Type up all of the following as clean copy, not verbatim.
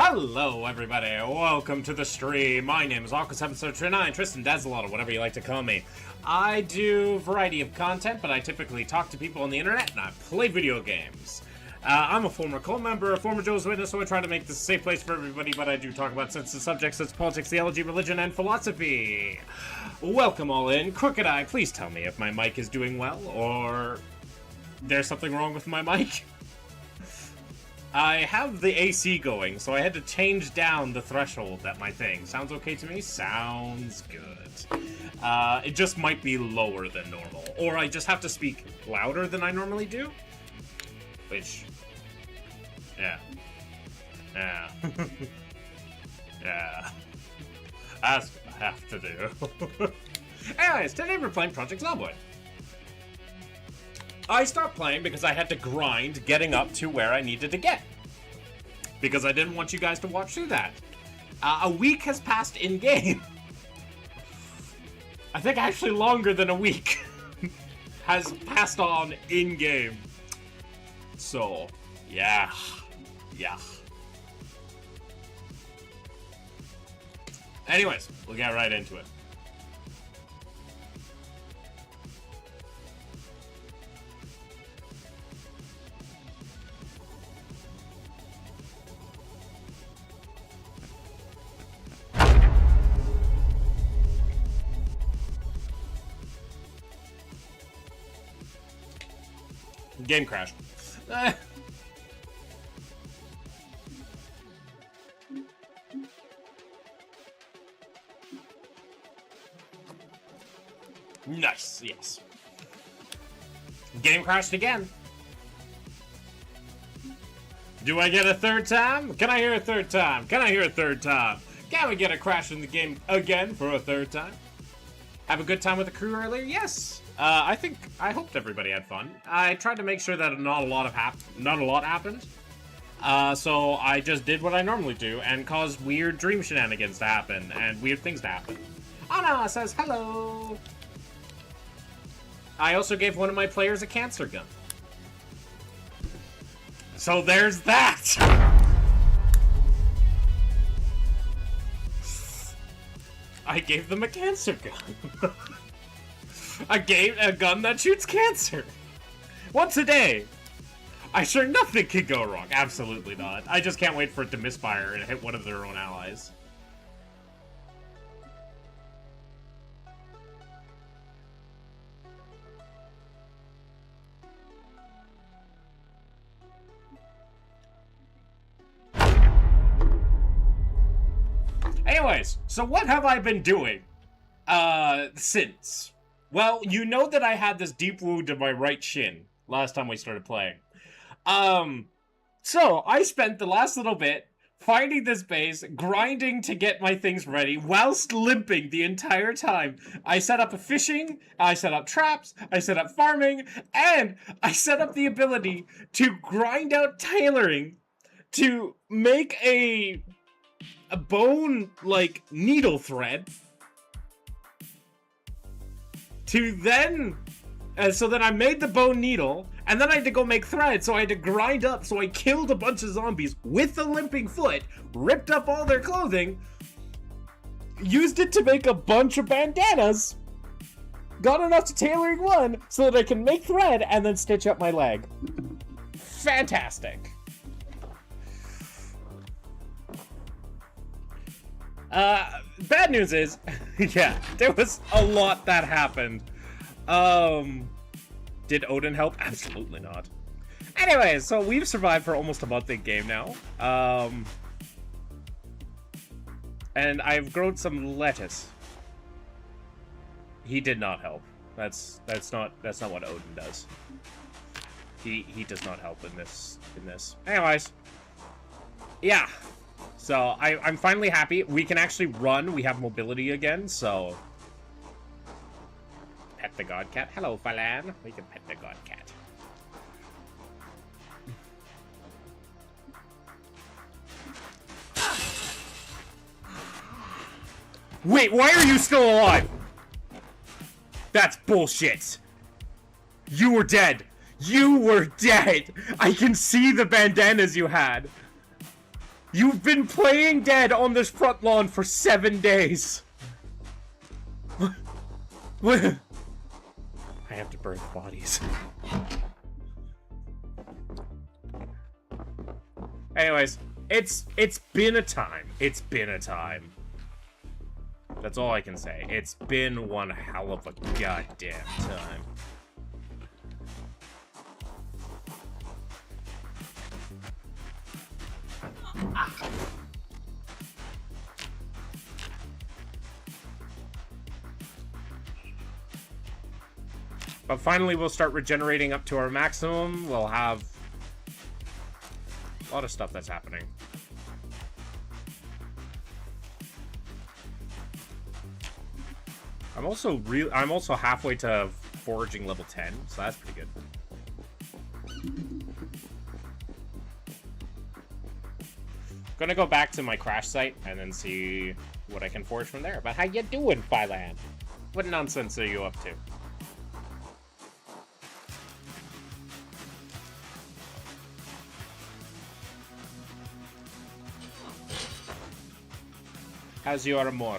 Hello, everybody. Welcome to the stream. My name is Aqua739, Tristan Dazzalot, or whatever you like to call me. I do a variety of content, but I typically talk to people on the internet, and I play video games. I'm a former cult member, a former Jehovah's Witness, so I try to make this a safe place for everybody, but I do talk about sensitive subjects such as politics, theology, religion, and philosophy. Welcome all in. Crooked Eye, please tell me if my mic is doing well, or there's something wrong with my mic. I have the AC going, so I had to change down the threshold at my thing. Sounds okay to me? Sounds good. It just might be lower than normal. Or I just have to speak louder than I normally do. Which... yeah. Yeah. Yeah. That's what I have to do. Anyways, today we're playing Project Zomboid. I stopped playing because I had to grind getting up to where I needed to get. Because I didn't want you guys to watch through that. A week has passed in-game. I think actually longer than a week has passed on in-game. So, yeah. Yeah. Anyways, we'll get right into it. Game crashed. Nice, yes. Game crashed again. Do I get a third time? Can I hear a third time? Can I hear a third time? Can we get a crash in the game again for a third time? Have a good time with the crew earlier? Yes. I hoped everybody had fun. I tried to make sure that not a lot happened. So I just did what I normally do and caused weird dream shenanigans to happen and weird things to happen. Anna says hello. I also gave one of my players a cancer gun. So there's that. I gave them a cancer gun. I gave a gun that shoots cancer. Once a day. I'm sure nothing could go wrong. Absolutely not. I just can't wait for it to misfire and hit one of their own allies. Anyways, so what have I been doing since? Well, you know that I had this deep wound in my right shin last time we started playing. So I spent the last little bit finding this base, grinding to get my things ready, whilst limping the entire time. I set up a fishing, I set up traps, I set up farming, and I set up the ability to grind out tailoring to make a bone, like, needle thread. To then, so then I made the bone needle, and then I had to go make thread, so I had to grind up, so I killed a bunch of zombies with a limping foot, ripped up all their clothing, used it to make a bunch of bandanas, got enough to tailoring one, so that I can make thread, and then stitch up my leg. Fantastic. Bad news is, yeah, there was a lot that happened. Did Odin help? Absolutely not. Anyway, so we've survived for almost a month in game now. And I've grown some lettuce. He did not help. That's not what Odin does. He does not help in this. Anyways. Yeah. So, I'm finally happy. We can actually run. We have mobility again, so... Pet the god cat. Hello, Falan. We can pet the god cat. Wait, why are you still alive? That's bullshit. You were dead. You were dead. I can see the bandanas you had. You've been playing dead on this front lawn for 7 days. What? I have to burn the bodies. Anyways, it's been a time. It's been a time. That's all I can say. It's been one hell of a goddamn time. But finally, we'll start regenerating up to our maximum. We'll have a lot of stuff that's happening. I'm also halfway to foraging level 10, so that's pretty good. Gonna go back to my crash site and then see what I can forge from there. But how you doing, Phylan? What nonsense are you up to? How's your amore?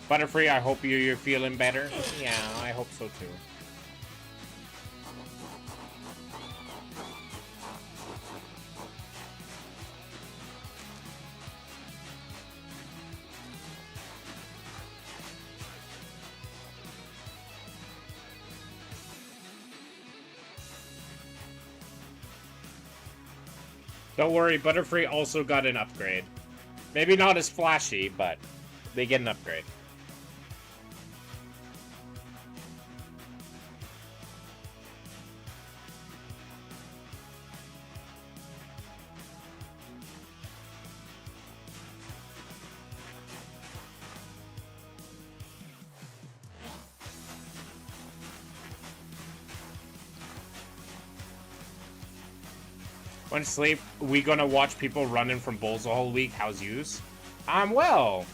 Butterfree, I hope you're feeling better. Yeah, I hope so too. Don't worry, Butterfree also got an upgrade. Maybe not as flashy, but they get an upgrade. When sleep, we gonna watch people running from bulls the whole week. How's yous? I'm well.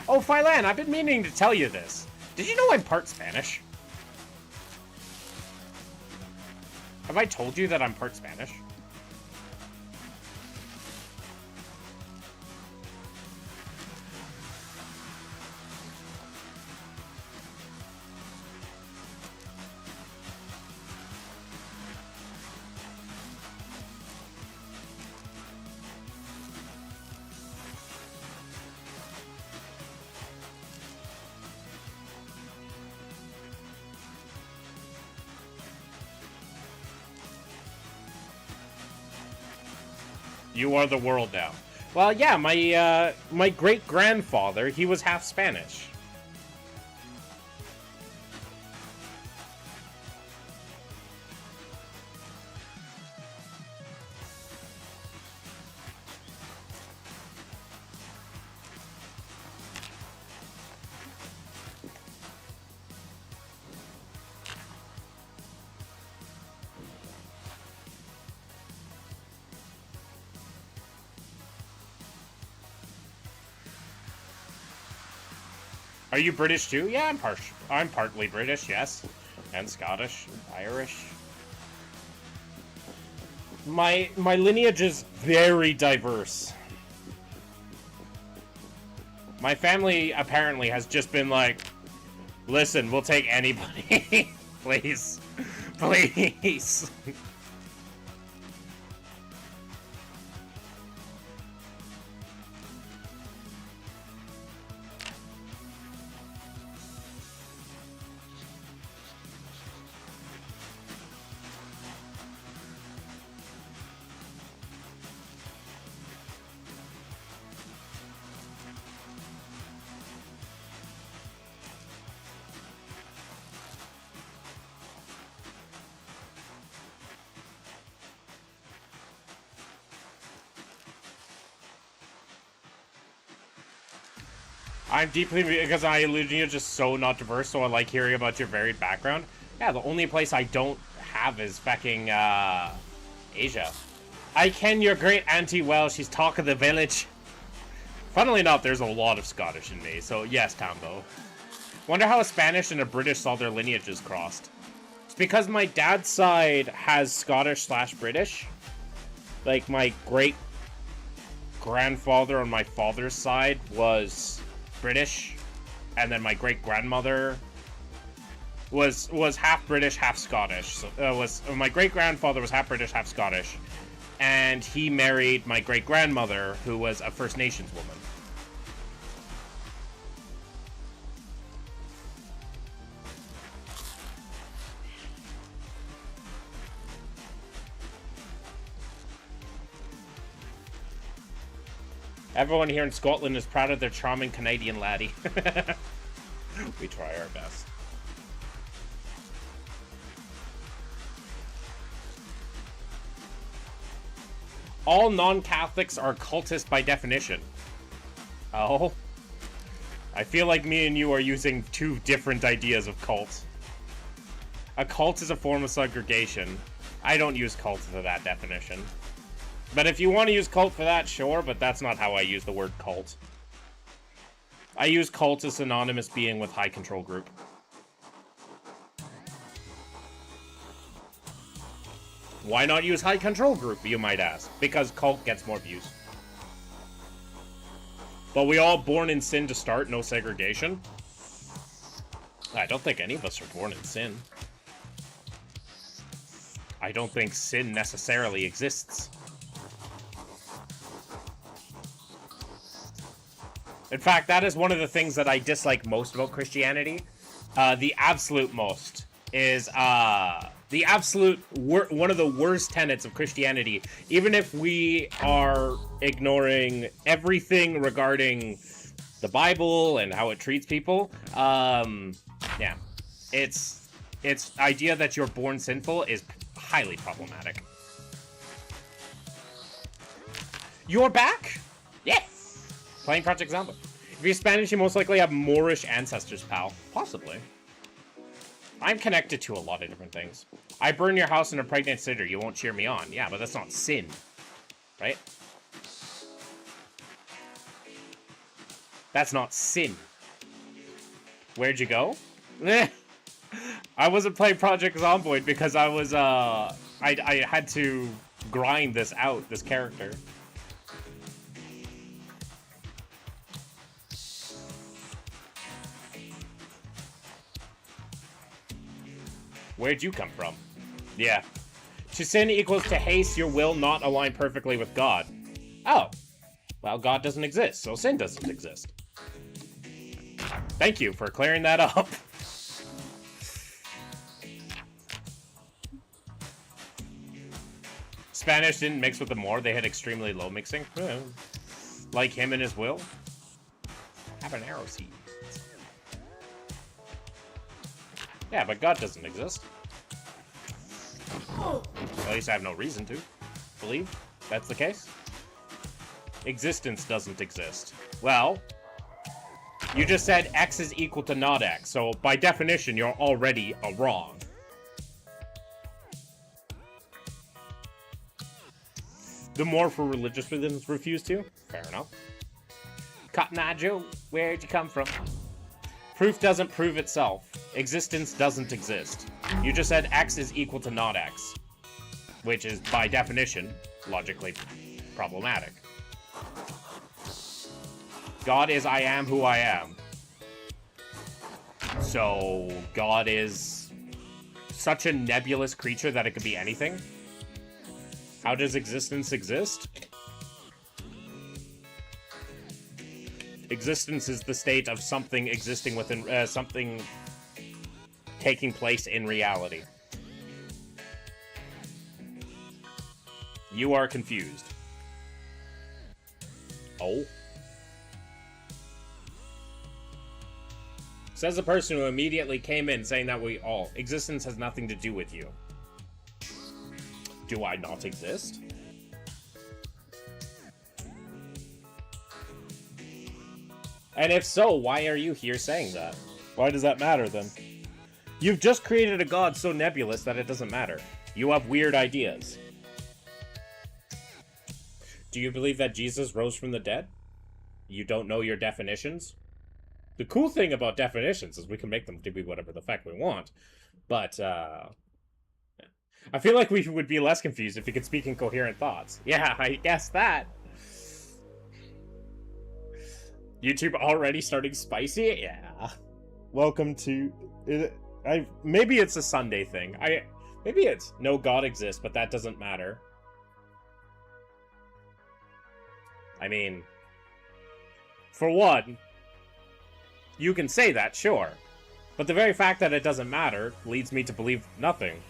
Oh, Phylan, I've been meaning to tell you this. Did you know I'm part Spanish? Have I told you that I'm part Spanish? You are the world now. Well, yeah, my great-grandfather, he was half Spanish. Are you British too? Yeah, I'm partly British, yes. And Scottish, Irish. My lineage is very diverse. My family apparently has just been like, listen, we'll take anybody. Please. Please. I'm deeply, because I you're just so not diverse, so I like hearing about your varied background. Yeah, the only place I don't have is fucking, Asia. I ken your great auntie well, she's talk of the village. Funnily enough, there's a lot of Scottish in me, so yes, Tambo. Wonder how a Spanish and a British saw their lineages crossed. It's because my dad's side has Scottish/British. Like, my great-grandfather on my father's side was British, and then my great-grandmother was half British, half Scottish. So my great-grandfather was half British, half Scottish, and he married my great-grandmother, who was a First Nations woman. Everyone here in Scotland is proud of their charming Canadian laddie. We try our best. All non-Catholics are cultists by definition. Oh. I feel like me and you are using two different ideas of cult. A cult is a form of segregation. I don't use cult for that definition. But if you want to use cult for that, sure, but that's not how I use the word cult. I use cult as synonymous being with high control group. Why not use high control group, you might ask? Because cult gets more views. But we all born in sin to start, no segregation? I don't think any of us are born in sin. I don't think sin necessarily exists. In fact, that is one of the things that I dislike most about Christianity. The absolute most is the absolute one of the worst tenets of Christianity. Even if we are ignoring everything regarding the Bible and how it treats people, yeah, its idea that you're born sinful is highly problematic. You're back? Yeah. Playing Project Zomba. If you're Spanish, you most likely have Moorish ancestors, pal. Possibly. I'm connected to a lot of different things. I burn your house and a pregnant sitter. You won't cheer me on. Yeah, but that's not sin. Right? That's not sin. Where'd you go? I wasn't playing Project Zomboid because I was, I had to grind this out, this character. Where'd you come from? Yeah. To sin equals to haste your will not align perfectly with God. Oh. Well, God doesn't exist, so sin doesn't exist. Thank you for clearing that up. Spanish didn't mix with the Moor. They had extremely low mixing. Like him and his will. Habanero seed. Yeah, but God doesn't exist. At least I have no reason to believe that's the case. Existence doesn't exist. Well, you just said X is equal to not X, so by definition, you're already wrong. The more for religious reasons refuse to? Fair enough. Cotton Eye Joe, where'd you come from? Proof doesn't prove itself. Existence doesn't exist. You just said X is equal to not X, which is, by definition, logically problematic. God is I am who I am. So, God is such a nebulous creature that it could be anything? How does existence exist? Existence is the state of something existing within, something taking place in reality. You are confused. Oh? Says the person who immediately came in saying that we all. Existence has nothing to do with you. Do I not exist? And if so, why are you here saying that? Why does that matter, then? You've just created a god so nebulous that it doesn't matter. You have weird ideas. Do you believe that Jesus rose from the dead? You don't know your definitions? The cool thing about definitions is we can make them to be whatever the fuck we want. But, I feel like we would be less confused if we could speak in coherent thoughts. Yeah, I guess that. YouTube already starting spicy? Yeah. Welcome to... maybe it's a Sunday thing. Maybe it's no God exists, but that doesn't matter. I mean, for one, you can say that, sure. But the very fact that it doesn't matter leads me to believe nothing.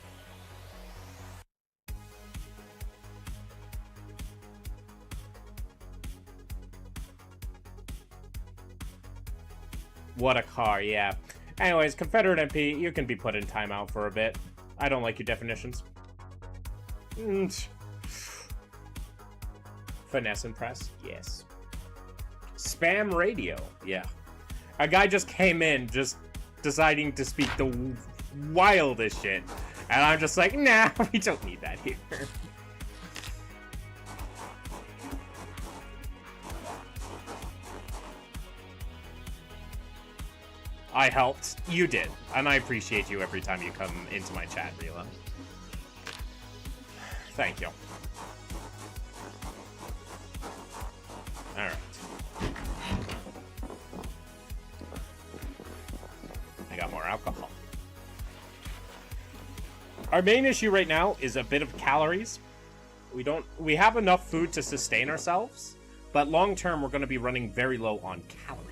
What a car, yeah. Anyways, Confederate MP, you can be put in timeout for a bit. I don't like your definitions. Finesse and press, yes. Spam radio, yeah. A guy just came in, just deciding to speak the wildest shit. And I'm just like, nah, we don't need that here. I helped. You did. And I appreciate you every time you come into my chat, Rila. Thank you. Alright. I got more alcohol. Our main issue right now is a bit of calories. We have enough food to sustain ourselves, but long term we're going to be running very low on calories.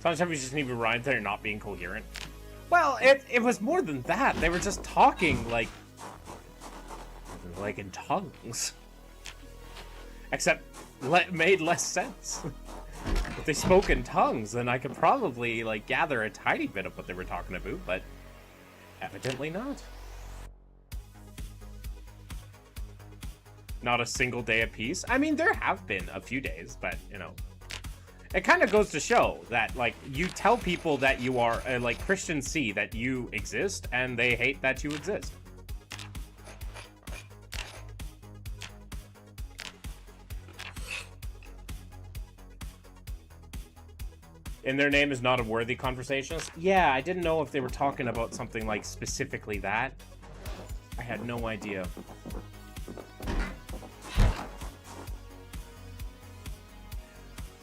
Sometimes we just need to remind they're not being coherent. Well, it was more than that. They were just talking like in tongues. Except made less sense. If they spoke in tongues, then I could probably like gather a tiny bit of what they were talking about, but evidently not. Not a single day apiece. I mean, there have been a few days, but you know. It kind of goes to show that, like, you tell people that you are, like, Christians see that you exist, and they hate that you exist. In their name is not a worthy conversationalist? Yeah, I didn't know if they were talking about something, like, specifically that. I had no idea.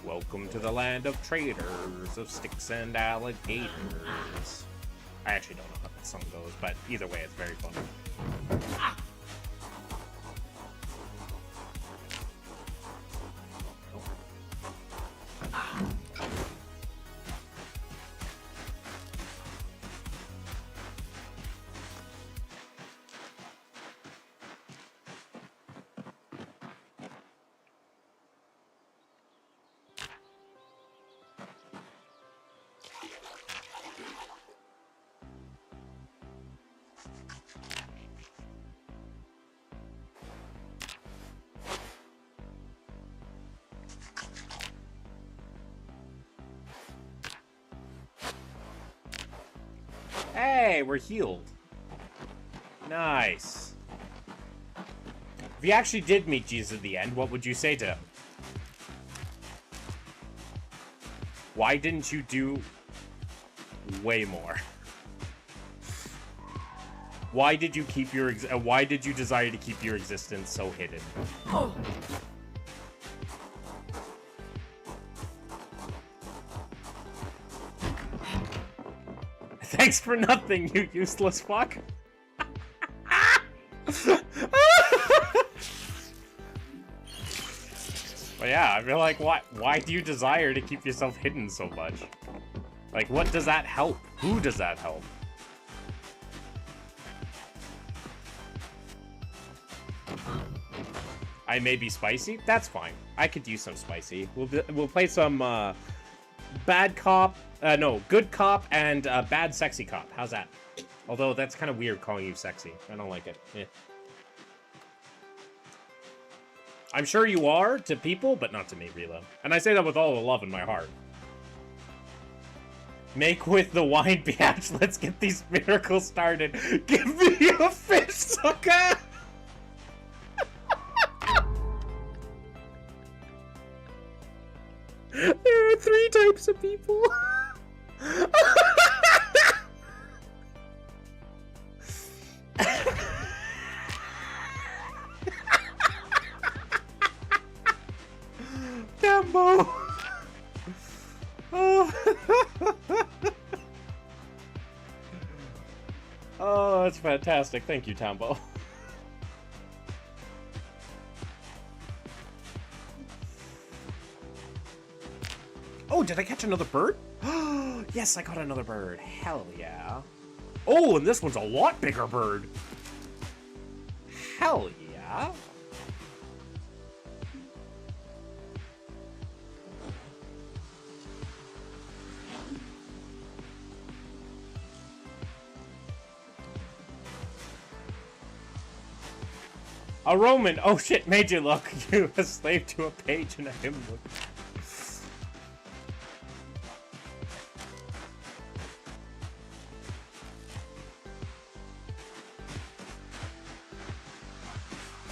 Welcome to the land of traders, of sticks and alligators. I actually don't know how that song goes, but either way, it's very funny. Ah! Hey, we're healed. Nice. If you actually did meet Jesus at the end, what would you say to him? Why didn't you do way more? Why did you keep your why did you desire to keep your existence so hidden? Oh. Thanks for nothing, you useless fuck. But yeah, I feel like, why do you desire to keep yourself hidden so much? Like, what does that help? Who does that help? I may be spicy? That's fine. I could use some spicy. We'll play some, bad cop, no, good cop and bad sexy cop. How's that? Although that's kind of weird calling you sexy. I don't like it. Eh. I'm sure you are to people, but not to me, Relo. And I say that with all the love in my heart. Make with the wine biatch. Let's get these miracles started. Give me a fish, sucker! There are 3 types of people. Dambo. Oh, that's fantastic. Thank you, Tambo. Oh, did I catch another bird? Yes, I caught another bird. Hell yeah. Oh, and this one's a lot bigger bird. Hell yeah. A Roman! Oh shit, made you look. You a slave to a page in a hymn book.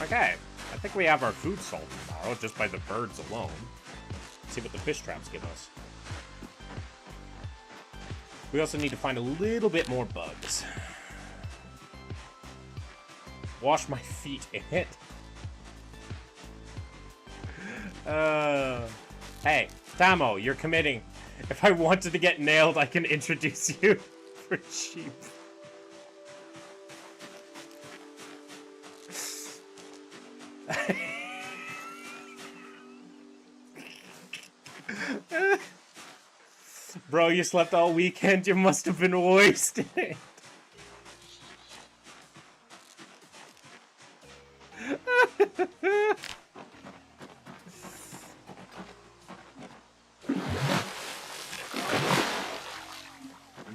Okay, I think we have our food solved tomorrow, just by the birds alone. Let's see what the fish traps give us. We also need to find a little bit more bugs. Wash my feet in it. Hey, Tamo, you're committing. If I wanted to get nailed, I can introduce you for cheap. Bro, you slept all weekend. You must have been wasted.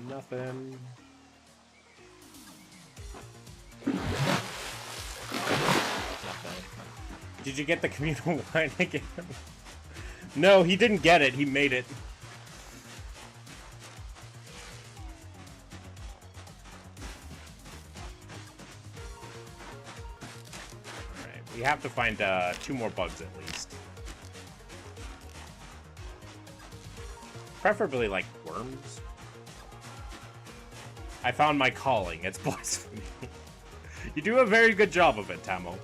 Nothing. Did you get the communal wine again? No, he didn't get it. He made it. Alright, we have to find 2 more bugs at least. Preferably like worms. I found my calling. It's blasphemy. You do a very good job of it, Tamo.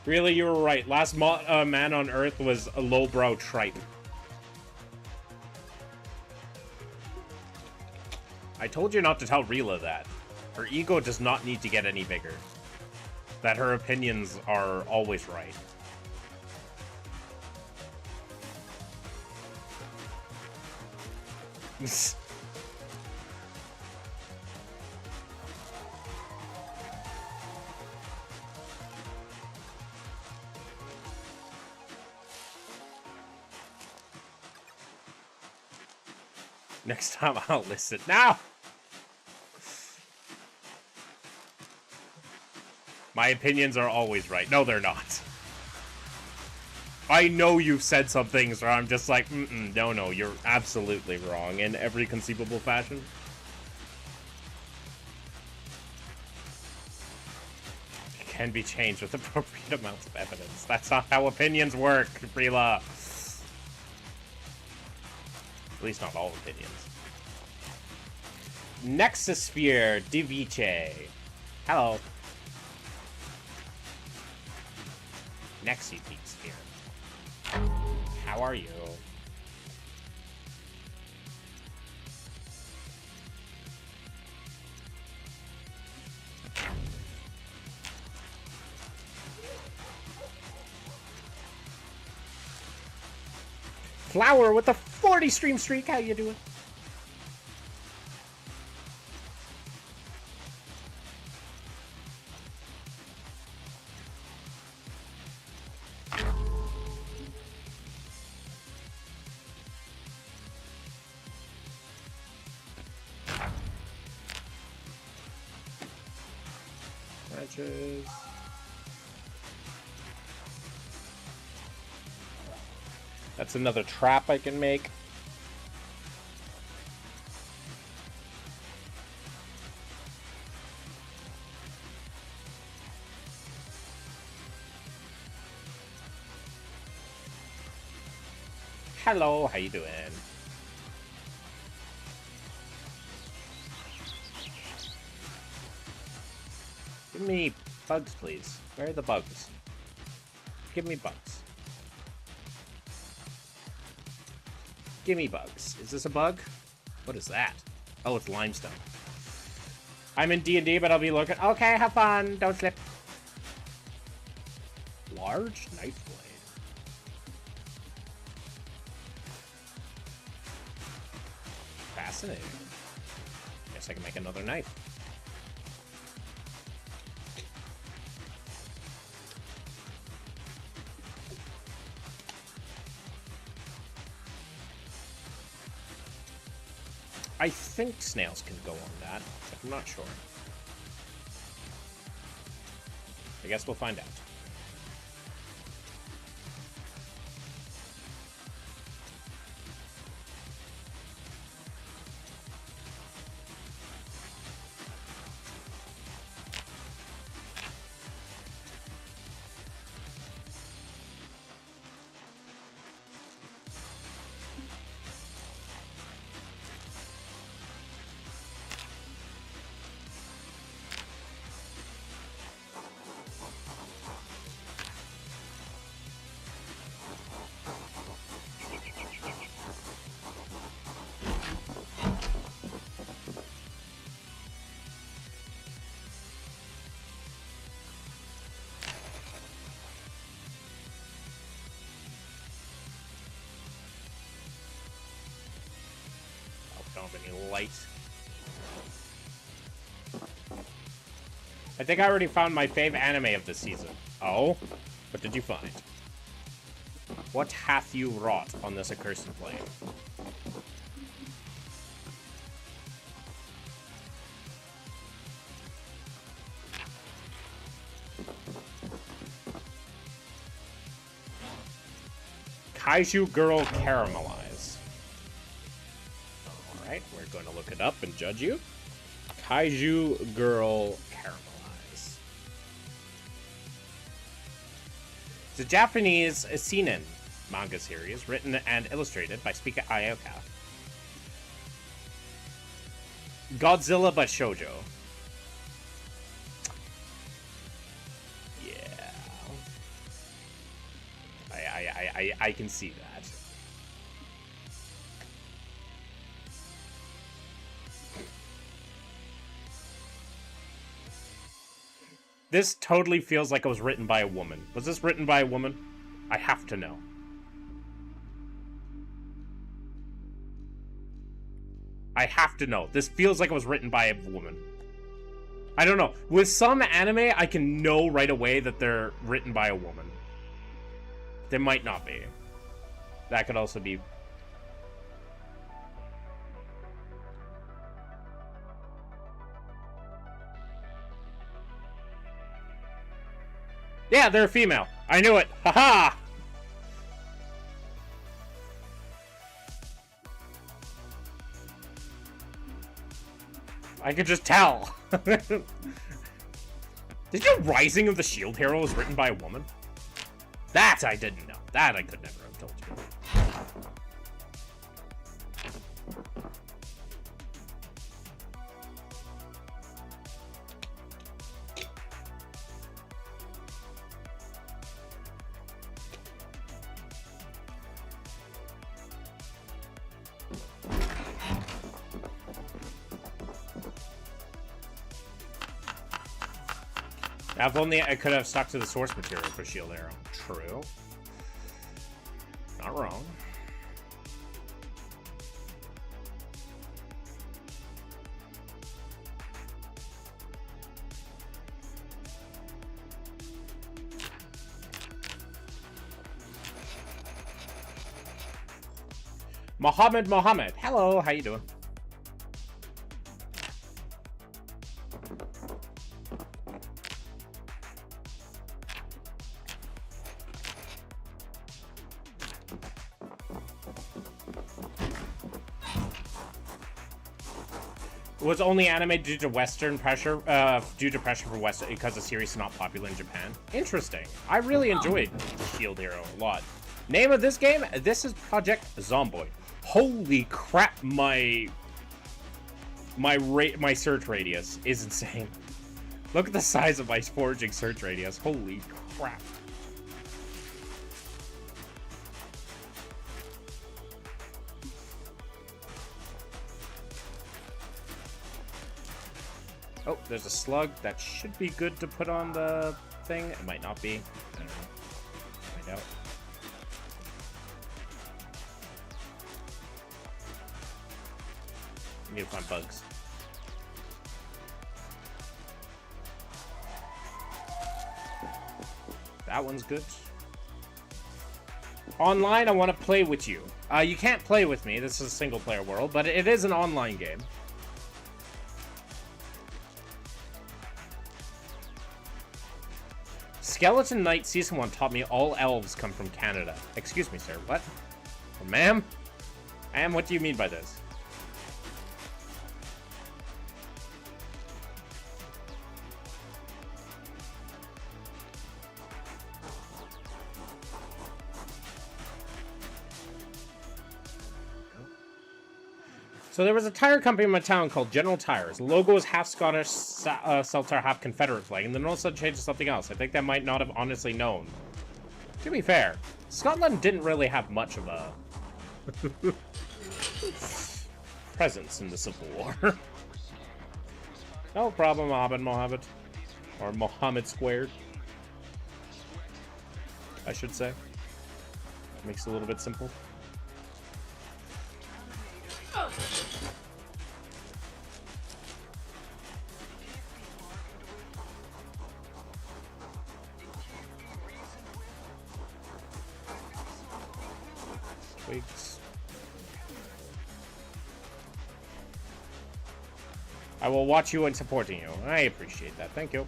Really, you were right. Last man on Earth was a lowbrow Triton. I told you not to tell Rila that. Her ego does not need to get any bigger. That her opinions are always right. Next time I'll listen. Now! My opinions are always right. No, they're not. I know you've said some things where I'm just like, no, you're absolutely wrong in every conceivable fashion. It can be changed with appropriate amounts of evidence. That's not how opinions work, Brila. At least not all opinions. Nexusphere Divice. Hello. Nexi Peak Sphere. How are you? Flower with the 40 stream streak. How you doing? Wedges. That's another trap I can make. Hello, how you doing? Give me bugs, please. Where are the bugs? Give me bugs. Give me bugs. Is this a bug? What is that? Oh, it's limestone. I'm in D&D, but I'll be looking. Okay, have fun. Don't slip. Large knife blade. Fascinating. Guess I can make another knife. I think snails can go on that, but I'm not sure. I guess we'll find out. Don't have any light. I think I already found my fave anime of this season. Oh? What did you find? What hath you wrought on this accursed flame? Kaiju Girl Caramelize. Alright, we're going to look it up and judge you. Kaiju Girl Caramelize. It's a Japanese seinen manga series written and illustrated by Spica Aoka. Godzilla but shoujo. Yeah. I can see that. This totally feels like it was written by a woman. Was this written by a woman? I have to know. I have to know. This feels like it was written by a woman. I don't know. With some anime, I can know right away that they're written by a woman. They might not be. That could also be... Yeah, they're a female. I knew it. Haha! I could just tell. Did you Rising of the Shield Hero was written by a woman? That I didn't know. That I could never have told you. Now, if only I could have stuck to the source material for Shield Arrow. True. Not wrong. Mohammed. Hello, how you doing? Was only animated due to Western pressure, from West because the series is not popular in Japan. Interesting. I really enjoyed Shield Hero a lot. Name of this game? This is Project Zomboid. Holy crap! My search radius is insane. Look at the size of my foraging search radius. Holy crap! Oh, there's a slug. That should be good to put on the thing. It might not be. I don't know. Find out. I need to find bugs. That one's good. Online, I want to play with you. You can't play with me. This is a single-player world, but it is an online game. Skeleton Knight Season 1 taught me all elves come from Canada. Excuse me, sir. What? Oh, ma'am? Ma'am, what do you mean by this? So there was a tire company in my town called General Tires. The logo was half Scottish Celtic, half Confederate flag, and then all of a sudden changed to something else. I think they might not have honestly known. To be fair, Scotland didn't really have much of a presence in the Civil War. No problem, Mohammed. Or Mohammed squared. I should say. Makes it a little bit simple. Twigs. I will watch you and supporting you. I appreciate that. Thank you.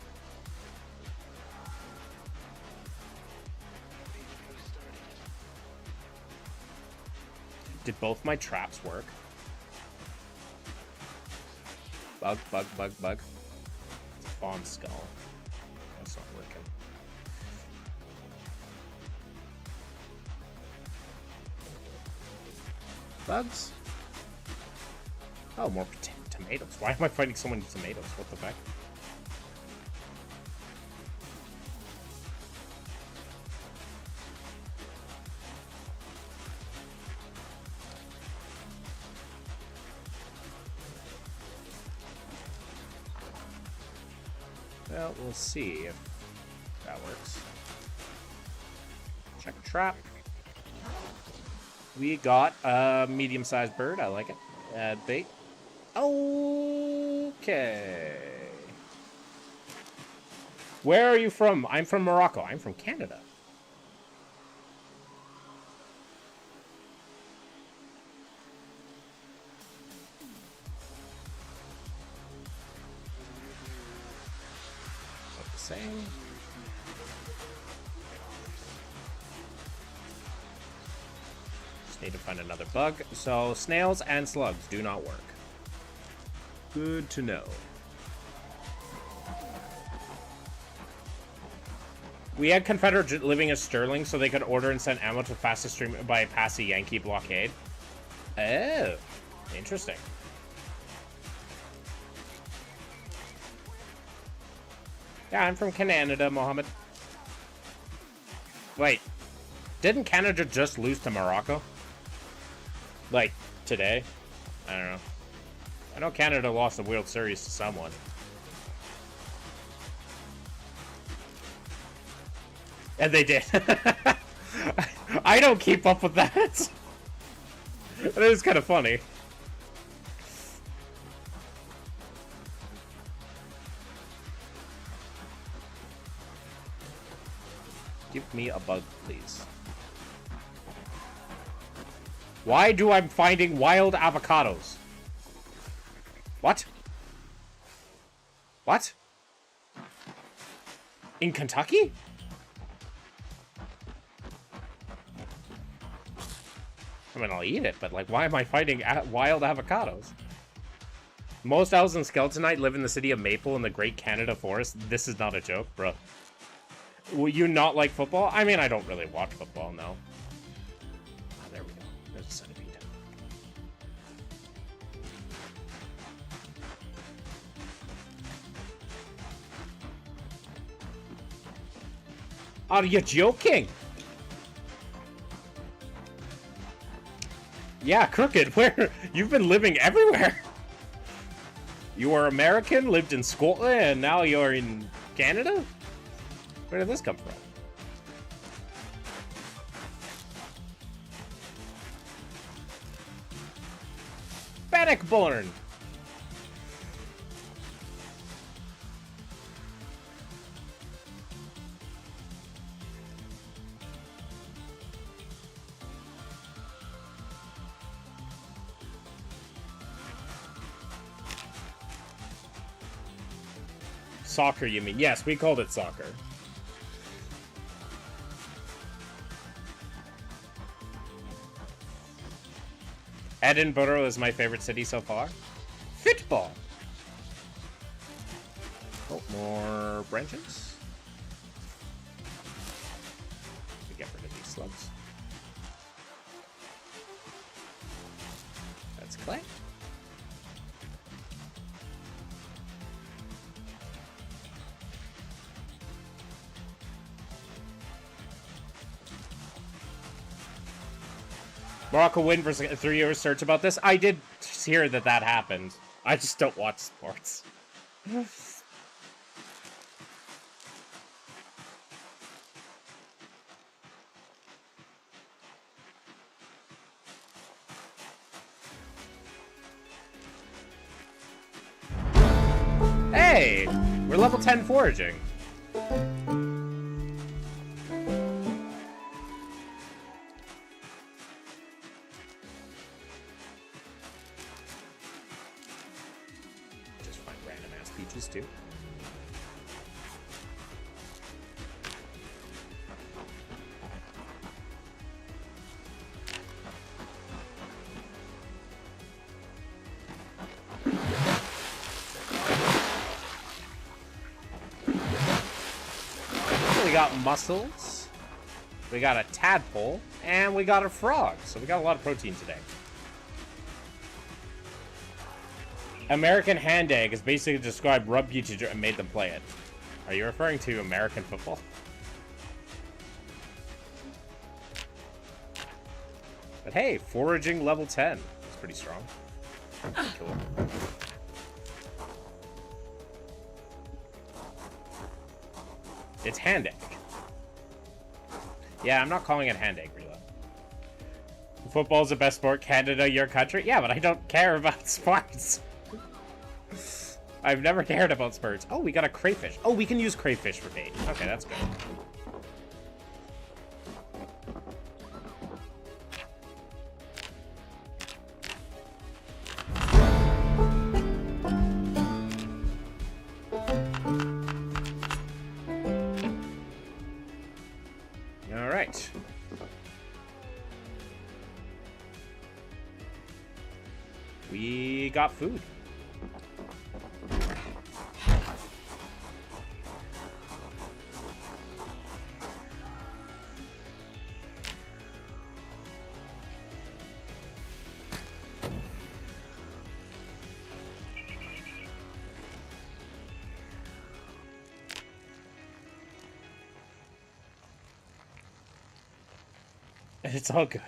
Did both my traps work? Bug. Fawn skull. That's not working. Bugs? Oh, more tomatoes. Why am I fighting so many tomatoes? What the heck? Well, we'll see if that works. Check a trap. We got a medium-sized bird. I like it. Bait. Okay. Where are you from? I'm from Morocco. I'm from Canada. What the same? Need to find another bug. So snails and slugs do not work. Good to know. We had Confederate living in Sterling so they could order and send ammo to fastest stream by past a Yankee blockade. Oh, interesting. Yeah, I'm from Canada, Mohammed. Wait, didn't Canada just lose to Morocco? Like, today? I don't know. I know Canada lost the World Series to someone. And they did. I don't keep up with that. It is kind of funny. Give me a bug, please. Why do I finding wild avocados? What? What? In Kentucky? I mean, I'll eat it, but, like, why am I finding wild avocados? Most owls and skeletonite live in the city of Maple in the Great Canada Forest. This is not a joke, bro. Will you not like football? I mean, I don't really watch football, no. Oh, there we go. There's a centipede. Are you joking? Yeah, Crooked, where? You've been living everywhere. You are American, lived in Scotland, and now you're in Canada? Where did this come from? Bannockburn! Soccer, you mean? Yes, we called it soccer. Edinburgh is my favorite city so far. Football! Oh, more branches. We get rid of these slugs. That's clay. Morocco win for 3 years search about this. I did hear that that happened. I just don't watch sports. Hey! We're level 10 foraging. Too. We got mussels, we got a tadpole, and we got a frog. So we got a lot of protein today. American Hand Egg is basically described rugby teacher and made them play it. Are you referring to American football? But hey, foraging level 10. That's pretty strong. Cool. It's Hand Egg. Yeah, I'm not calling it Hand Egg, Reload. Football's the best sport. Canada, your country? Yeah, but I don't care about sports. I've never cared about spurs. Oh, we got a crayfish. Oh, we can use crayfish for bait. Okay, that's good. All right. We got food. It's all good.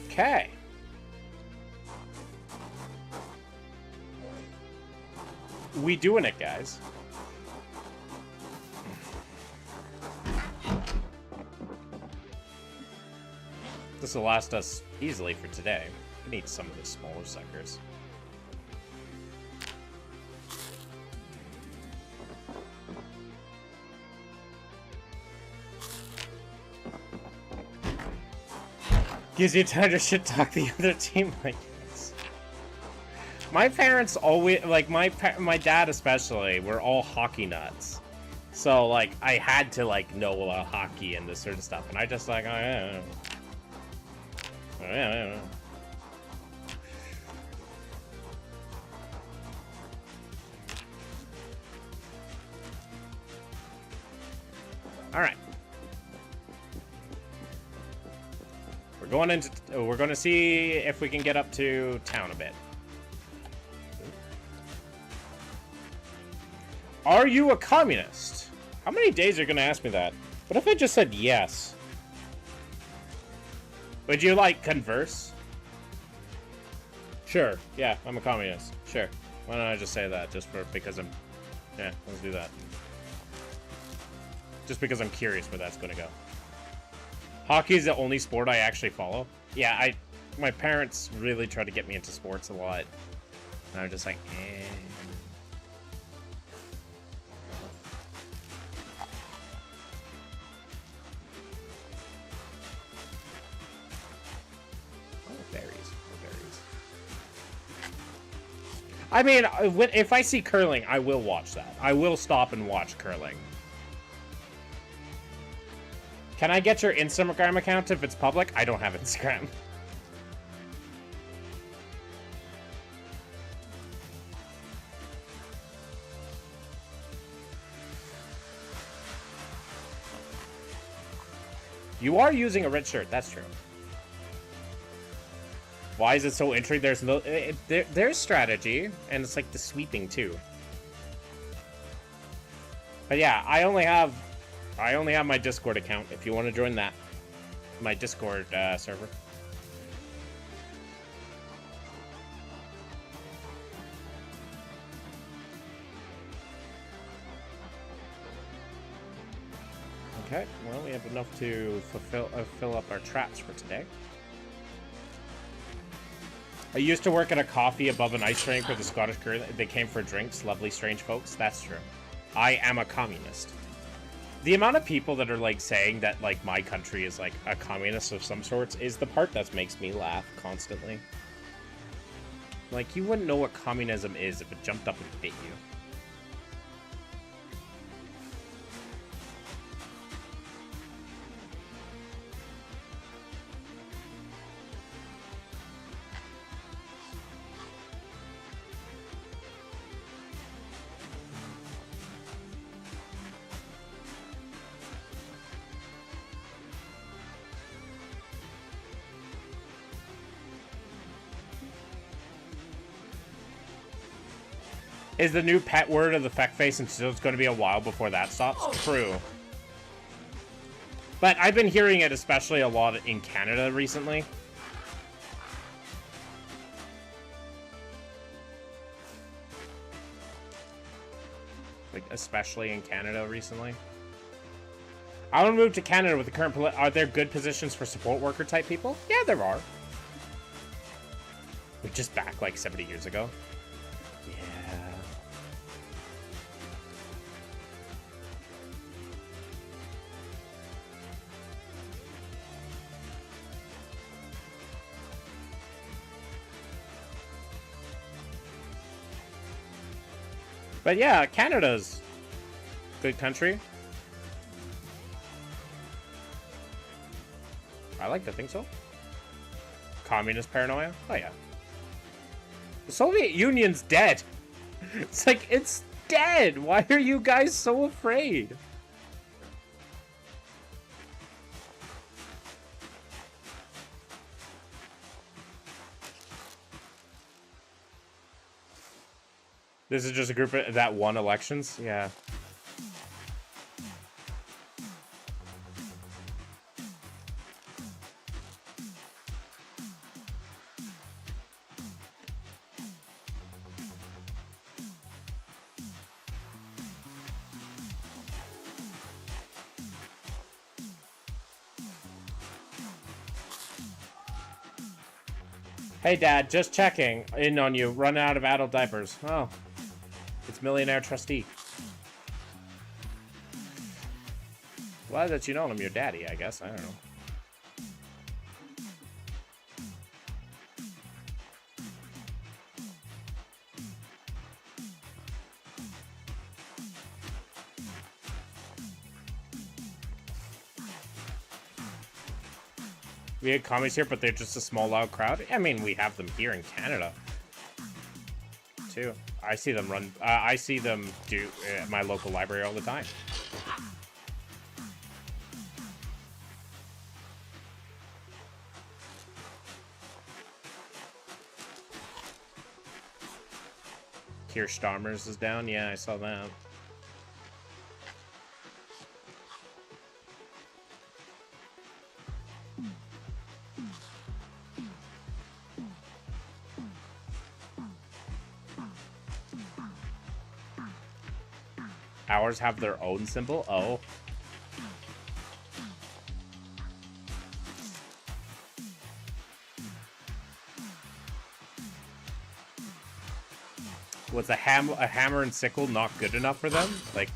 Okay. We doing it, guys. This will last us easily for today. We need some of the smaller suckers. Gives you time to shit talk the other team, like this. My parents always, like my dad especially, were all hockey nuts. So like I had to like know about hockey and this sort of stuff, and I just like, oh yeah, oh, yeah. All right. We're going to see if we can get up to town a bit. Are you a communist? How many days are you going to ask me that? What if I just said yes? Would you, like, converse? Sure. Yeah, I'm a communist. Sure. Why don't I just say that? Because I'm... Yeah, let's do that. Just because I'm curious where that's going to go. Hockey is the only sport I actually follow. Yeah, my parents really try to get me into sports a lot. And I'm just like, eh. Oh, berries. I mean, if I see curling, I will watch that. I will stop and watch curling. Can I get your Instagram account if it's public? I don't have Instagram. You are using a red shirt, that's true. Why is it so intriguing? There's no... there's strategy, and it's like the sweeping too. But yeah, I only have my Discord account, if you want to join that. My Discord server. Okay, well, we have enough to fill up our traps for today. I used to work at a coffee above an ice rink with a Scottish crew. They came for drinks. Lovely, strange folks. That's true. I am a communist. The amount of people that are, like, saying that, like, my country is, like, a communist of some sorts is the part that makes me laugh constantly. Like, you wouldn't know what communism is if it jumped up and bit you. Is the new pet word of the feck face, and so it's going to be a while before that stops? True. But I've been hearing it especially a lot in Canada recently. Like, especially in Canada recently. I want to move to Canada with the current are there good positions for support worker type people? Yeah, there are. We're just back like 70 years ago. Yeah. But yeah, Canada's a good country. I like to think so. Communist paranoia? Oh yeah. The Soviet Union's dead. It's like, it's dead. Why are you guys so afraid? This is just a group that won elections? Yeah. Hey, Dad, just checking in on you. Run out of adult diapers. Oh, it's Millionaire Trustee. Glad that you know I'm your daddy, I guess. I don't know. We had commies here, but they're just a small, loud crowd. I mean, we have them here in Canada, too. I see them run. I see them do at my local library all the time. Keir Starmer's is down. Yeah, I saw that. Ours have their own symbol? Oh. Was a hammer and sickle not good enough for them? Like,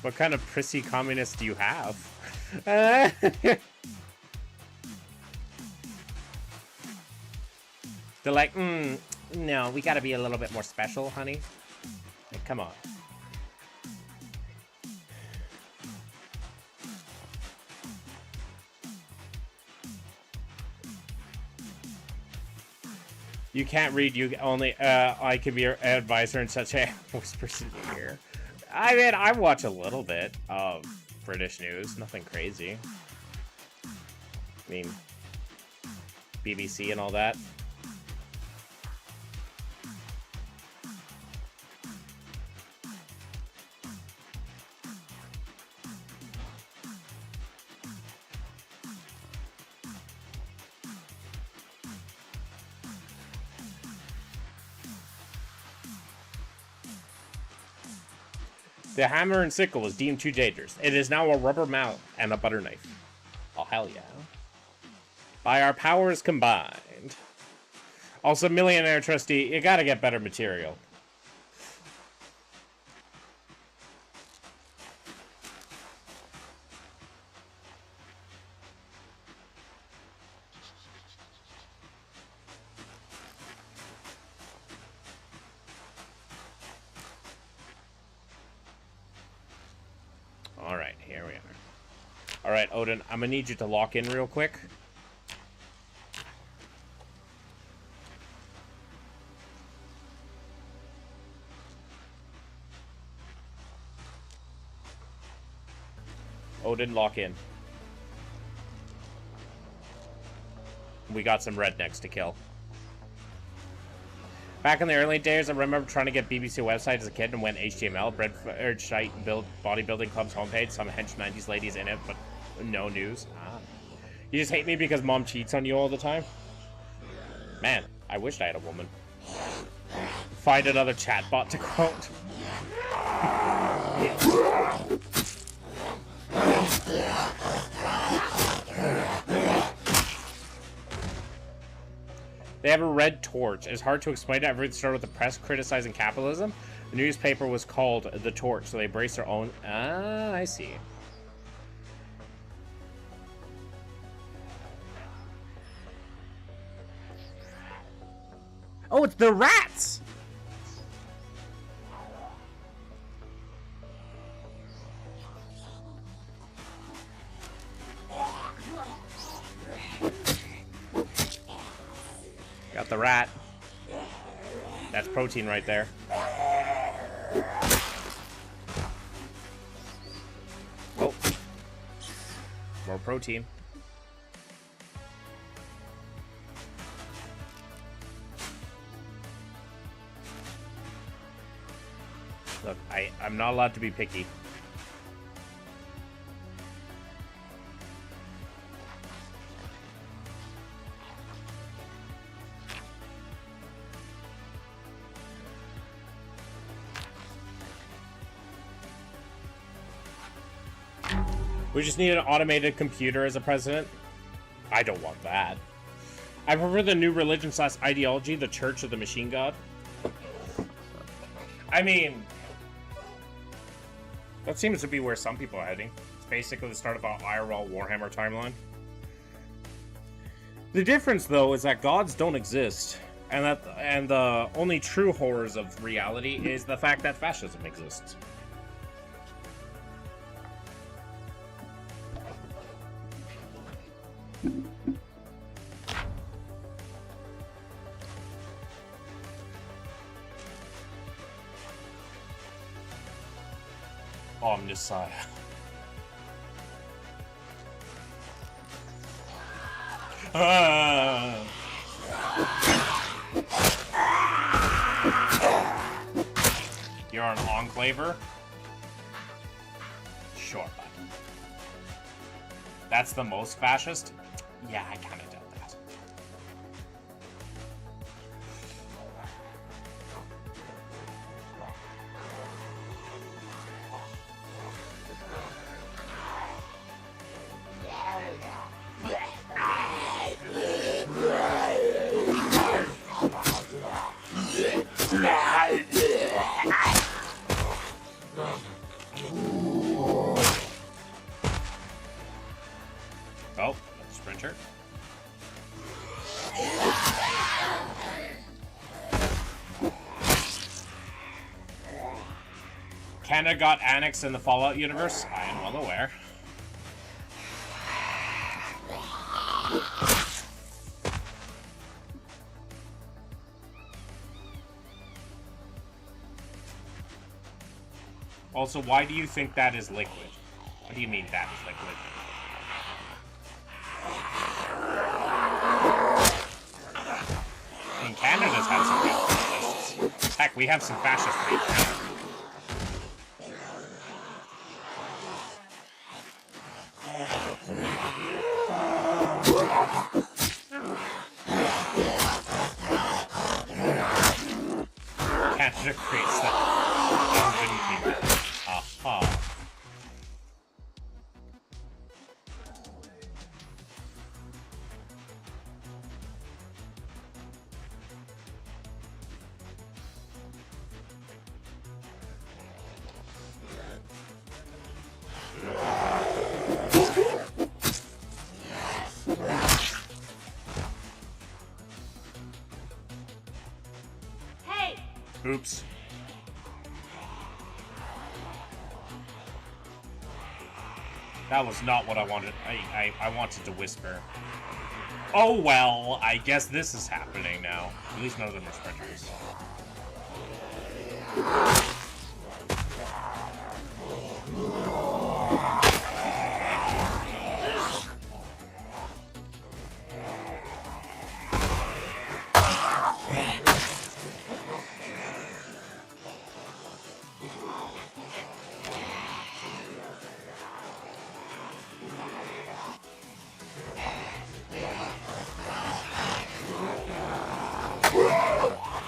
what kind of prissy communist do you have? They're like, no, we gotta be a little bit more special, honey. Like, come on. You can't read. You only. I can be your advisor in such a whispers in your ear. I mean, I watch a little bit of British news. Nothing crazy. I mean, BBC and all that. The hammer and sickle was deemed too dangerous. It is now a rubber mallet and a butter knife. Oh, hell yeah. By our powers combined. Also, Millionaire Trustee, you gotta get better material. Alright, here we are. Alright, Odin, I'm gonna need you to lock in real quick. Odin, lock in. We got some rednecks to kill. Back in the early days, I remember trying to get BBC website as a kid and went HTML, Breadford Shite, build bodybuilding club's homepage, some hench 90s ladies in it, but no news. You just hate me because mom cheats on you all the time? Man, I wished I had a woman. Find another chatbot to quote. They have a red torch. It's hard to explain it. Everything started with the press criticizing capitalism. The newspaper was called The Torch, so they embraced their own... Ah, I see. Oh, it's the rats! Got the rat. That's protein right there. Oh. More protein. Look, I'm not allowed to be picky. We just need an automated computer as a president. I don't want that. I prefer the new religion / ideology, the Church of the Machine God. I mean, that seems to be where some people are heading. It's basically the start of our IRL Warhammer timeline. The difference, though, is that gods don't exist, and the only true horrors of reality is the fact that fascism exists. Omnissiah. You're an enclaver? Sure, bud. That's the most fascist? Yeah, I kinda doubt that. Oh, sprinter. Canada got annexed in the Fallout universe? I am well aware. Also, why do you think that is liquid? What do you mean that is liquid? I mean, Canada's had some fascists. Heck, we have some fascists right now. Canada creates that. Aha. Hey! Oops. That was not what I wanted. I wanted to whisper. Oh well, I guess this is happening now. At least none of them are sprinters.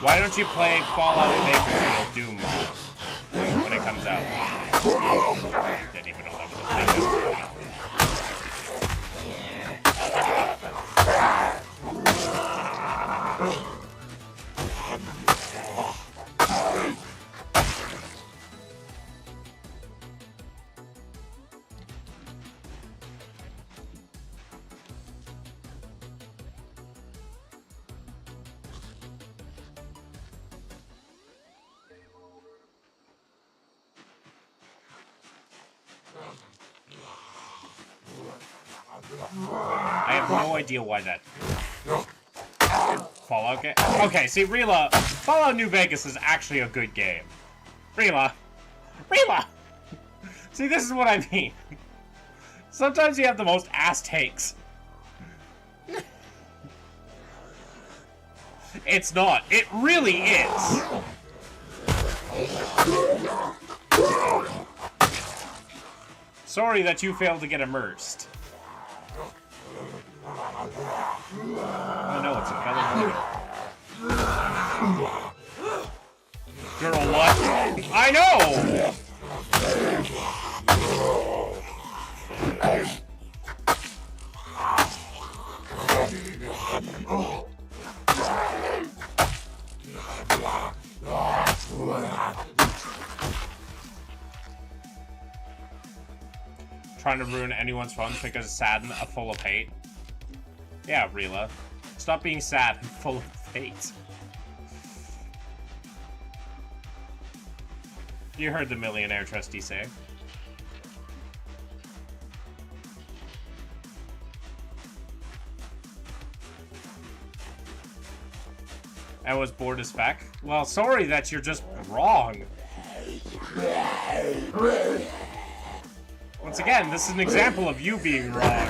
Why don't you play Fallout and make Doom when it comes out? Didn't even know that was a thing. I have no idea why that Fallout game. Okay, see, Fallout New Vegas is actually a good game. Rela! See, this is what I mean. Sometimes you have the most ass takes. It's not. It really is. Sorry that you failed to get immersed. Oh no, it's a fellow girl, what? I know! Trying to ruin anyone's fun because sad and full of hate. Yeah, Rila. Stop being sad and full of hate. You heard the millionaire trustee say. I was bored as feck. Well, sorry that you're just wrong. Once again, this is an example of you being wrong.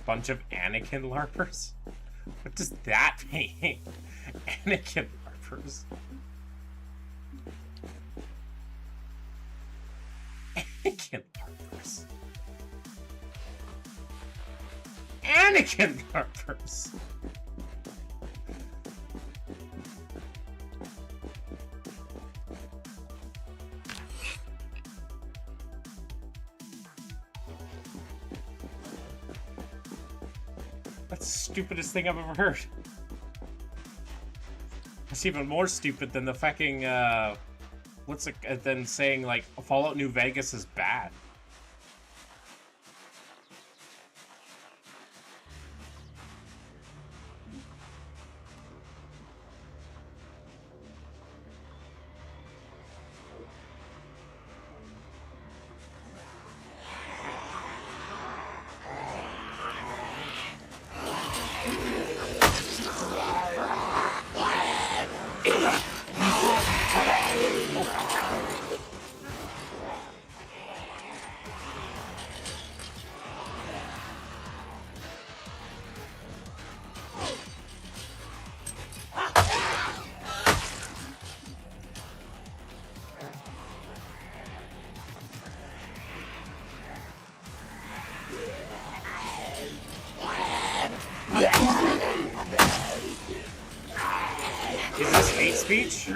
Bunch of Anakin LARPers? What does that mean? Anakin LARPers. Anakin LARPers. Anakin LARPers. That's the stupidest thing I've ever heard. It's even more stupid than the fucking, what's it, than saying, like, Fallout New Vegas is bad. Is this hate speech?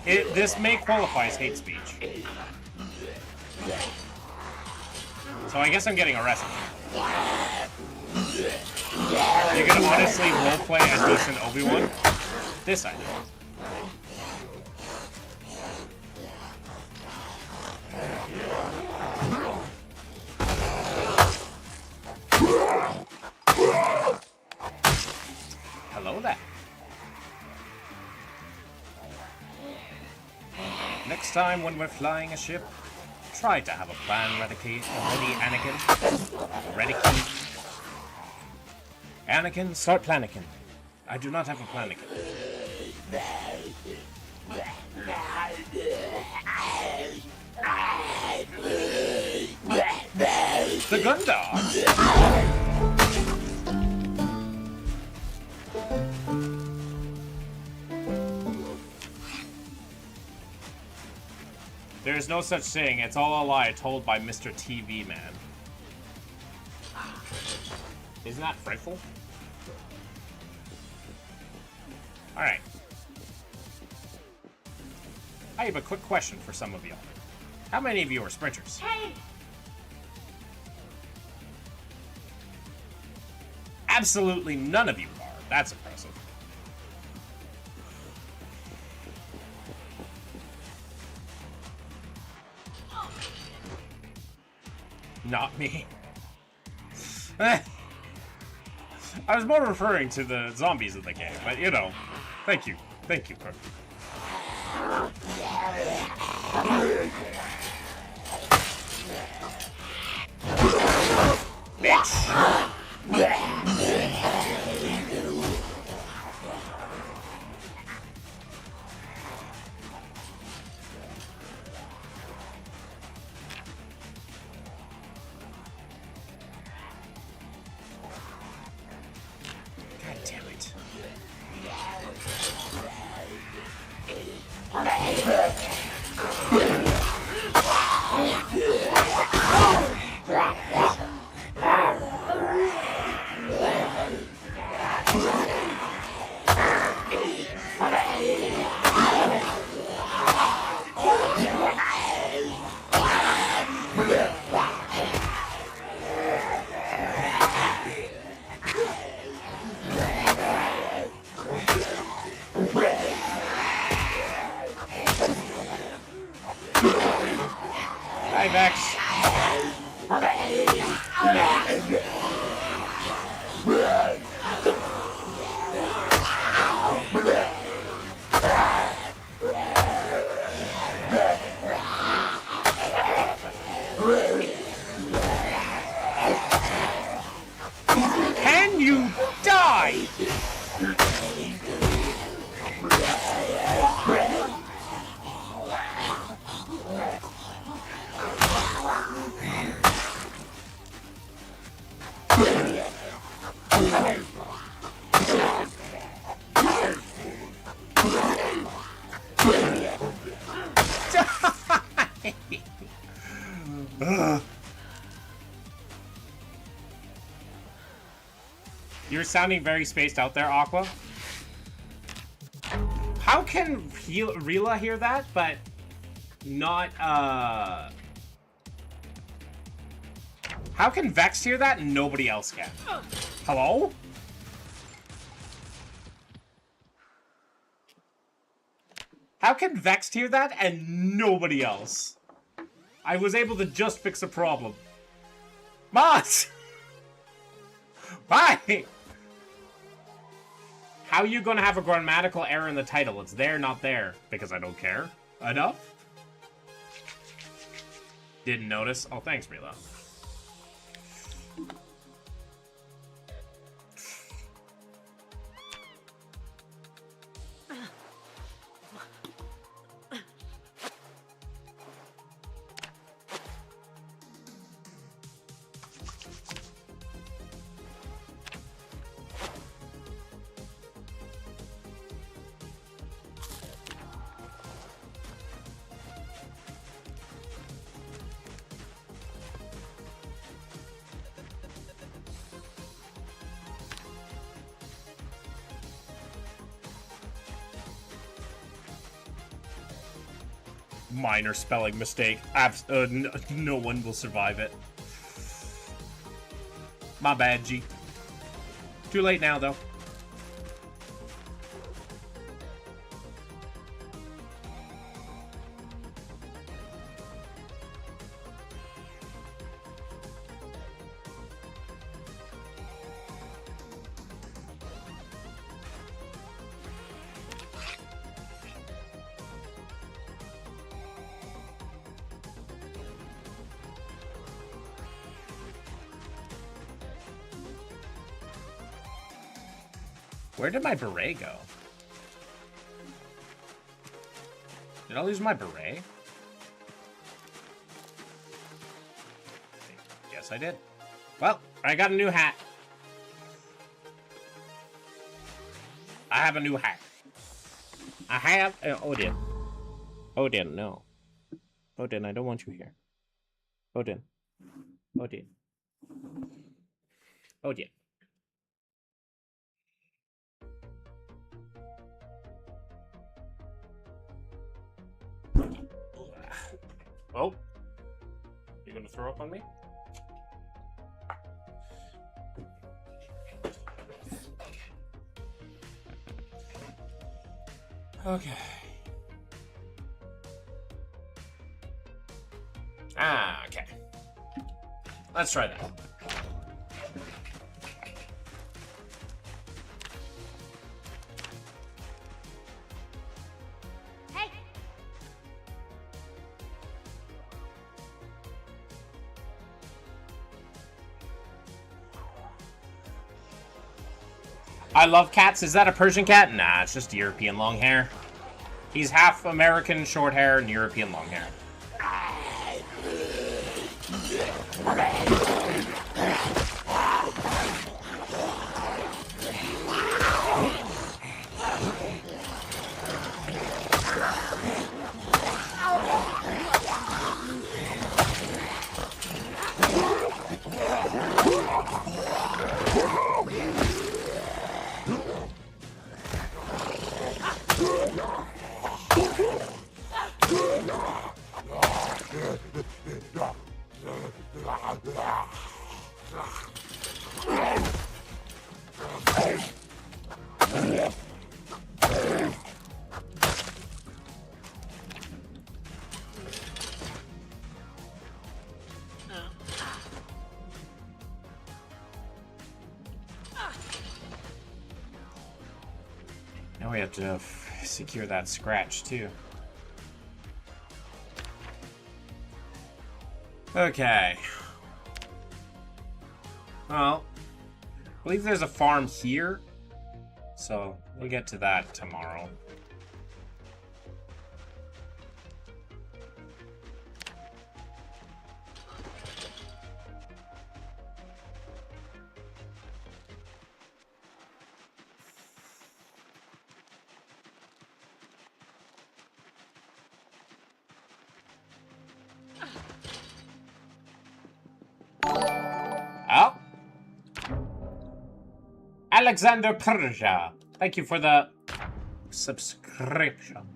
This may qualify as hate speech. So I guess I'm getting arrested. You're gonna honestly roleplay as decent Obi-Wan? This I do. Hello there. Next time when we're flying a ship, try to have a plan ready, Anakin. Ready, Anakin, start planning. I do not have a plan. The gun dog. There is no such thing. It's all a lie told by Mr. TV Man. Isn't that frightful? Alright. I have a quick question for some of y'all. How many of you are sprinters? Hey! Absolutely none of you are. That's impressive. Not me. I was more referring to the zombies in the game, but you know. Thank you. Thank you, Kirk. Bitch! God damn it. you die! You're sounding very spaced out there, Aqua. How can Rila hear that, but not, How can Vex hear that and nobody else can? Hello? How can Vex hear that and nobody else? I was able to just fix a problem. Moss! Why? How are you gonna have a grammatical error in the title? It's there, not there. Because I don't care enough? Didn't notice. Oh, thanks, Rila. Minor spelling mistake. No one will survive it. My bad, G. Too late now, though. Where did my beret go? Did I lose my beret? Yes, I did. Well, I got a new hat. I have a new hat. I have... Odin. Odin, no. Odin, I don't want you here. Odin. Odin. Odin. Oh, you gonna throw up on me? Okay. Okay. Let's try that. I love cats. Is that a Persian cat? Nah, it's just European long hair. He's half American short hair and European long hair. Now we have to secure that scratch too. Okay. Well, I believe there's a farm here, so we'll get to that tomorrow. Oh. Alexander Persia, thank you for the subscription.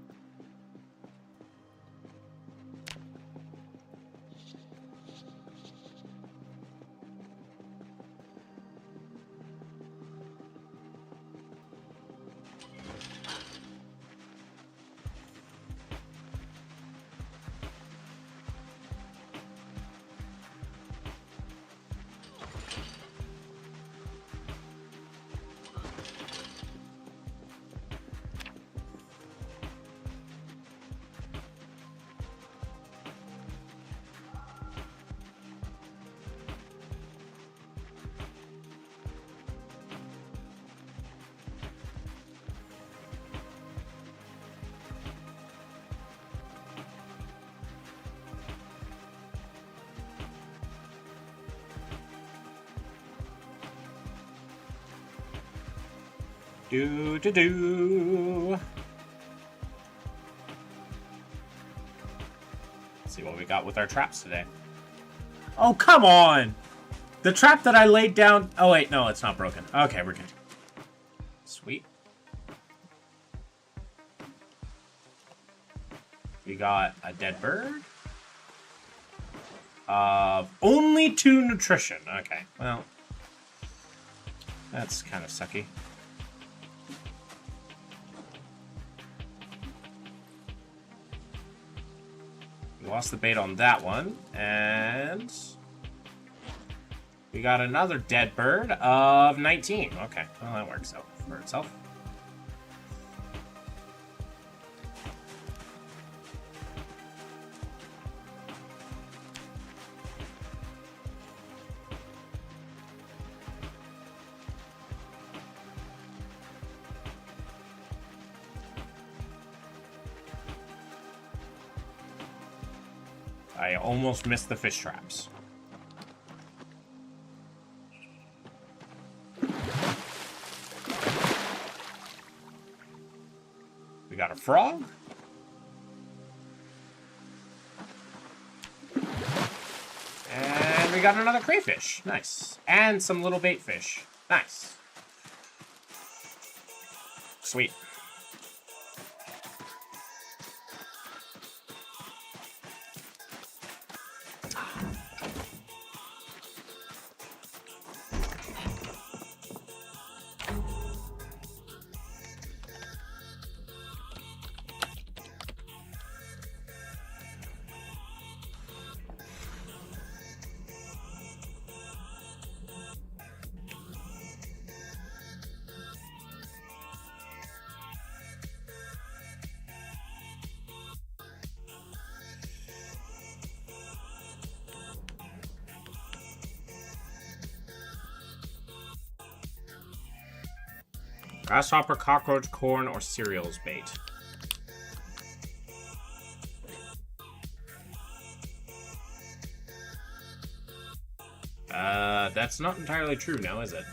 Do. Let's see what we got with our traps today. Oh, come on! The trap that I laid down... Oh, wait, no, it's not broken. Okay, we're good. Sweet. We got a dead bird. Only 2 nutrition. Okay, well... That's kind of sucky. We lost the bait on that one, and we got another dead bird of 19. Okay, well, that works out for itself. I almost missed the fish traps. We got a frog. And we got another crayfish. Nice. And some little bait fish. Nice. Sweet. Grasshopper, cockroach, corn, or cereals bait. That's not entirely true now, is it?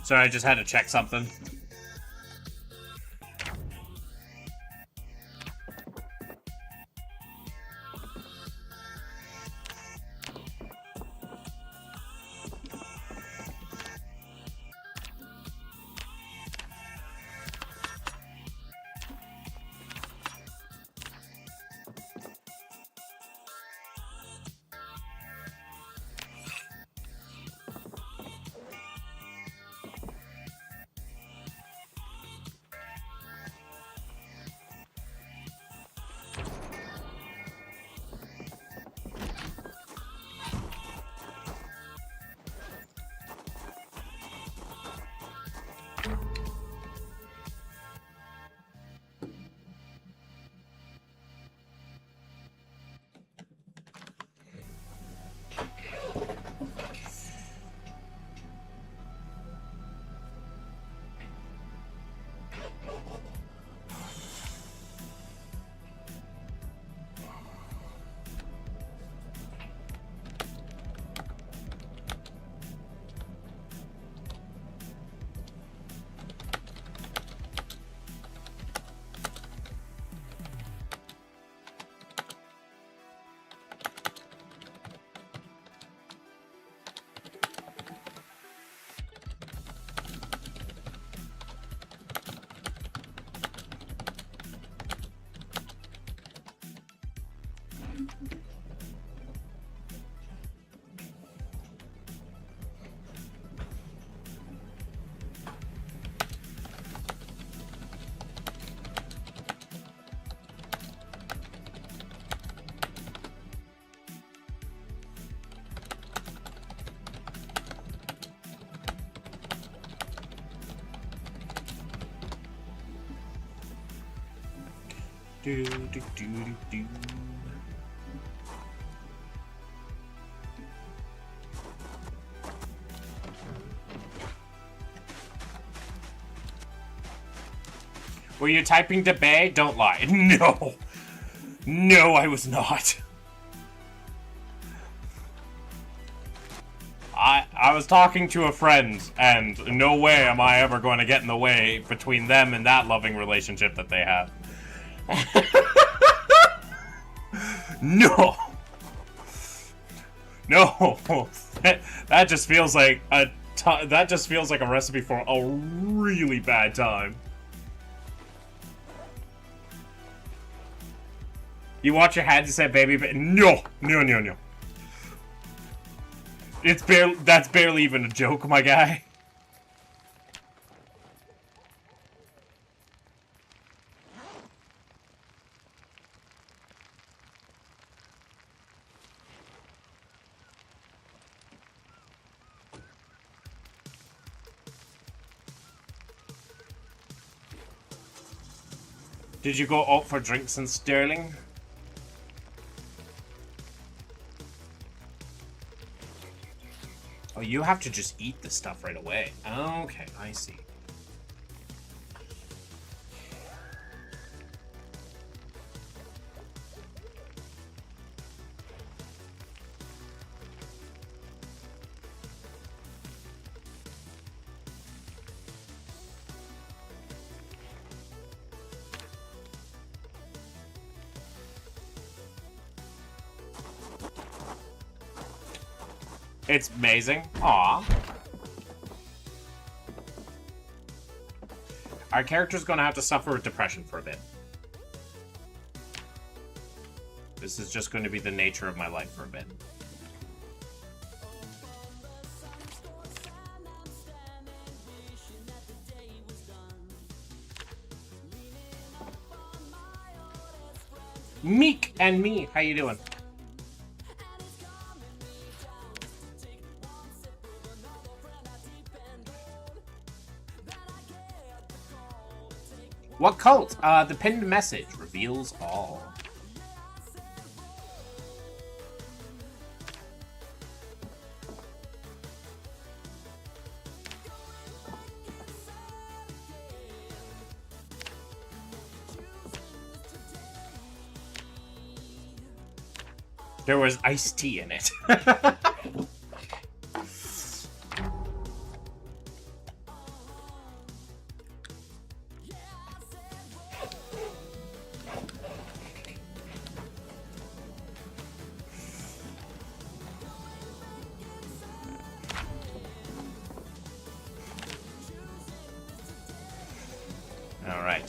Sorry, I just had to check something. Do, do, do, do, do. Were you typing to Bay? Don't lie. No. No, I was not. I was talking to a friend, and no way am I ever going to get in the way between them and that loving relationship that they have. No. No. That just feels like a recipe for a really bad time. You watch your hands and say baby, but no. That's barely even a joke, my guy. Did you go out for drinks in Sterling? Oh, you have to just eat the stuff right away. Okay, I see. It's amazing. Aww. Our character's gonna have to suffer with depression for a bit. This is just going to be the nature of my life for a bit. Meek and me, how you doing? What cult? The pinned message reveals all. There was iced tea in it.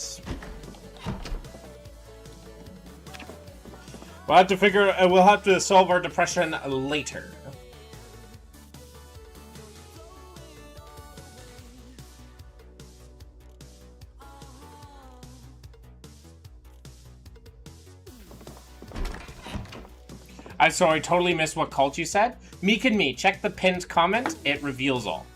Nice. We'll have to we'll have to solve our depression later. I'm sorry, I totally missed what cult you said. Meek and me, check the pinned comment. It reveals all.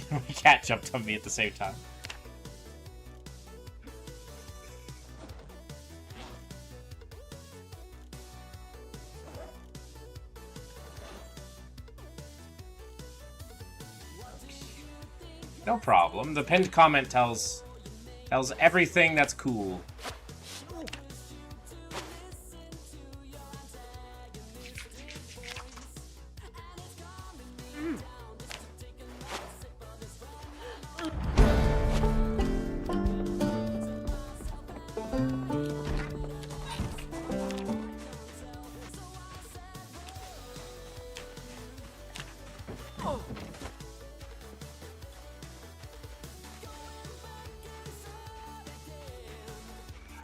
My cat jumped on me at the same time. No problem. The pinned comment tells everything that's cool.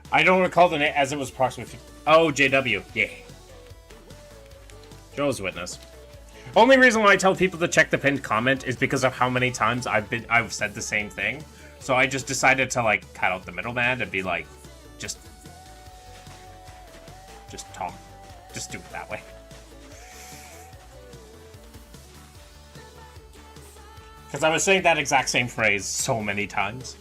I don't recall the name as it was approximately. Oh, JW. Yeah. Joe's Witness. Only reason why I tell people to check the pinned comment is because of how many times I've said the same thing. So I just decided to like cut out the middleman and be like, just talk. Just do it that way. Because I was saying that exact same phrase so many times.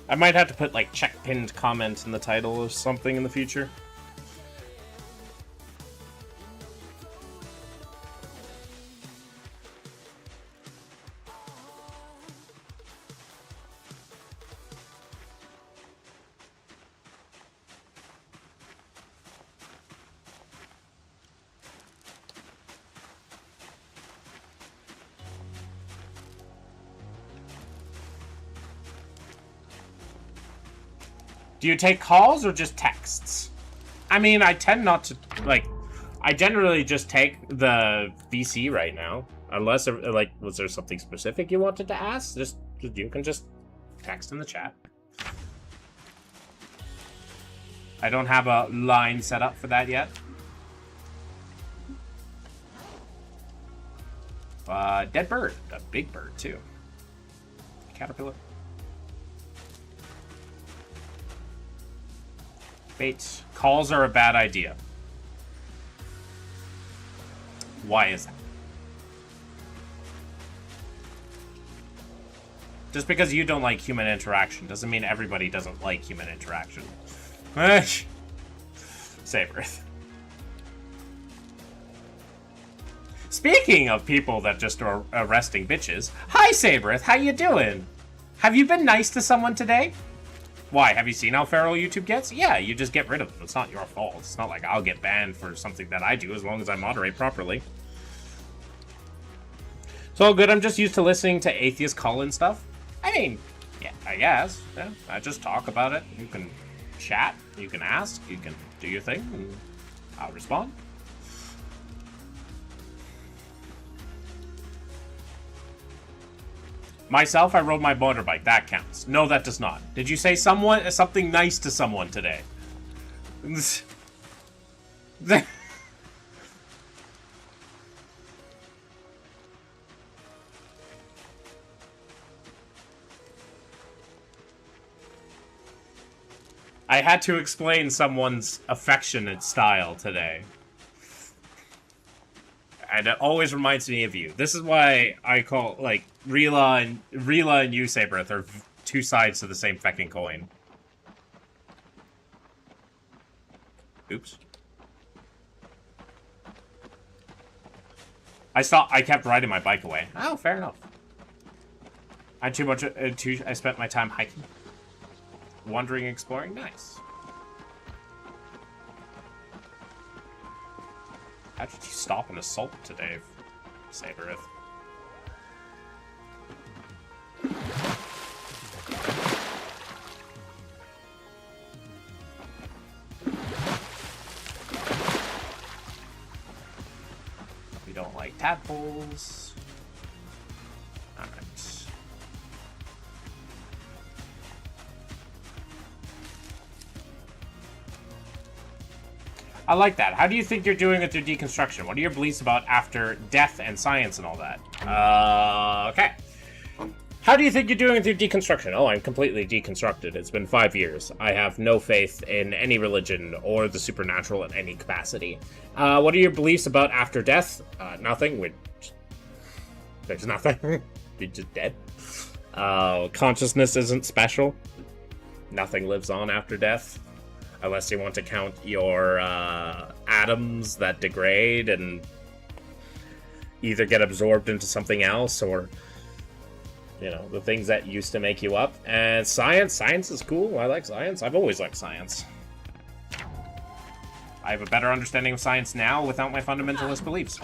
I might have to put, like, check pinned comment in the title or something in the future. Do you take calls or just texts? I mean, I tend not to, like, I generally just take the VC right now. Unless, like, was there something specific you wanted to ask? You can just text in the chat. I don't have a line set up for that yet. Dead bird. A big bird, too. Caterpillar. Bates. Calls are a bad idea. Why is that? Just because you don't like human interaction doesn't mean everybody doesn't like human interaction. Saberth. Speaking of people that just are arresting bitches, hi Saberth, how you doing? Have you been nice to someone today? Why? Have you seen how feral YouTube gets? Yeah, you just get rid of them. It's not your fault. It's not like I'll get banned for something that I do as long as I moderate properly. It's all good. I'm just used to listening to Atheist call-in stuff. I mean, yeah, I guess. Yeah, I just talk about it. You can chat. You can ask. You can do your thing. And I'll respond. Myself, I rode my motorbike. That counts. No, that does not. Did you say something nice to someone today? I had to explain someone's affectionate style today. And it always reminds me of you. This is why I call, like, Rila and you, Saberth, are two sides to the same fucking coin. Oops. I kept riding my bike away. Oh, fair enough. I had too much, I spent my time hiking. Wandering, exploring, nice. How did you stop an assault today, Saberth? We don't like tadpoles. Alright. I like that. How do you think you're doing with your deconstruction? What are your beliefs about after death and science and all that? Okay. How do you think you're doing with your deconstruction? Oh, I'm completely deconstructed. It's been 5 years. I have no faith in any religion or the supernatural in any capacity. What are your beliefs about after death? Nothing. There's nothing. We're just dead. Consciousness isn't special. Nothing lives on after death. Unless you want to count your atoms that degrade and either get absorbed into something else or, you know, the things that used to make you up. And science is cool. I like science. I've always liked science. I have a better understanding of science now without my fundamentalist beliefs.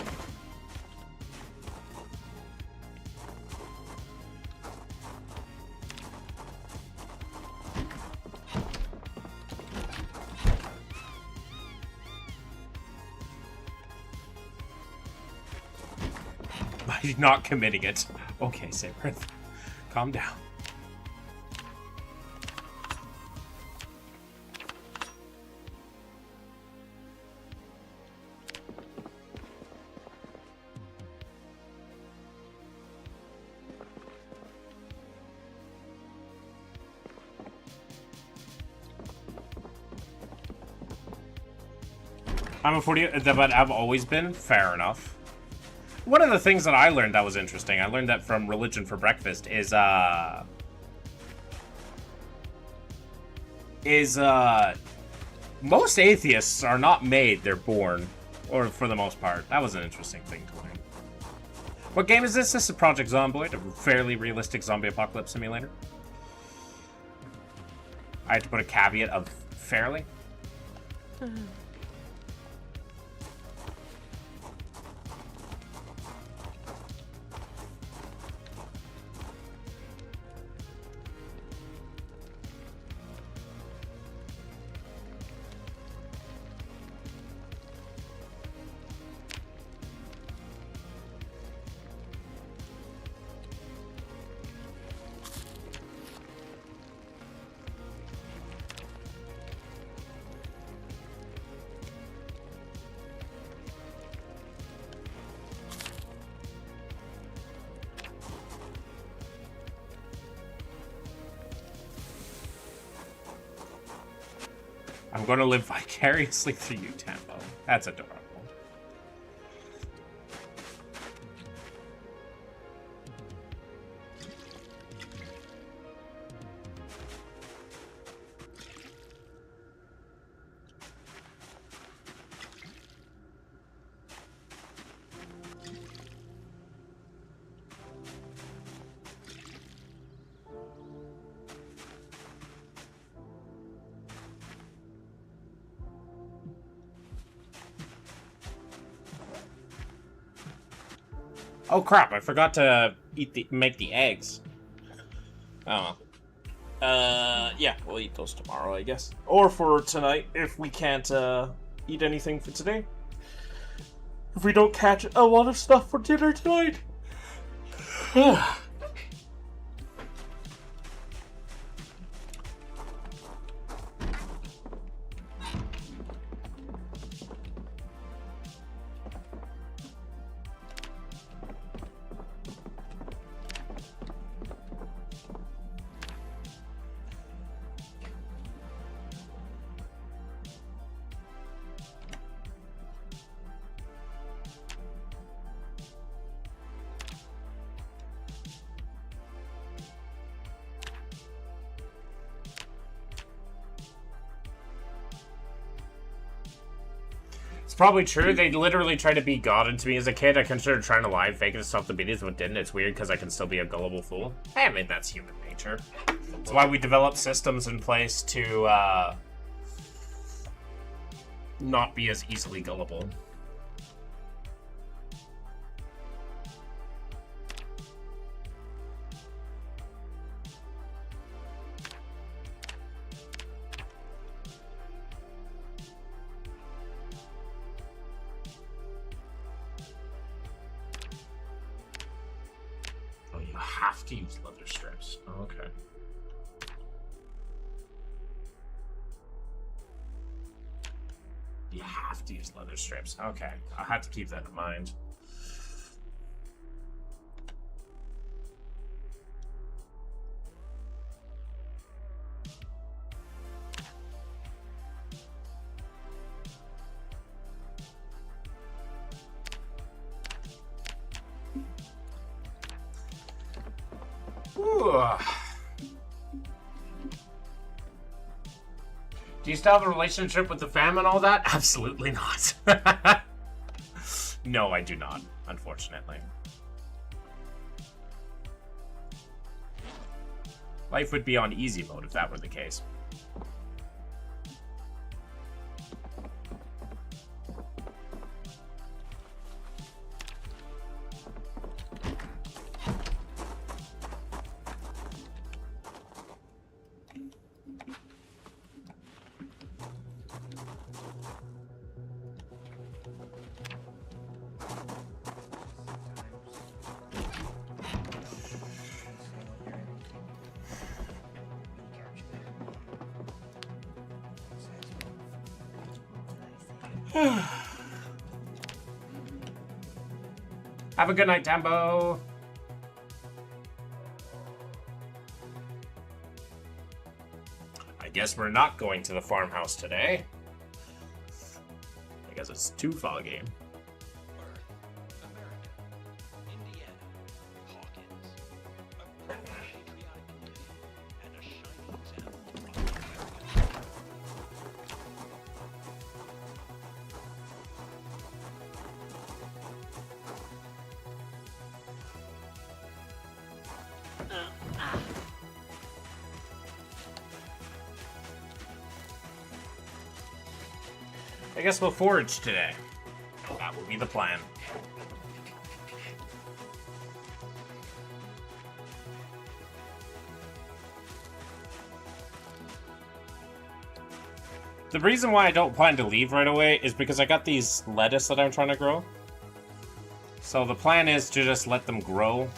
By not committing it. Okay, Sabrith. Calm down. I'm a 40, but I've always been. Fair enough. One of the things that I learned that was interesting, I learned that from Religion for Breakfast, is most atheists are not made, they're born. Or for the most part. That was an interesting thing to learn. What game is this? This is Project Zomboid, a fairly realistic zombie apocalypse simulator. I had to put a caveat of fairly. I'm going to live vicariously through you, Tambo. That's adorable. Oh crap, I forgot to make the eggs. Oh. Yeah, we'll eat those tomorrow, I guess. Or for tonight, if we can't, eat anything for today. If we don't catch a lot of stuff for dinner tonight. Probably true. They literally tried to be God into me as a kid. I considered trying to lie and fake it to self-obedience, but didn't. It's weird because I can still be a gullible fool. I mean, that's human nature. That's why we develop systems in place to not be as easily gullible. to use leather strips. Oh, okay. You have to use leather strips. Okay, I'll have to keep that in mind. Ooh. Do you still have a relationship with the fam and all that? Absolutely not. No, I do not, unfortunately. Life would be on easy mode if that were the case. Have a good night, Tambo. I guess we're not going to the farmhouse today. I guess it's too foggy. I guess we'll forage today. That will be the plan. The reason why I don't plan to leave right away is because I got these lettuce that I'm trying to grow. So the plan is to just let them grow,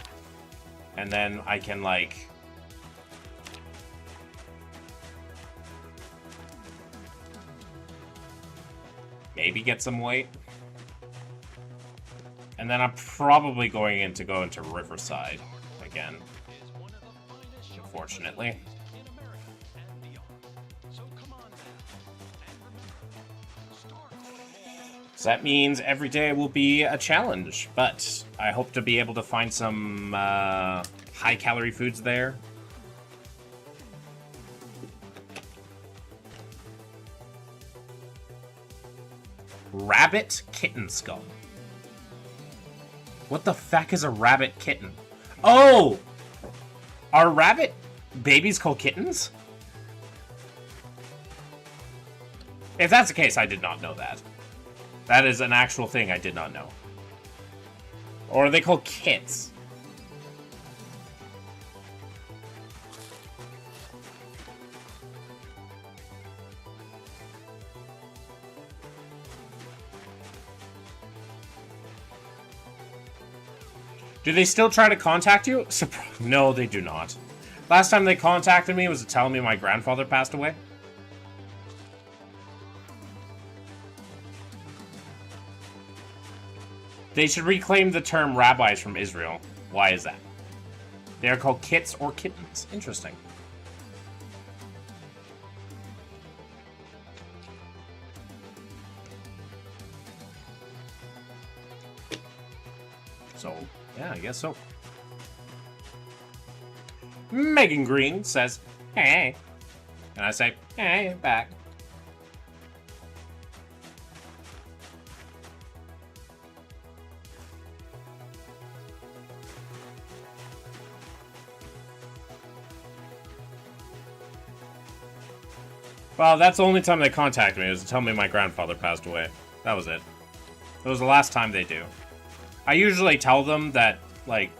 and then I can, like, maybe get some weight. And then I'm probably going to go into Riverside again, unfortunately. So that means every day will be a challenge, but I hope to be able to find some high-calorie foods there. Rabbit kitten skull. What the fuck is a rabbit kitten? Oh! Are rabbit babies called kittens? If that's the case, I did not know that. That is an actual thing I did not know. Or are they called kits? Do they still try to contact you? No, they do not. Last time they contacted me was to tell me my grandfather passed away. They should reclaim the term rabbis from Israel. Why is that? They are called kits or kittens. Interesting. So, yeah, I guess so. Megan Green says, hey. And I say, hey, back. Well, that's the only time they contacted me, was to tell me my grandfather passed away. That was it. It was the last time they do. I usually tell them that, like,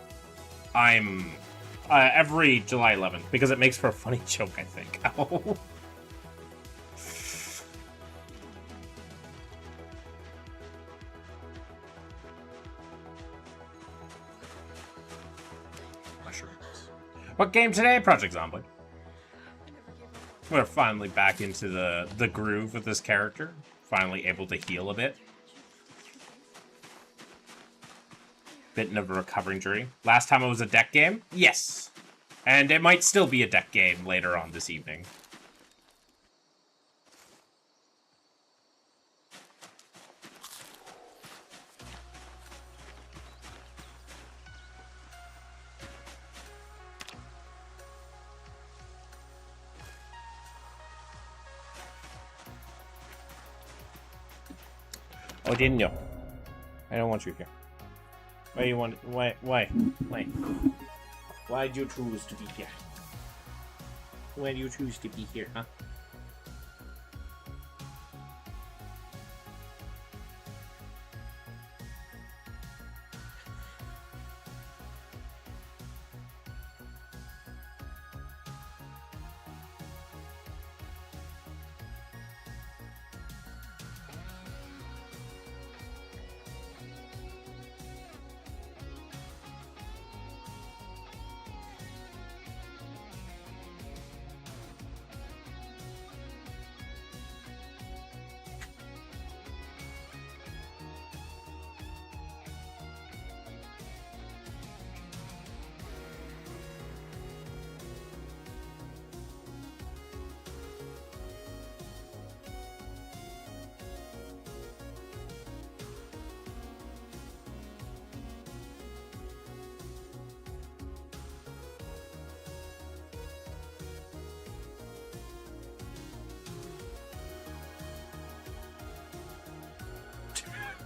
I'm... every July 11th, because it makes for a funny joke, I think. Mushrooms. What game today? Project Zombie. We're finally back into the groove with this character. Finally able to heal a bit. Bit of a recovering jury. Last time it was a deck game? Yes. And it might still be a deck game later on this evening. Oh, didn't you? I don't want you here. Why you want? Why? Why'd you choose to be here? Why do you choose to be here, huh?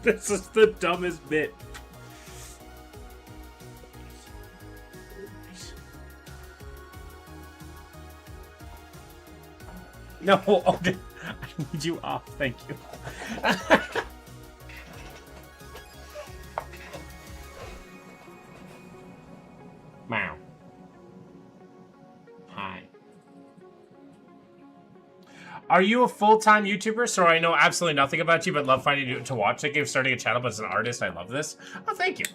This is the dumbest bit. No, oh, I need you off. Thank you. Meow. Hi. Are you a full-time YouTuber? So I know absolutely nothing about you, but love finding you to watch. Thank you for starting a channel, but as an artist, I love this. Oh, thank you.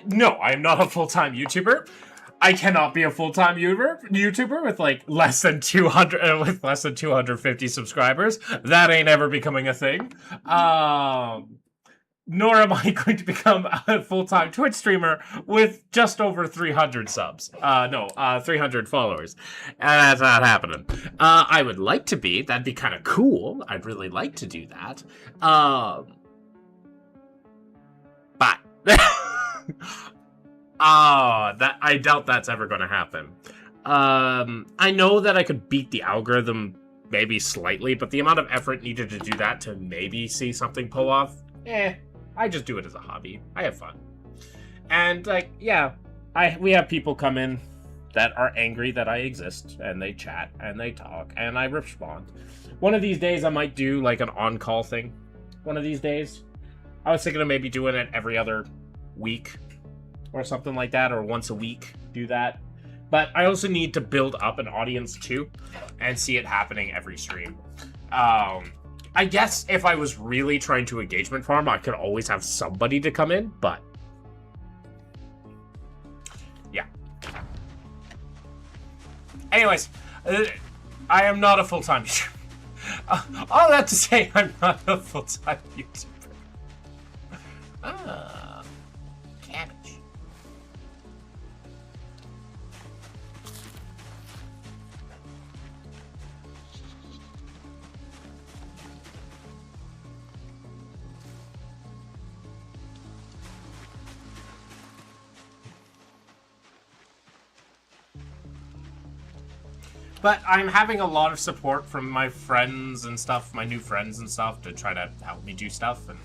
No, I am not a full-time YouTuber. I cannot be a full-time YouTuber with like less than 250 subscribers. That ain't ever becoming a thing. Nor am I going to become a full-time Twitch streamer with just over 300 subs. 300 followers. That's not happening. I would like to be. That'd be kind of cool. I'd really like to do that. But. I doubt that's ever going to happen. I know that I could beat the algorithm maybe slightly, but the amount of effort needed to do that to maybe see something pull off, I just do it as a hobby. I have fun. And, like, yeah, we have people come in that are angry that I exist, and they chat, and they talk, and I respond. One of these days, I might do, like, an on-call thing. One of these days. I was thinking of maybe doing it every other week, or something like that, or once a week, do that. But I also need to build up an audience, too, and see it happening every stream. I guess if I was really trying to engagement farm, I could always have somebody to come in, but yeah. Anyways, I am not a full-time YouTuber. All that to say, I'm not a full-time YouTuber. Cabbage. But I'm having a lot of support from my friends and stuff, my new friends and stuff, to try to help me do stuff. And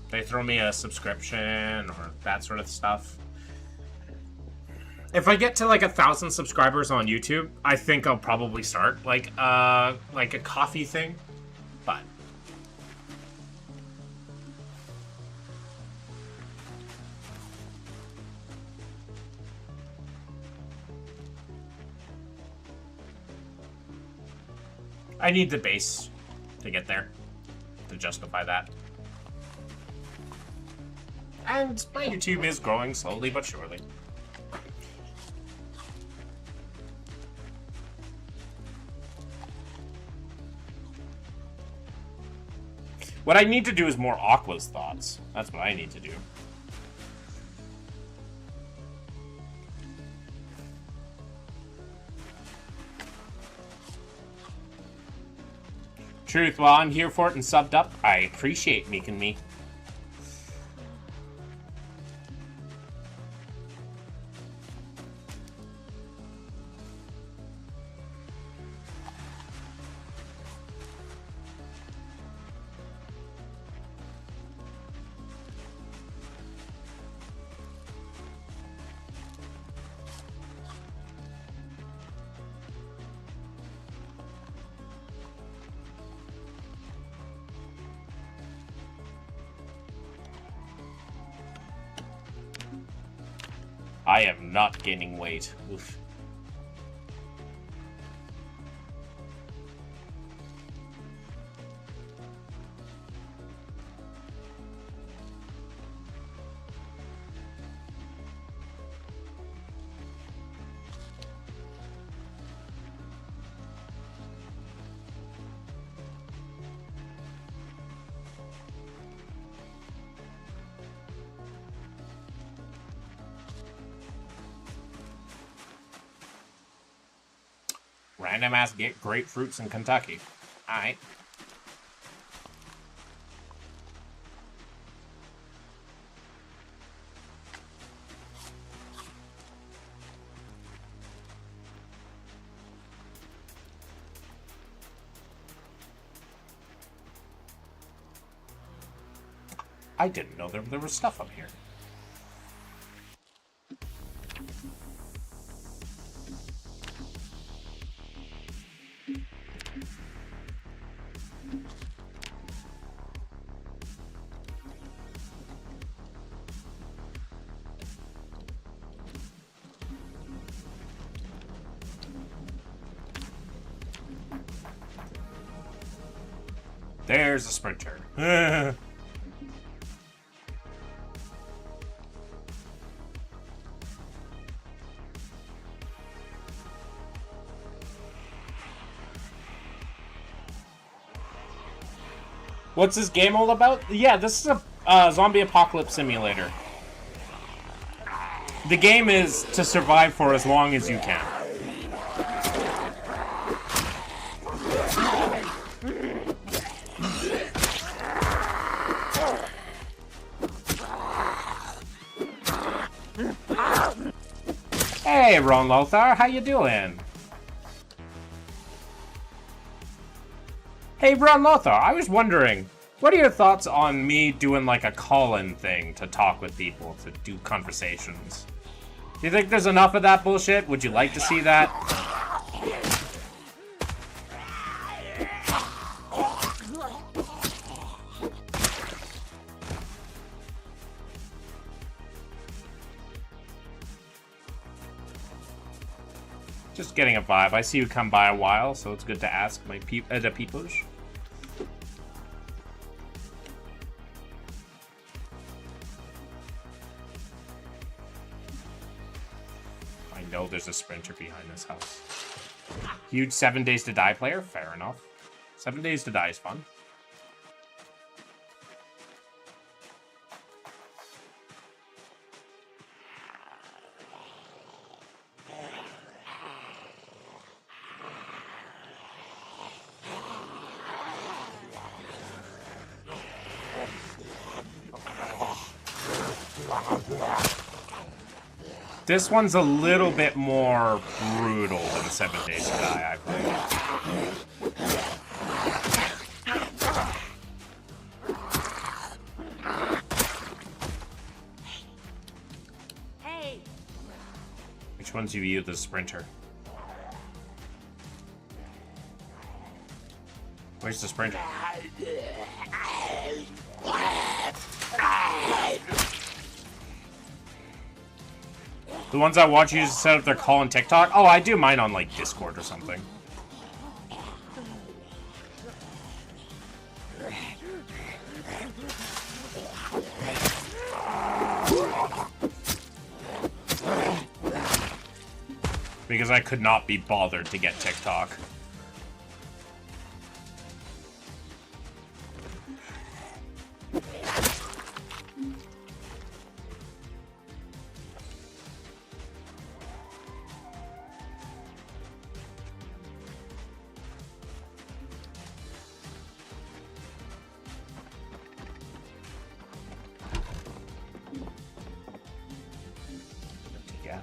they throw me a subscription or that sort of stuff. If I get to like 1,000 subscribers on YouTube, I think I'll probably start like a coffee thing. But I need the base to get there, to justify that. And my YouTube is growing slowly but surely. What I need to do is more Aqua's thoughts. That's what I need to do. Truth, while I'm here for it and subbed up, I appreciate Meek and Me. I am not gaining weight. Oof. Random ass get grapefruits in Kentucky. Alright. I didn't know there was stuff up here. There's a sprinter. What's this game all about? Yeah, this is a zombie apocalypse simulator. The game is to survive for as long as you can. Hey, Ron Lothar, how you doing? Hey, Ron Lothar, I was wondering, what are your thoughts on me doing like a call-in thing to talk with people, to do conversations? Do you think there's enough of that bullshit? Would you like to see that? Just getting a vibe. I see you come by a while, so it's good to ask my the peoples. I know there's a sprinter behind this house. Huge 7 Days to Die player? Fair enough. 7 Days to Die is fun. This one's a little bit more brutal than 7 Days to Die, I think. Hey. Which one's you, the sprinter? Where's the sprinter? The ones I watch you set up their call on TikTok? Oh, I do mine on, like, Discord or something. Because I could not be bothered to get TikTok.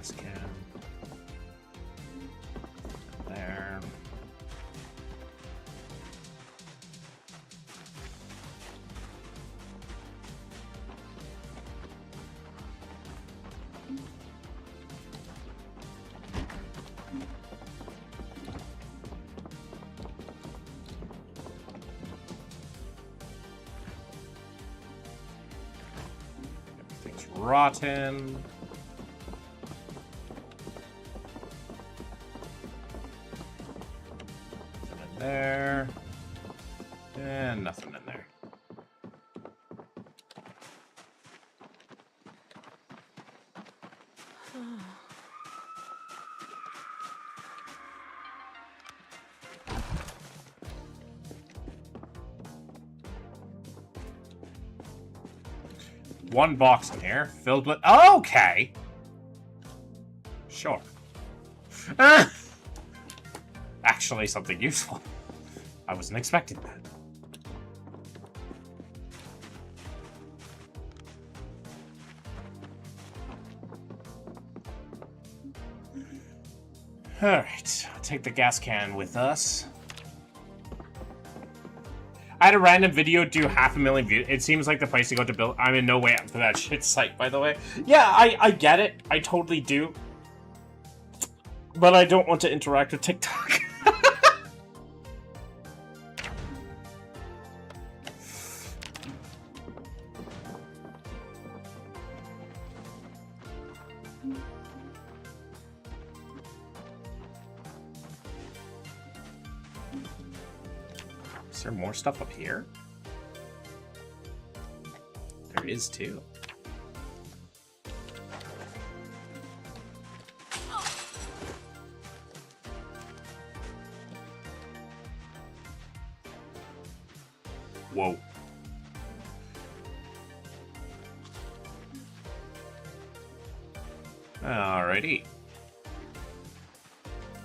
gas can. There. Everything's rotten. There. And nothing in there. One box in here filled with... Okay! Sure. Actually, something useful. I wasn't expecting that. Alright, I'll take the gas can with us. I had a random video do 500,000 views. It seems like the place to go to build... I'm in no way up for that shit site, by the way. Yeah, I get it. I totally do. But I don't want to interact with TikTok. Is there more stuff up here? There is too. Whoa. Alrighty.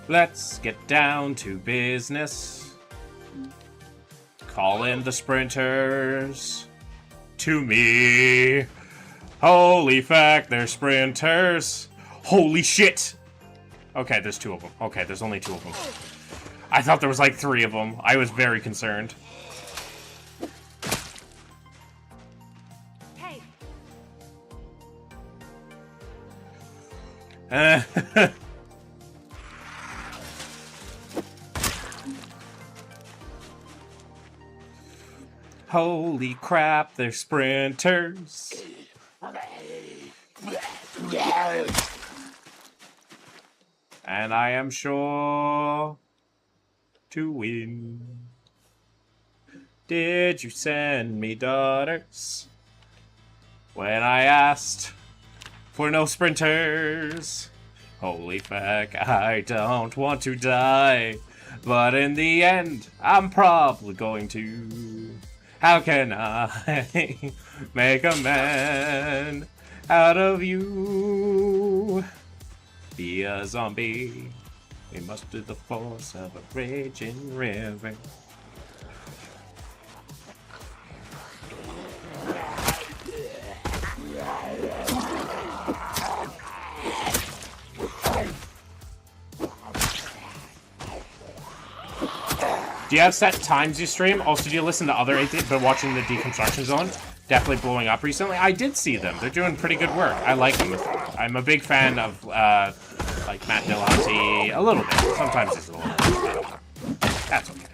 Let's get down to business. Call in the sprinters to me. Holy fuck, they're sprinters. Holy shit. Okay, there's 2 of them. Okay, there's only 2 of them. I thought there was like 3 of them. I was very concerned. Hey. Holy crap, they're sprinters. And I am sure to win. Did you send me daughters when I asked for no sprinters? Holy fuck, I don't want to die, but in the end, I'm probably going to. How can I make a man out of you? Be a zombie. We must do the force of a raging river. Do you have set times you stream? Also, do you listen to other Atheists? Been watching the Deconstruction Zone? Definitely blowing up recently. I did see them. They're doing pretty good work. I like them. I'm a big fan of, like, Matt Dillahunty. A little bit. Sometimes it's a little bit. That's okay.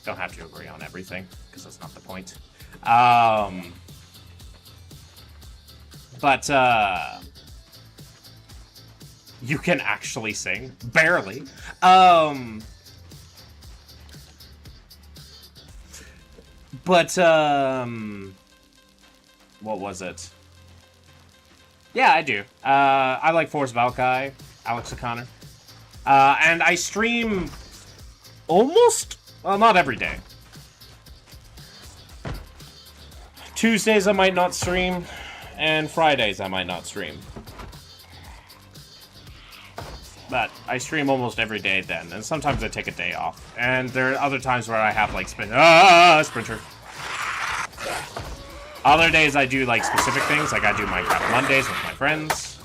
Don't have to agree on everything, because that's not the point. But, you can actually sing. Barely. But, what was it? Yeah, I do. I like Force Valkai, Alex O'Connor. And I stream almost, well, not every day. Tuesdays I might not stream, and Fridays I might not stream. But I stream almost every day then, and sometimes I take a day off. And there are other times where I have, like, sprinter. Other days I do, like, specific things, like I do Minecraft Mondays with my friends.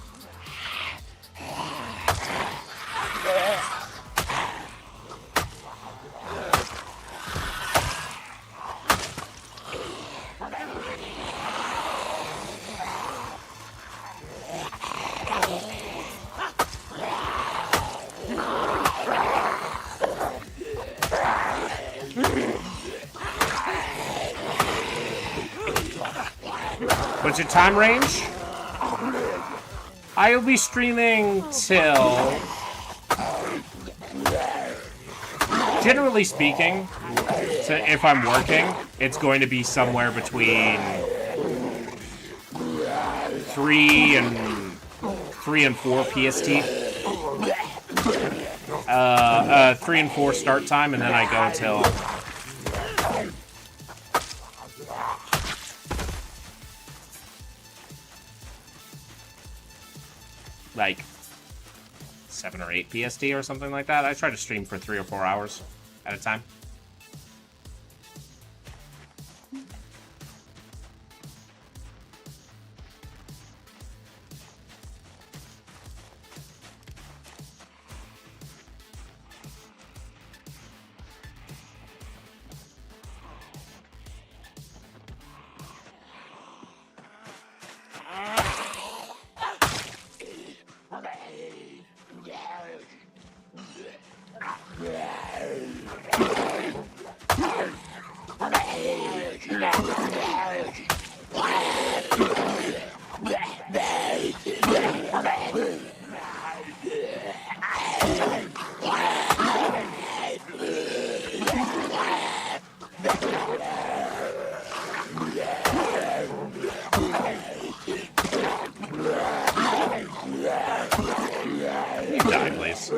What's your time range? I will be streaming till... Generally speaking, so if I'm working, it's going to be somewhere between 3 and 4 PST. 3 and 4 start time, and then I go till... like 7 or 8 PST or something like that. I try to stream for 3 or 4 hours at a time. Die, please.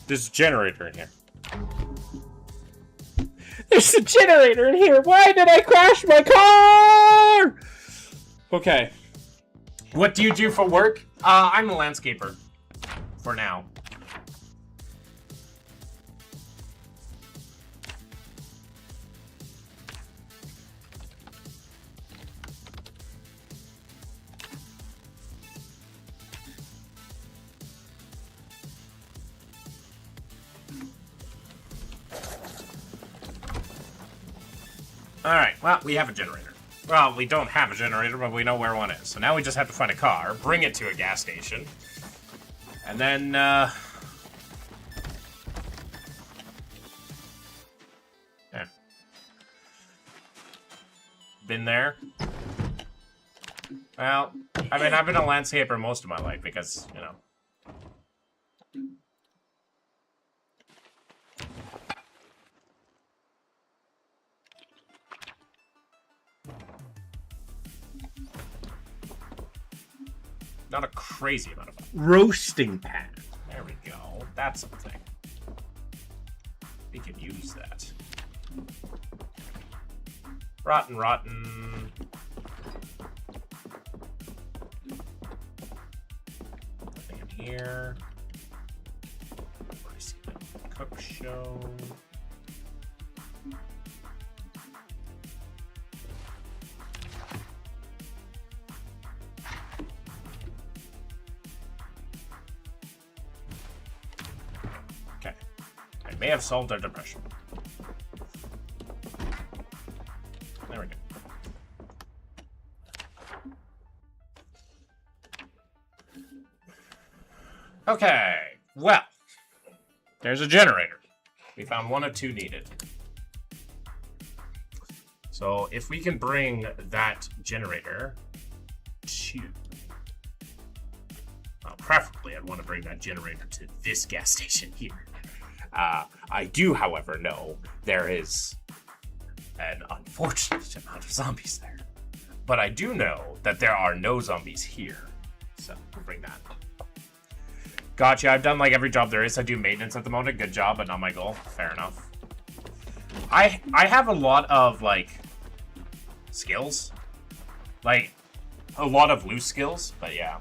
There's a generator in here. There's a generator in here! Why did I crash my car? Okay. What do you do for work? I'm a landscaper. For now. Alright, well, we have a generator. Well, we don't have a generator, but we know where one is. So now we just have to find a car, bring it to a gas station, and then, yeah. Been there. Well, I mean, I've been a landscaper most of my life because, you know. Not a crazy amount of fun. Roasting pan. There we go. That's something. We can use that. Rotten. Nothing in here. Where I see the cook show. May have solved our depression. There we go. Okay, well, there's a generator. We found 1 of 2 needed. So if we can bring that generator to... Well, preferably I'd want to bring that generator to this gas station here. I do, however, know there is an unfortunate amount of zombies there. But I do know that there are no zombies here. So, we'll bring that. Gotcha, I've done like every job there is. I do maintenance at the moment. Good job, but not my goal. Fair enough. I have a lot of, like, skills. Like, a lot of loose skills, but yeah.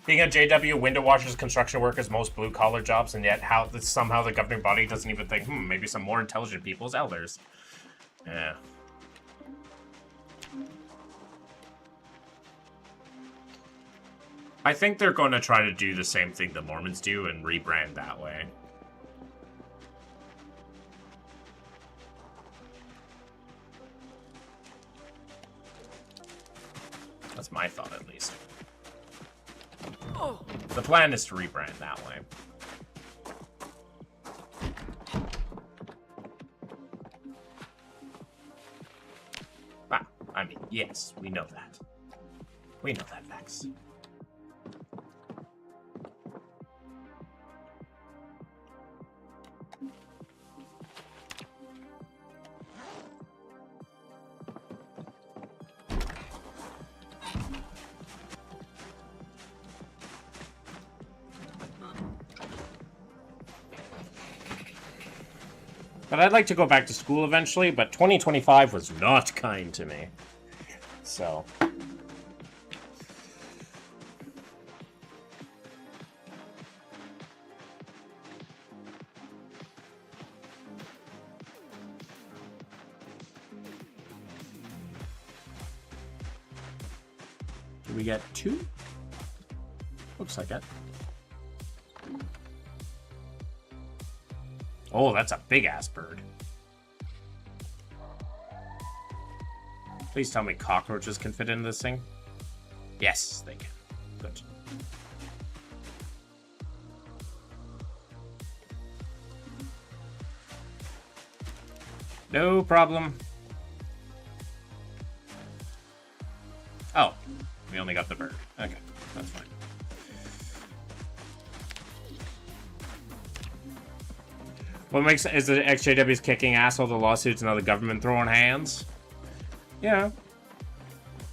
Being a JW, window washers, construction workers, most blue-collar jobs, and yet somehow the governing body doesn't even think, maybe some more intelligent people as elders. Yeah. I think they're going to try to do the same thing the Mormons do and rebrand that way. That's my thought, at least. The plan is to rebrand that way. Ah, I mean, yes, we know that. We know that, Vex. But I'd like to go back to school eventually, but 2025 was not kind to me. So. Do we get 2? Looks like it. Oh, that's a big-ass bird. Please tell me cockroaches can fit into this thing. Yes, they can. Good. No problem. Oh, we only got the bird. Okay, that's fine. What makes is the XJW's kicking ass, all the lawsuits, and all the government throwing hands? Yeah.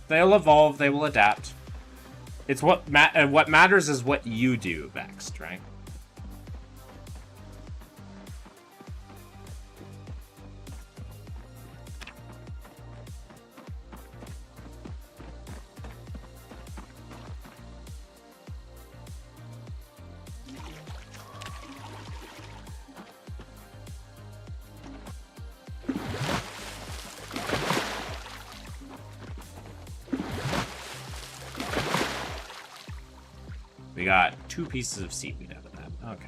They'll evolve. They will adapt. It's what matters is what you do, Vexed, right? We got 2 pieces of seaweed out of that. Okay.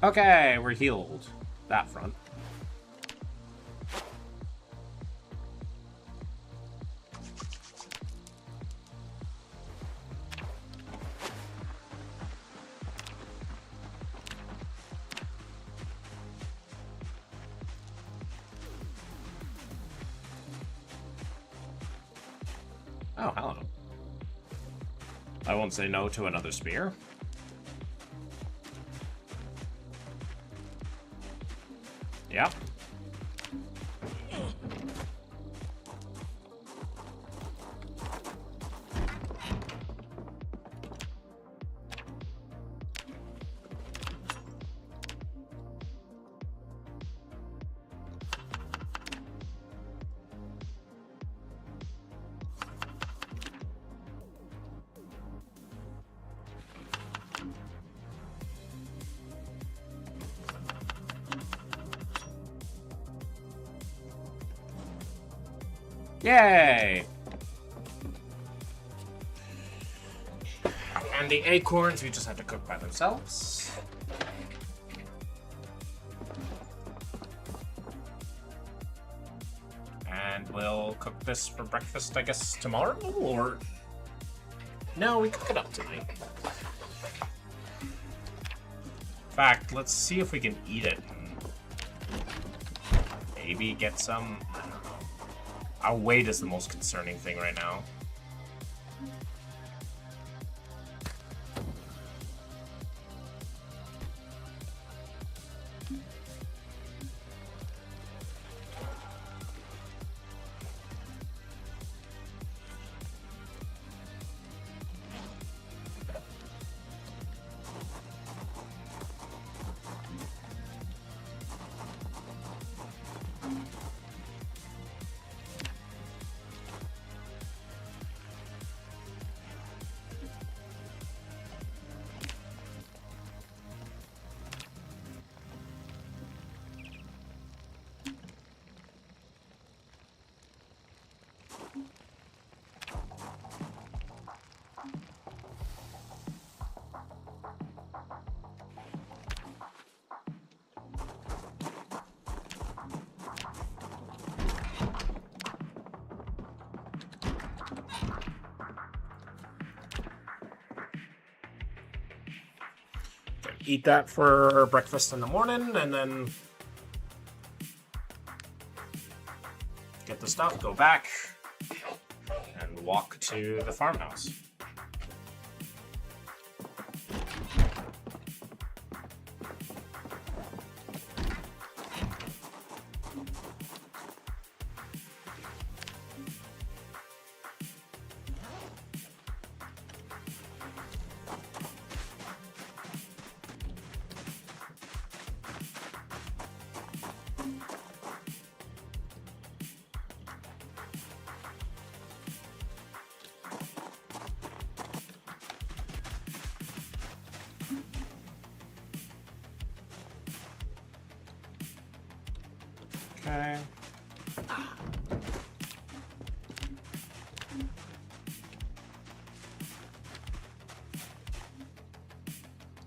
Okay, we're healed. That front. Oh, hello. I won't say no to another spear. Yep. Yay! And the acorns we just have to cook by themselves. And we'll cook this for breakfast, I guess, tomorrow? Or... no, we cook it up tonight. In fact, let's see if we can eat it. Maybe get some... I don't know. Our weight is the most concerning thing right now. Eat that for breakfast in the morning, and then get the stuff, go back, and walk to the farmhouse. Okay.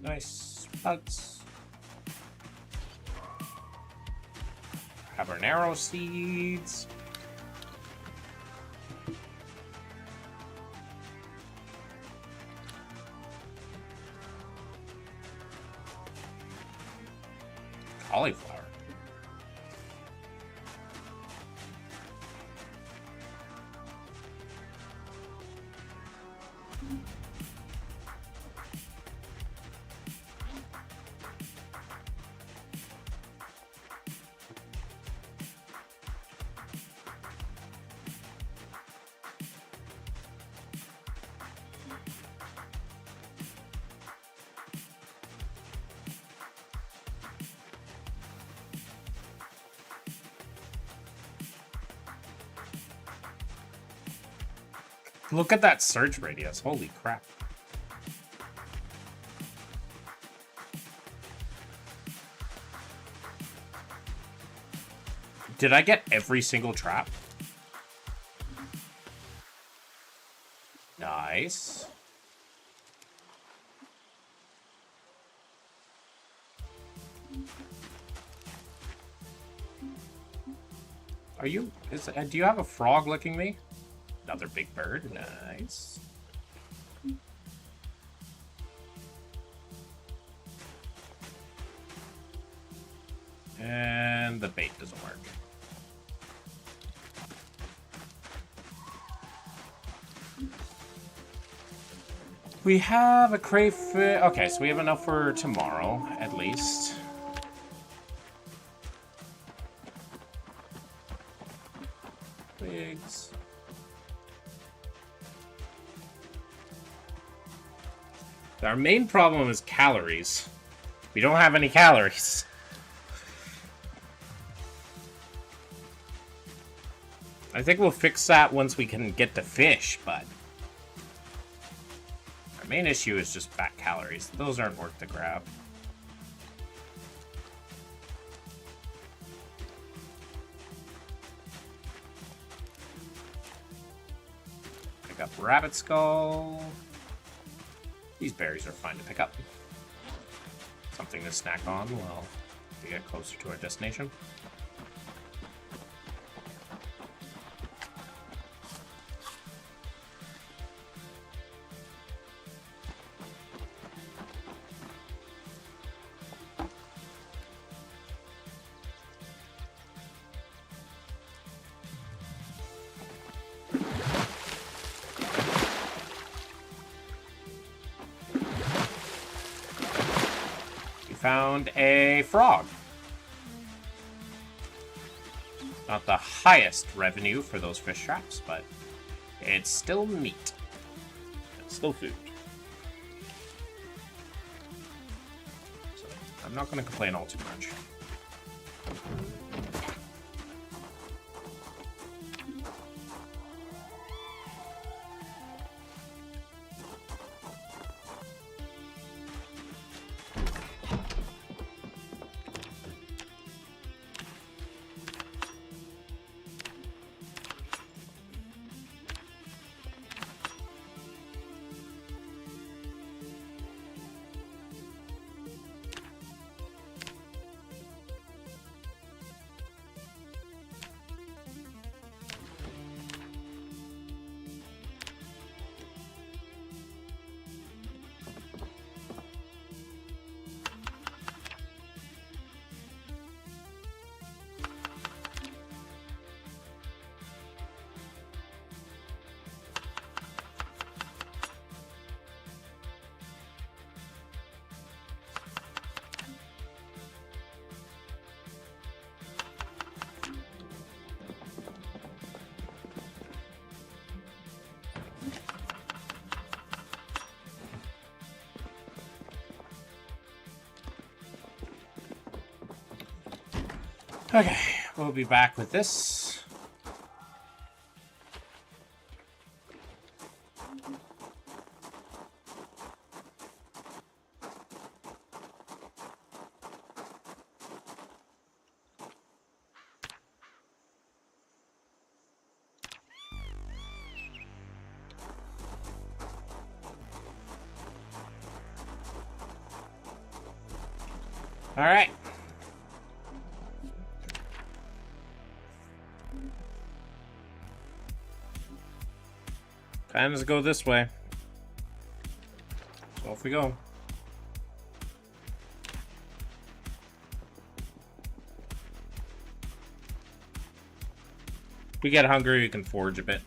Nice bugs. Habanero seeds. Cauliflower. Look at that search radius. Holy crap. Did I get every single trap? Nice. Are you... do you have a frog licking me? Another big bird. Nice. And the bait doesn't work. We have a crayfish. Okay, so we have enough for tomorrow, at least. Pigs. Our main problem is calories. We don't have any calories. I think we'll fix that once we can get the fish, but our main issue is just fat calories. Those aren't worth the grab. Pick up rabbit skull. These berries are fine to pick up. Something to snack on while we get closer to our destination. Found a frog. Not the highest revenue for those fish traps, but it's still meat. It's still food. So I'm not going to complain all too much. Okay, we'll be back with this. All right. Time to go this way. So off we go. If we get hungry, we can forage a bit.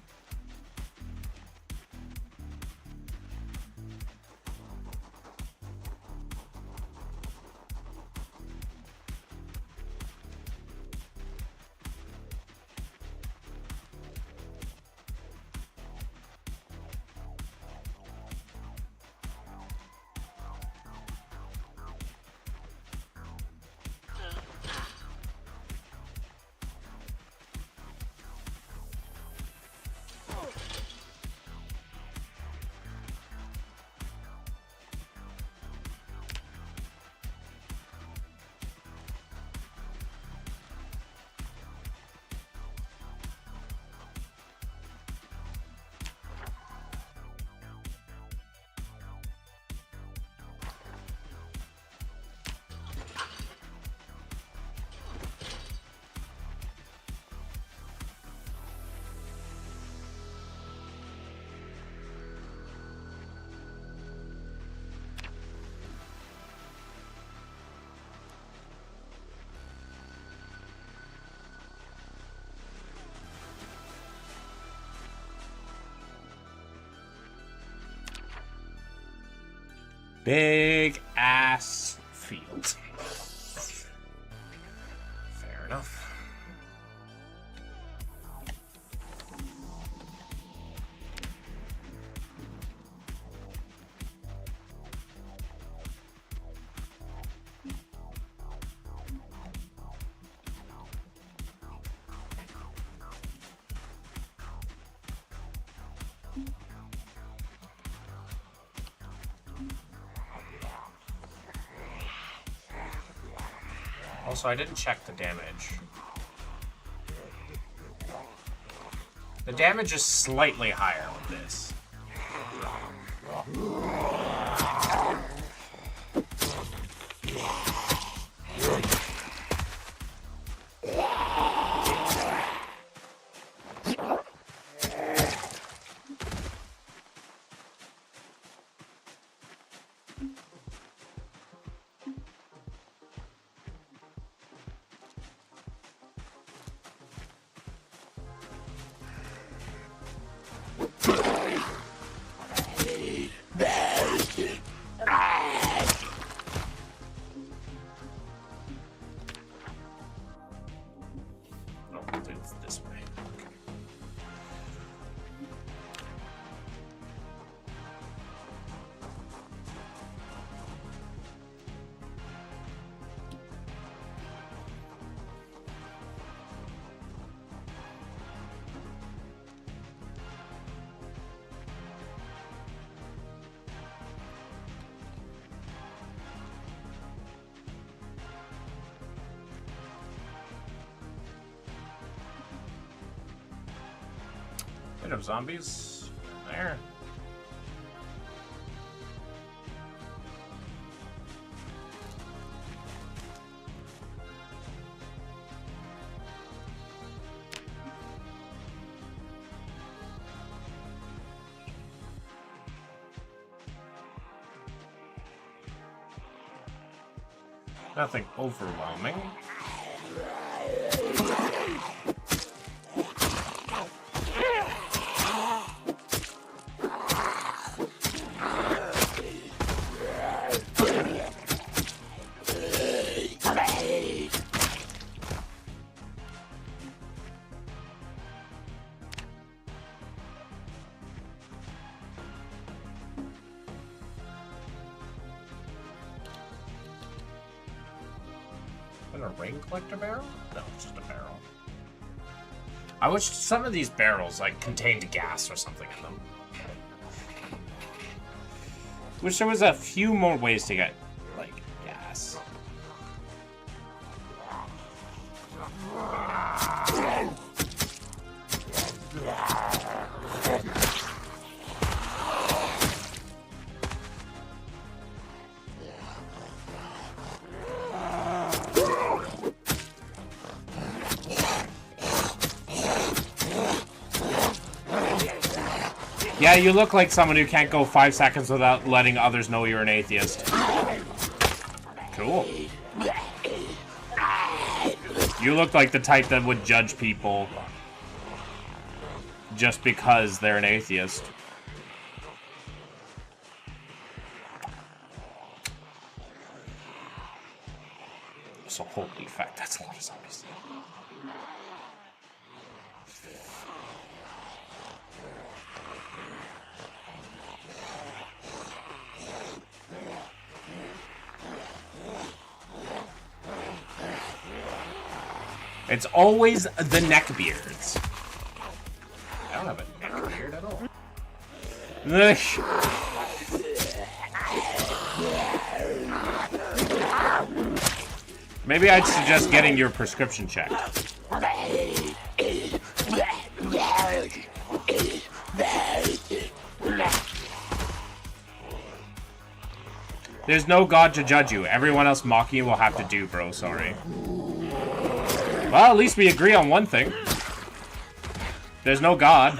Big ass field. Fair enough. Also, I didn't check the damage. The damage is slightly higher with this. Bit of zombies there. Nothing overwhelming. a rain collector barrel? No, it's just a barrel. I wish some of these barrels, like, contained gas or something in them. Wish there was a few more ways to get, like, gas. Yeah, you look like someone who can't go 5 seconds without letting others know you're an atheist. Cool. You look like the type that would judge people just because they're an atheist. So holy fuck, that's a lot of zombies. It's always the neckbeards. I don't have a neckbeard at all. Maybe I'd suggest getting your prescription checked. There's no God to judge you. Everyone else mocking you will have to do, bro. Sorry. Well, at least we agree on one thing. There's no God.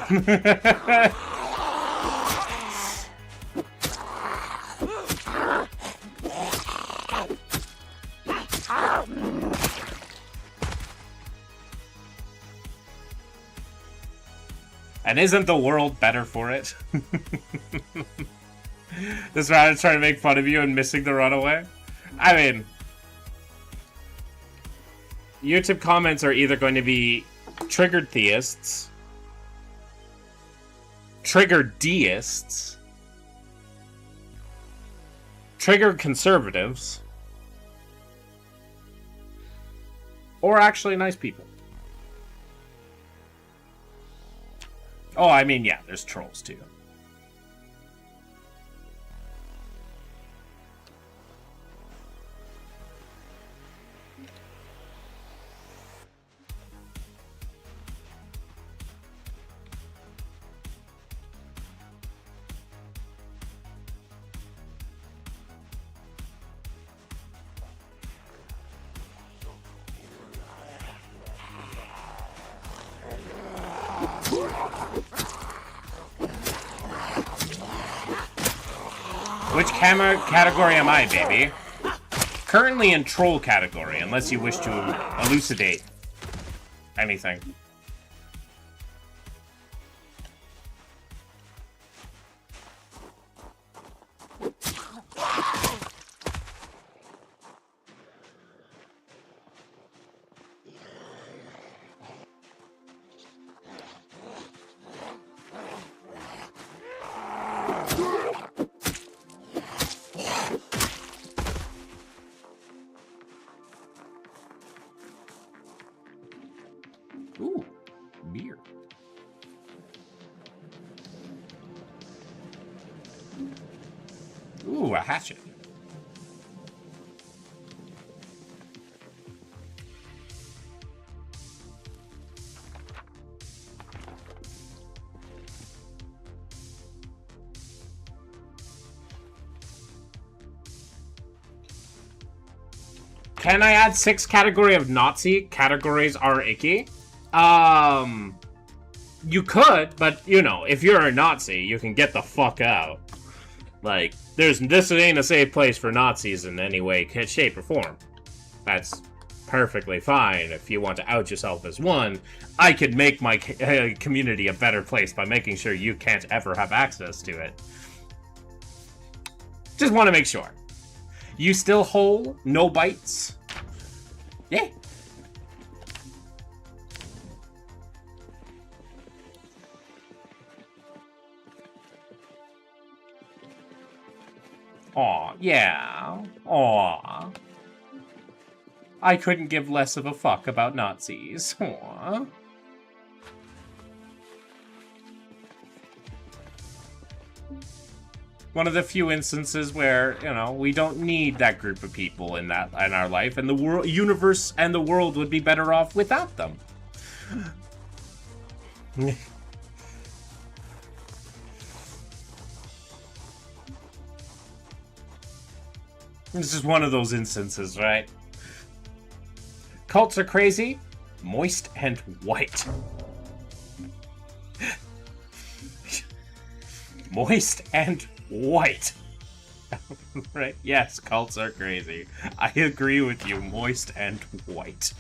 And isn't the world better for it? This round is trying to make fun of you and missing the runaway? I mean, YouTube comments are either going to be triggered theists, triggered deists, triggered conservatives, or actually nice people. Oh, I mean, yeah, there's trolls too. Which category am I, baby? Currently in troll category, unless you wish to elucidate anything. Ooh, beer. Ooh, a hatchet. Can I add 6 category of Nazi? Categories are icky. You could, but, you know, if you're a Nazi, you can get the fuck out. Like, this ain't a safe place for Nazis in any way, shape, or form. That's perfectly fine if you want to out yourself as one. I could make my community a better place by making sure you can't ever have access to it. Just want to make sure. You still whole? No bites? Yeah. Aw, yeah. Aw. I couldn't give less of a fuck about Nazis. Aww. One of the few instances where, you know, we don't need that group of people in our life, and the universe and the world would be better off without them. This is one of those instances, right? Cults are crazy, moist and white. Moist and white. Right? Yes, cults are crazy. I agree with you, moist and white.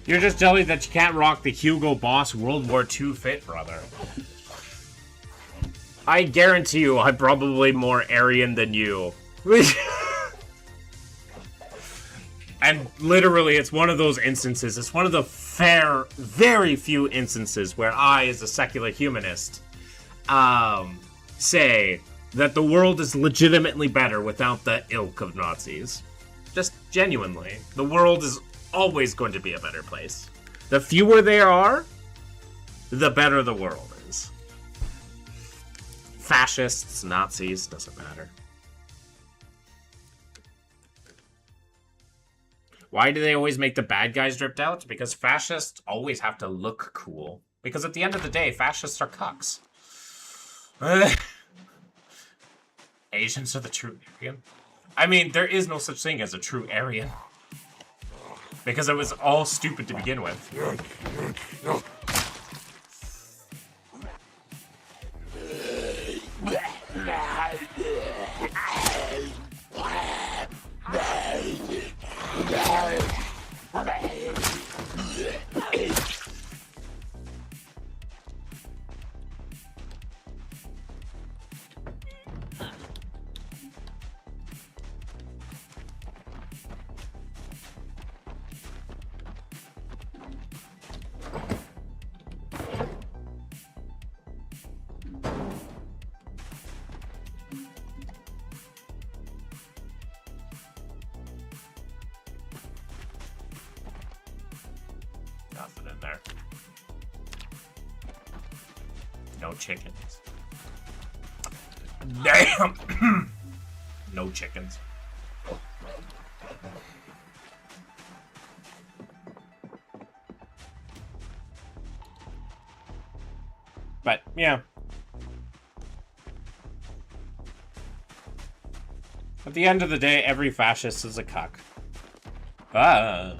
You're just jelly that you can't rock the Hugo Boss World War II fit, brother. I guarantee you I'm probably more Aryan than you. And literally, it's one of those instances. It's one of the very few instances where I, as a secular humanist, say that the world is legitimately better without the ilk of Nazis. Just genuinely. The world is always going to be a better place. The fewer there are, the better the world is. Fascists, Nazis, doesn't matter. Why do they always make the bad guys dripped out? Because fascists always have to look cool. Because at the end of the day, fascists are cucks. Asians are the true Aryan. I mean, there is no such thing as a true Aryan. Because it was all stupid to begin with. Nothing in there. No chickens. Damn! No chickens. But, yeah. At the end of the day, every fascist is a cuck. Ah.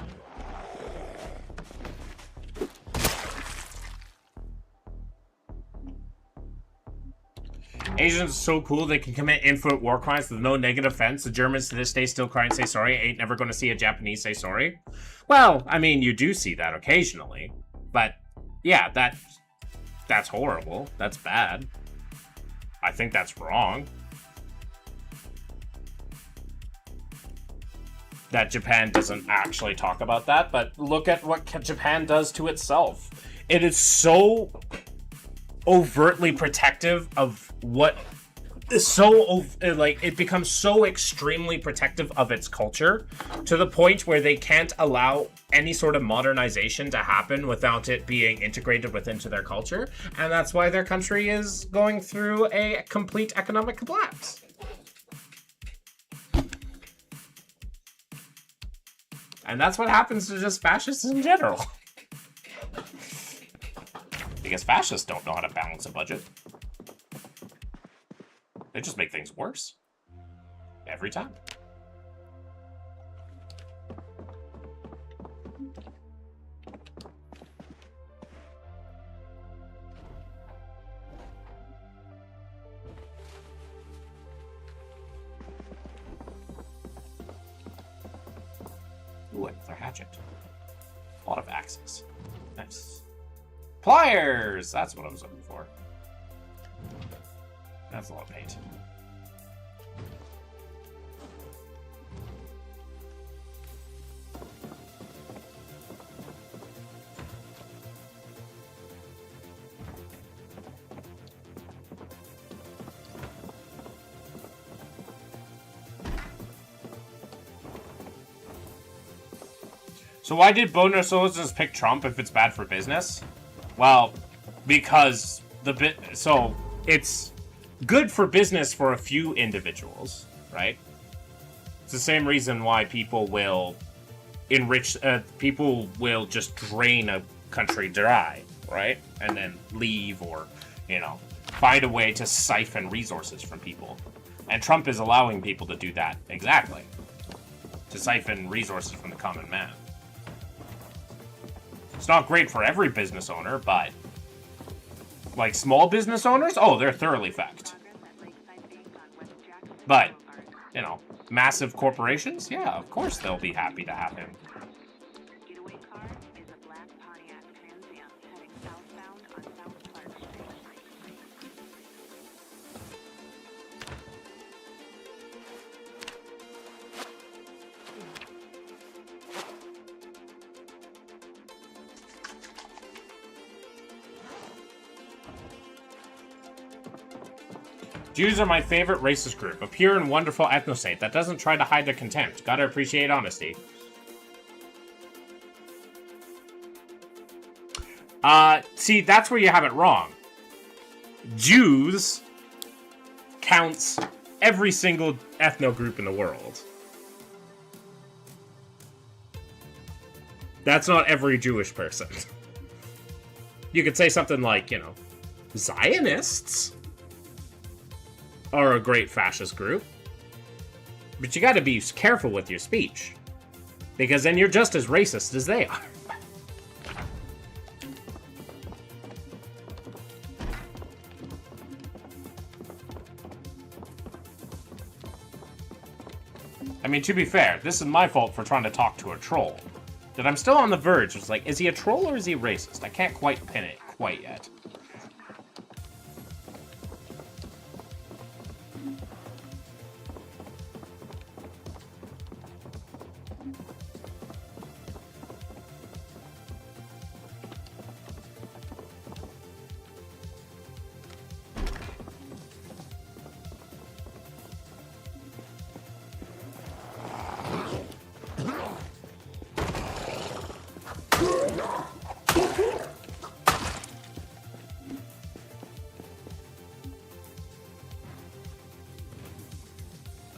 Asians are so cool they can commit infinite war crimes with no negative offense. The Germans to this day still cry and say sorry. Ain't never gonna see a Japanese say sorry. Well, I mean, you do see that occasionally. But, yeah, that's horrible. That's bad. I think that's wrong. That Japan doesn't actually talk about that, but look at what Japan does to itself. It is so overtly protective of what is so, like, it becomes so extremely protective of its culture to the point where they can't allow any sort of modernization to happen without it being integrated into their culture. And that's why their country is going through a complete economic collapse. And that's what happens to just fascists in general. Because fascists don't know how to balance a budget. They just make things worse. Every time. Ooh, another hatchet. A lot of axes. Nice. Pliers! That's what I was looking for. That's a lot of paint. So why did Boner Solicitors pick Trump if it's bad for business? Well, because so it's good for business for a few individuals, right? It's the same reason why people will people will just drain a country dry, right? And then leave or, find a way to siphon resources from people. And Trump is allowing people to do that, exactly. To siphon resources from the common man. It's not great for every business owner, but like small business owners, oh, they're thoroughly fucked. But, massive corporations, yeah, of course they'll be happy to have him. Jews are my favorite racist group, a pure and wonderful ethnostate that doesn't try to hide their contempt. Gotta appreciate honesty. See, that's where you have it wrong. Jews counts every single ethno group in the world. That's not every Jewish person. You could say something like, Zionists are a great fascist group. But you gotta be careful with your speech. Because then you're just as racist as they are. I mean, to be fair, this is my fault for trying to talk to a troll. That I'm still on the verge. It's like, is he a troll or is he racist? I can't quite pin it quite yet.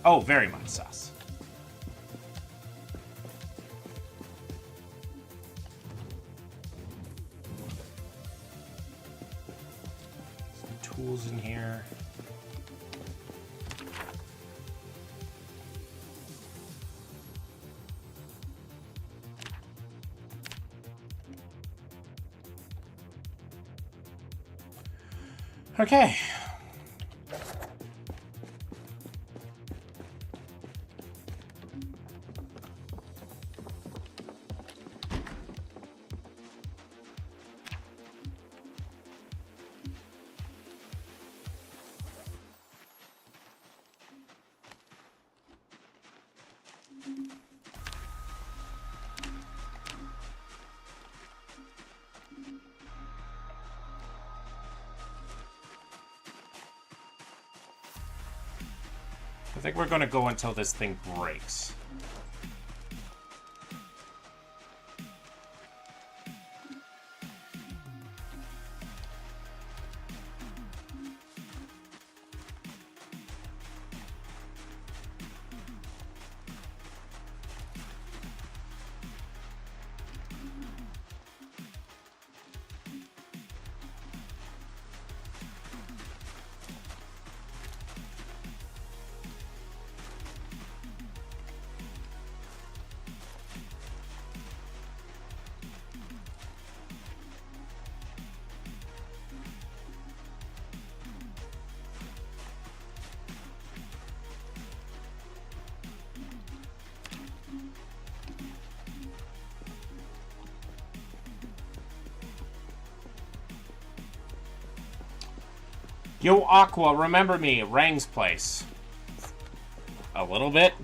Oh, very much sus. Some tools in here. Okay. I think we're going to go until this thing breaks. Yo, Aqua, remember me. Rang's place. A little bit.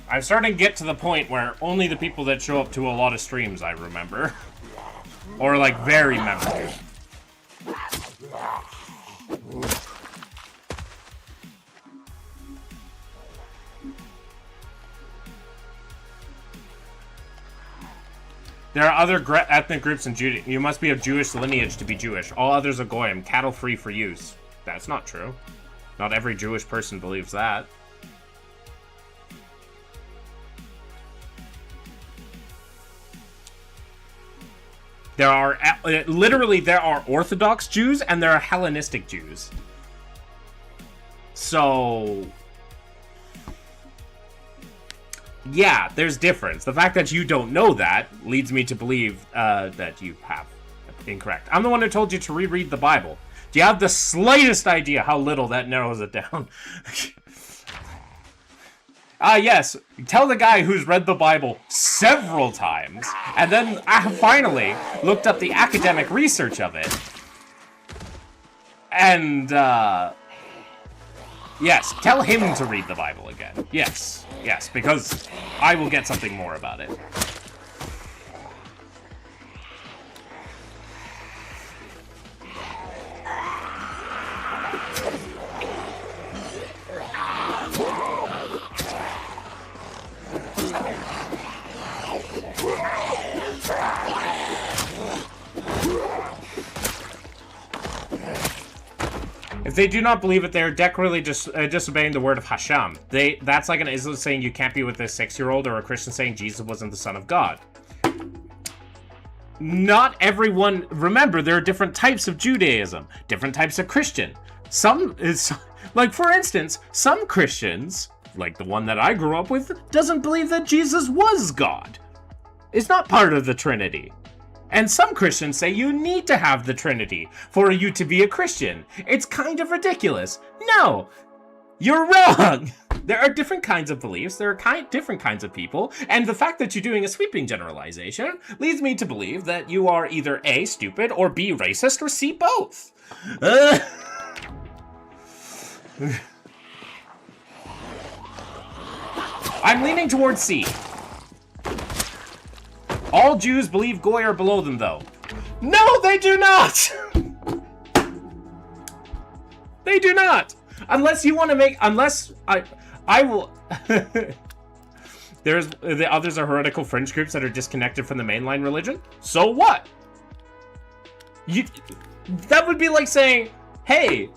I'm starting to get to the point where only the people that show up to a lot of streams I remember. Or, like, very memorable. There are other ethnic groups in Judaism. You must be of Jewish lineage to be Jewish. All others are goyim, cattle free for use. That's not true. Not every Jewish person believes that. There are, literally, there are Orthodox Jews and there are Hellenistic Jews. So, yeah, there's difference. The fact that you don't know that leads me to believe that you have incorrect. I'm the one who told you to reread the Bible. Do you have the slightest idea how little that narrows it down? Yes. Tell the guy who's read the Bible several times, and then finally looked up the academic research of it. And, yes, tell him to read the Bible again. Yes, yes, because I will get something more about it. If they do not believe it, they're definitely just disobeying the word of Hashem. That's like an Islam saying you can't be with a 6-year-old, or a Christian saying Jesus wasn't the son of God. Not everyone... Remember, there are different types of Judaism, different types of Christian. Some is... Like, for instance, some Christians, like the one that I grew up with, doesn't believe that Jesus was God. It's not part of the Trinity. And some Christians say you need to have the Trinity for you to be a Christian. It's kind of ridiculous. No, you're wrong. There are different kinds of beliefs. There are different kinds of people. And the fact that you're doing a sweeping generalization leads me to believe that you are either A, stupid, or B, racist, or C, both. I'm leaning towards C. All Jews believe Goy are below them, though. No, they do not! They do not! Unless you want to make... Unless... I will... The others are heretical fringe groups that are disconnected from the mainline religion. So what? That would be like saying, hey,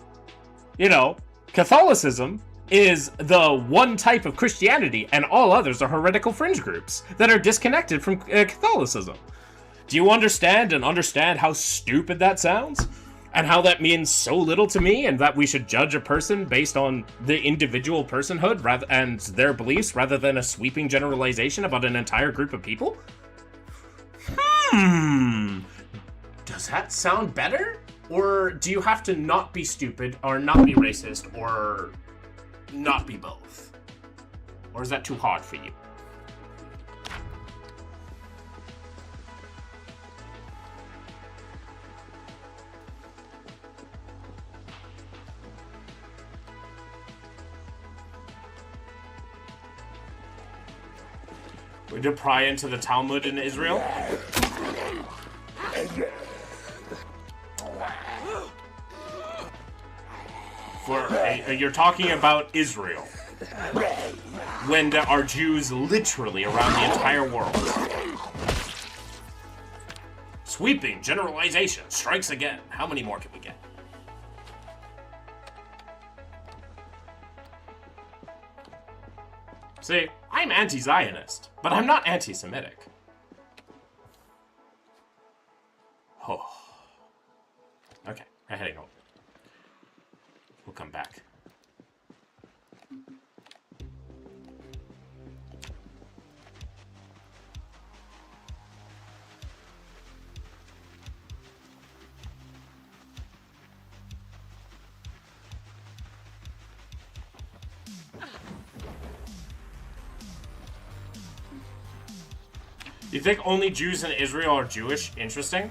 you know, Catholicism is the one type of Christianity, and all others are heretical fringe groups that are disconnected from Catholicism. Do you understand how stupid that sounds? And how that means so little to me, and that we should judge a person based on the individual personhood and their beliefs rather than a sweeping generalization about an entire group of people? Does that sound better? Or do you have to not be stupid, or not be racist, or not be both? Or is that too hard for you? We did pry into the Talmud in Israel? You're talking about Israel, when there are Jews literally around the entire world. Sweeping generalization strikes again. How many more can we get? See, I'm anti-Zionist, but I'm not anti-Semitic. Oh. Okay, I'm heading home. We'll come back. You think only Jews in Israel are Jewish? Interesting.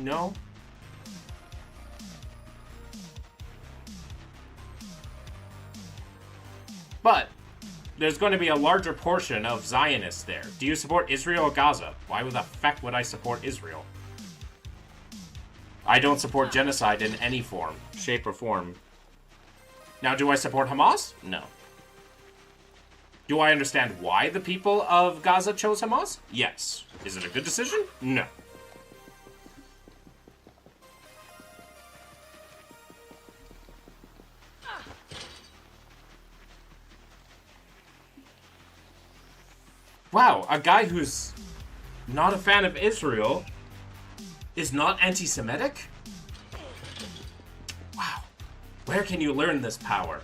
No? But there's going to be a larger portion of Zionists there. Do you support Israel or Gaza? Why the heck would I support Israel? I don't support genocide in any form, shape, or form. Now, do I support Hamas? No. Do I understand why the people of Gaza chose Hamas? Yes. Is it a good decision? No. Wow, a guy who's not a fan of Israel is not anti-Semitic? Wow. Where can you learn this power?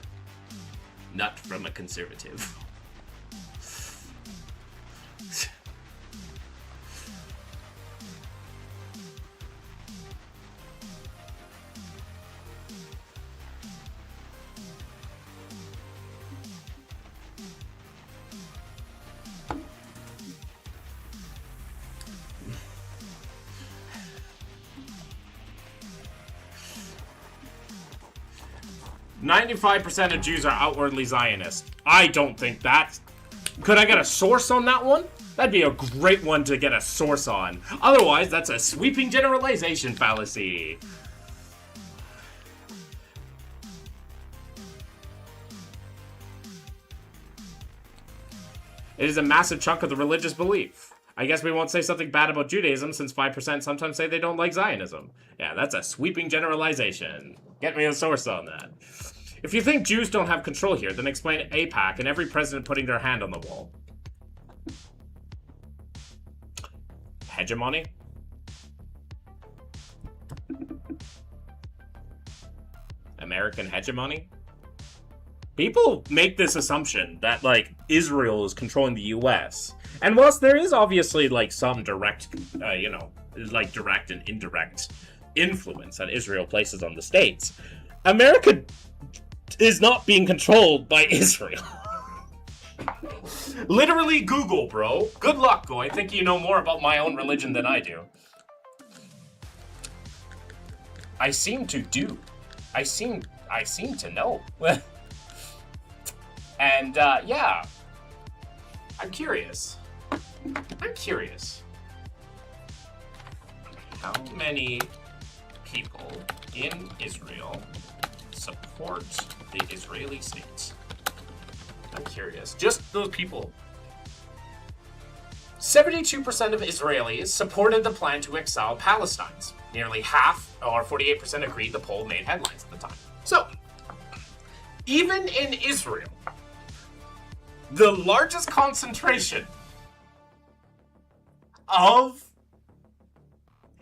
Not from a conservative. 95% of Jews are outwardly Zionist. I don't think that's... Could I get a source on that one? That'd be a great one to get a source on. Otherwise, that's a sweeping generalization fallacy. It is a massive chunk of the religious belief. I guess we won't say something bad about Judaism since 5% sometimes say they don't like Zionism. Yeah, that's a sweeping generalization. Get me a source on that. If you think Jews don't have control here, then explain AIPAC and every president putting their hand on the wall. Hegemony? American hegemony? People make this assumption that, like, Israel is controlling the U.S. And whilst there is obviously, like, some direct, like, direct and indirect influence that Israel places on the states, America is not being controlled by Israel. Literally Google, bro. Good luck, Go. I think you know more about my own religion than I do. I seem to know. And, yeah. I'm curious. How many people in Israel support the Israeli state? I'm curious. Just those people. 72% of Israelis supported the plan to exile Palestinians. Nearly half, or 48%, agreed. The poll made headlines at the time. So, even in Israel, the largest concentration of...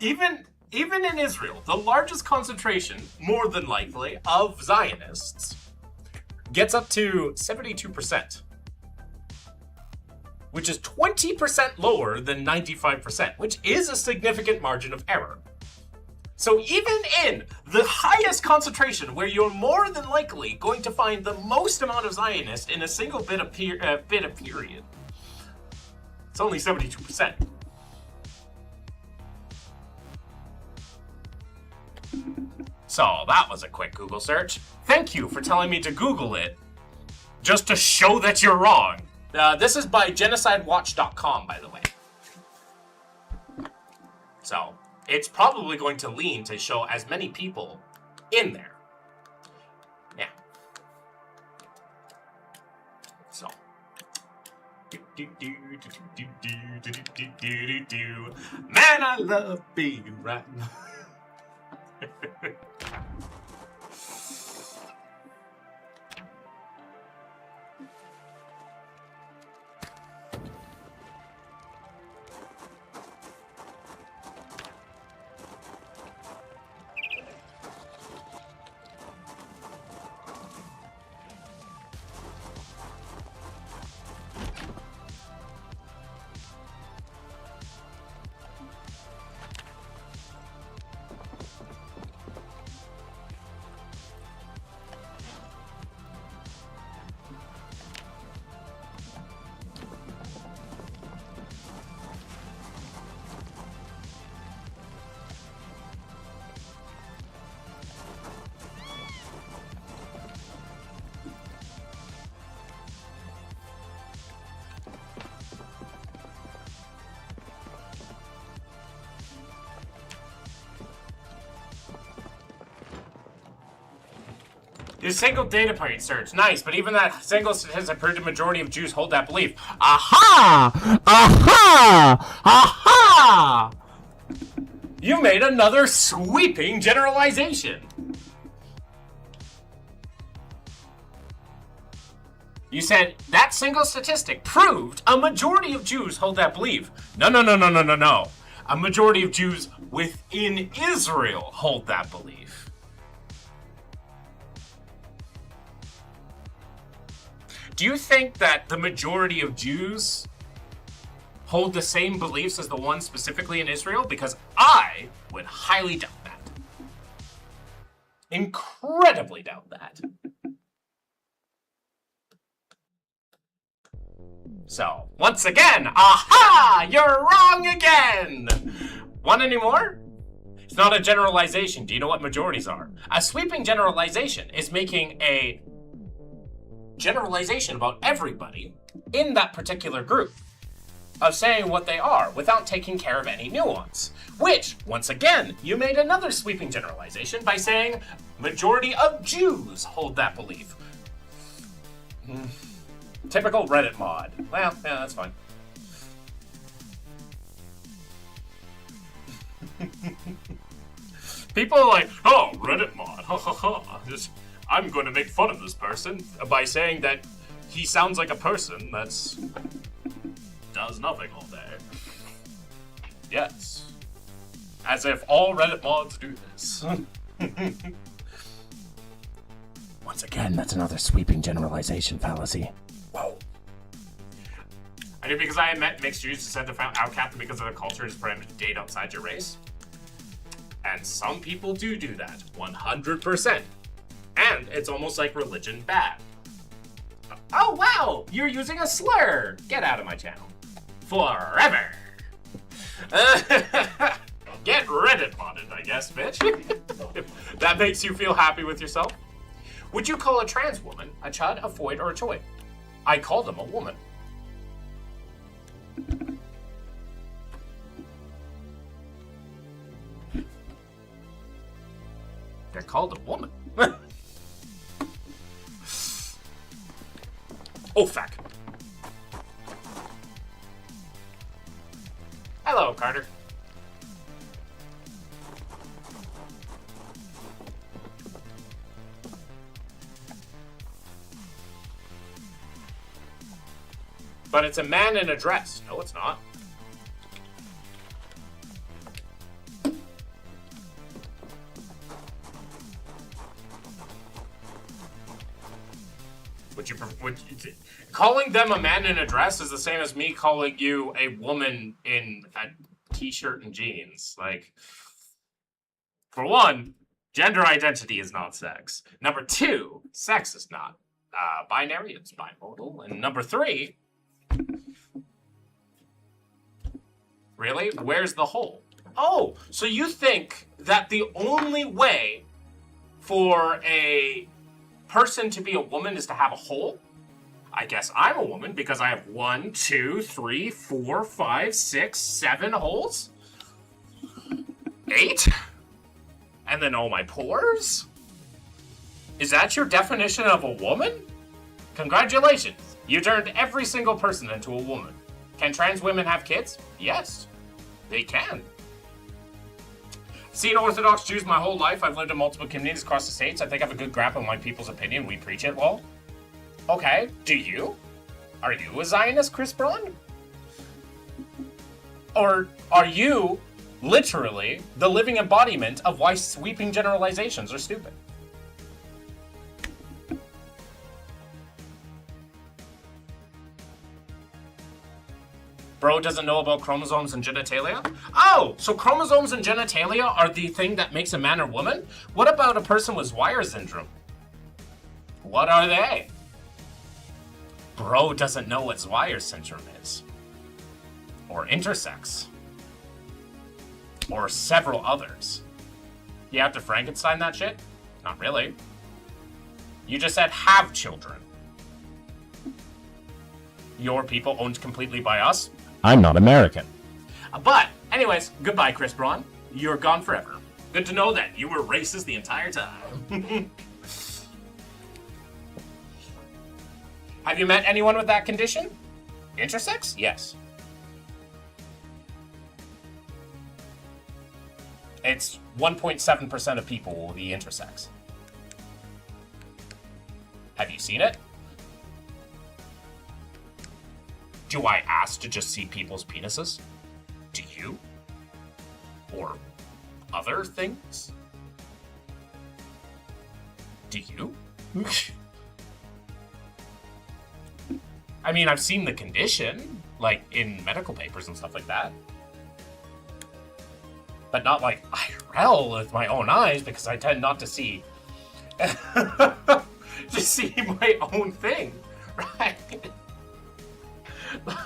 Even in Israel, the largest concentration, more than likely, of Zionists gets up to 72%. Which is 20% lower than 95%, which is a significant margin of error. So even in the highest concentration, where you're more than likely going to find the most amount of Zionists in a single bit of period, it's only 72%. So that was a quick Google search. Thank you for telling me to Google it, just to show that you're wrong. This is by genocidewatch.com, by the way. So, it's probably going to lean to show as many people in there. Yeah. So. Man, I love being right. Your single data point search. Nice, but even that single statistic proved a majority of Jews hold that belief. Aha! Aha! Aha! You made another sweeping generalization. You said that single statistic proved a majority of Jews hold that belief. No. A majority of Jews within Israel hold that belief. Do you think that the majority of Jews hold the same beliefs as the ones specifically in Israel? Because I would highly doubt that. Incredibly doubt that. So, once again, aha! You're wrong again! Want any more? It's not a generalization. Do you know what majorities are? A sweeping generalization is making a generalization about everybody in that particular group, of saying what they are without taking care of any nuance. Which, once again, you made another sweeping generalization by saying majority of Jews hold that belief. Typical Reddit mod. Well, yeah, that's fine. People are like, oh, Reddit mod, ha ha ha. I'm going to make fun of this person by saying that he sounds like a person that's does nothing all day. Yes. As if all Reddit mods do this. Once again, that's another sweeping generalization fallacy. Whoa. I knew because I had met mixed Jews who said they found outcast because of their culture is for them to date outside your race. And some people do that, 100%. And it's almost like religion bad. Oh wow, you're using a slur! Get out of my channel. Forever! Get Reddit modded, I guess, bitch. That makes you feel happy with yourself? Would you call a trans woman a chud, a foid, or a choy? I call them a woman. They're called a woman. Oh, fuck. Hello, Carter. But it's a man in a dress. No, it's not. Calling them a man in a dress is the same as me calling you a woman in a t-shirt and jeans. Like, for one, gender identity is not sex. Number two, sex is not binary, it's bimodal. And number three, really? Where's the hole? Oh, so you think that the only way for a person to be a woman is to have a hole? I guess I'm a woman because I have 1, 2, 3, 4, 5, 6, 7 holes? 8? And then all my pores? Is that your definition of a woman? Congratulations. You turned every single person into a woman. Can trans women have kids? Yes, they can. Seen Orthodox Jews my whole life. I've lived in multiple communities across the states. I think I have a good grasp on white people's opinion. We preach it, lol. Okay, do you? Are you a Zionist, Chris Braun? Or are you literally the living embodiment of why sweeping generalizations are stupid? Bro doesn't know about chromosomes and genitalia? Oh, so chromosomes and genitalia are the thing that makes a man or woman? What about a person with Zweier syndrome? What are they? Bro doesn't know what Zweier syndrome is. Or intersex. Or several others. You have to Frankenstein that shit? Not really. You just said have children. Your people owned completely by us? I'm not American. But, anyways, goodbye, Chris Braun. You're gone forever. Good to know that you were racist the entire time. Have you met anyone with that condition? Intersex? Yes. It's 1.7% of people will be intersex. Have you seen it? Do I ask to just see people's penises? Do you? Or other things? Do you? I mean, I've seen the condition, like, in medical papers and stuff like that. But not, like, IRL with my own eyes, because I tend not to see... to see my own thing, right?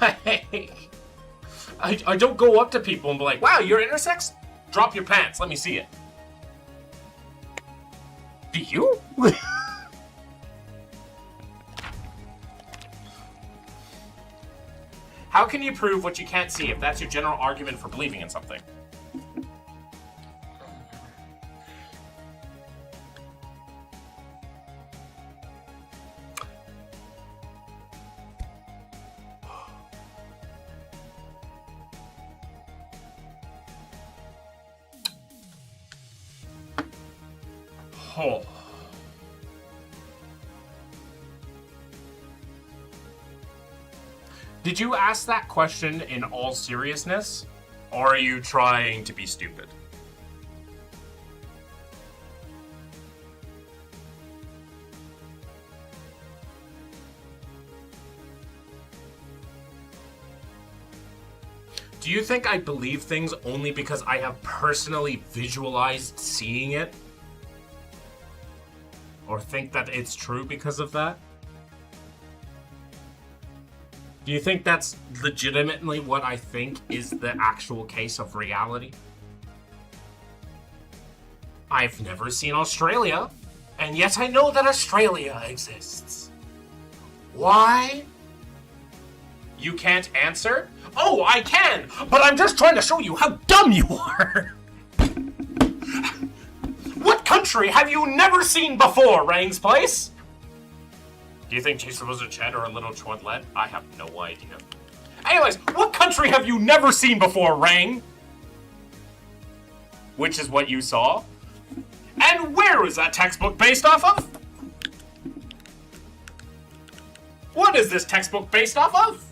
Like... I don't go up to people and be like, wow, you're intersex? Drop your pants, let me see it. Do you? How can you prove what you can't see if that's your general argument for believing in something? Oh. Did you ask that question in all seriousness, or are you trying to be stupid? Do you think I believe things only because I have personally visualized seeing it? Or think that it's true because of that? Do you think that's legitimately what I think is the actual case of reality? I've never seen Australia, and yet I know that Australia exists. Why? You can't answer? Oh, I can, but I'm just trying to show you how dumb you are. What country have you never seen before, Rang's Place? Do you think Jesus was a Ched or a little Chwedlet? I have no idea. Anyways, what country have you never seen before, Rang? Which is what you saw. And where is that textbook based off of? What is this textbook based off of?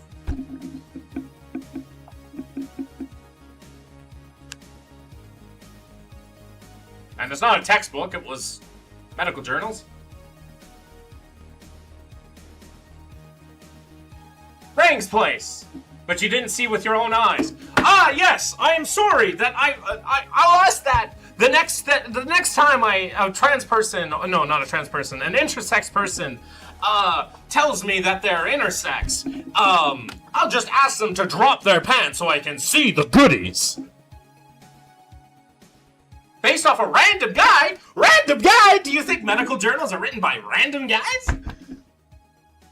And it's not a textbook, it was medical journals. Rang's Place! But you didn't see with your own eyes. Ah, yes, I am sorry that I'll ask that the next time a trans person, no, not a trans person, an intersex person, tells me that they're intersex, I'll just ask them to drop their pants so I can see the goodies. Based off a random guy? Random guy? Do you think medical journals are written by random guys?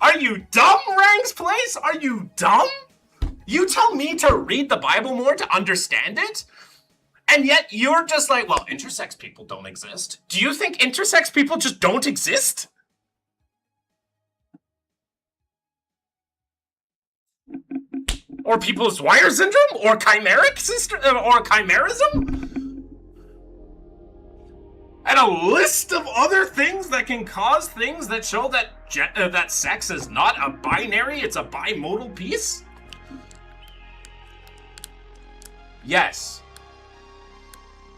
Are you dumb, Rang's Place? Are you dumb? You tell me to read the Bible more to understand it? And yet you're just like, well, intersex people don't exist. Do you think intersex people just don't exist? Or people's Dwyer syndrome? Or chimeric system? Or chimerism? And a list of other things that can cause things that show that that sex is not a binary, it's a bimodal piece? Yes.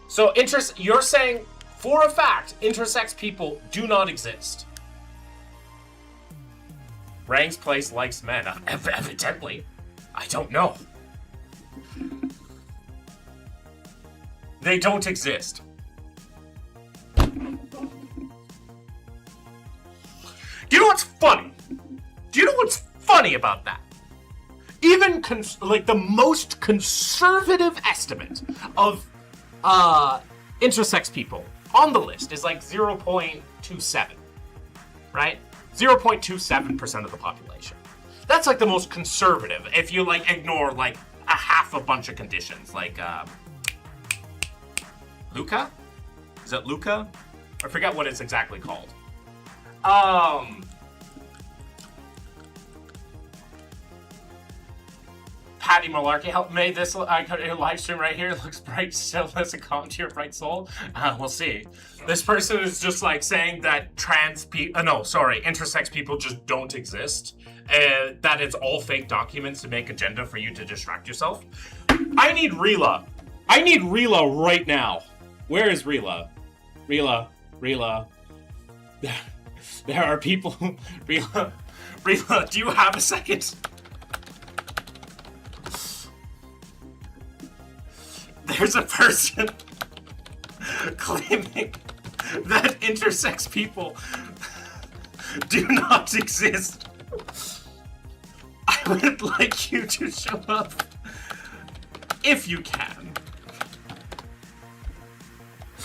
So you're saying, for a fact, intersex people do not exist. Rang's Place likes men, evidently. I don't know. They don't exist. Do you know what's funny? Do you know what's funny about that? Even the most conservative estimate of intersex people on the list is like 0.27, right? 0.27% of the population. That's like the most conservative. If you like ignore like a half a bunch of conditions, like Luca? Is it Luca? I forget what it's exactly called. Patty Malarkey help made this live stream right here. It looks bright still as a calm to your bright soul. We'll see. This person is just like saying that intersex people just don't exist. That it's all fake documents to make agenda for you to distract yourself. I need Rila. I need Rila right now. Where is Rila? Rila. There are people. Rila, do you have a second? There's a person claiming that intersex people do not exist. I would like you to show up if you can.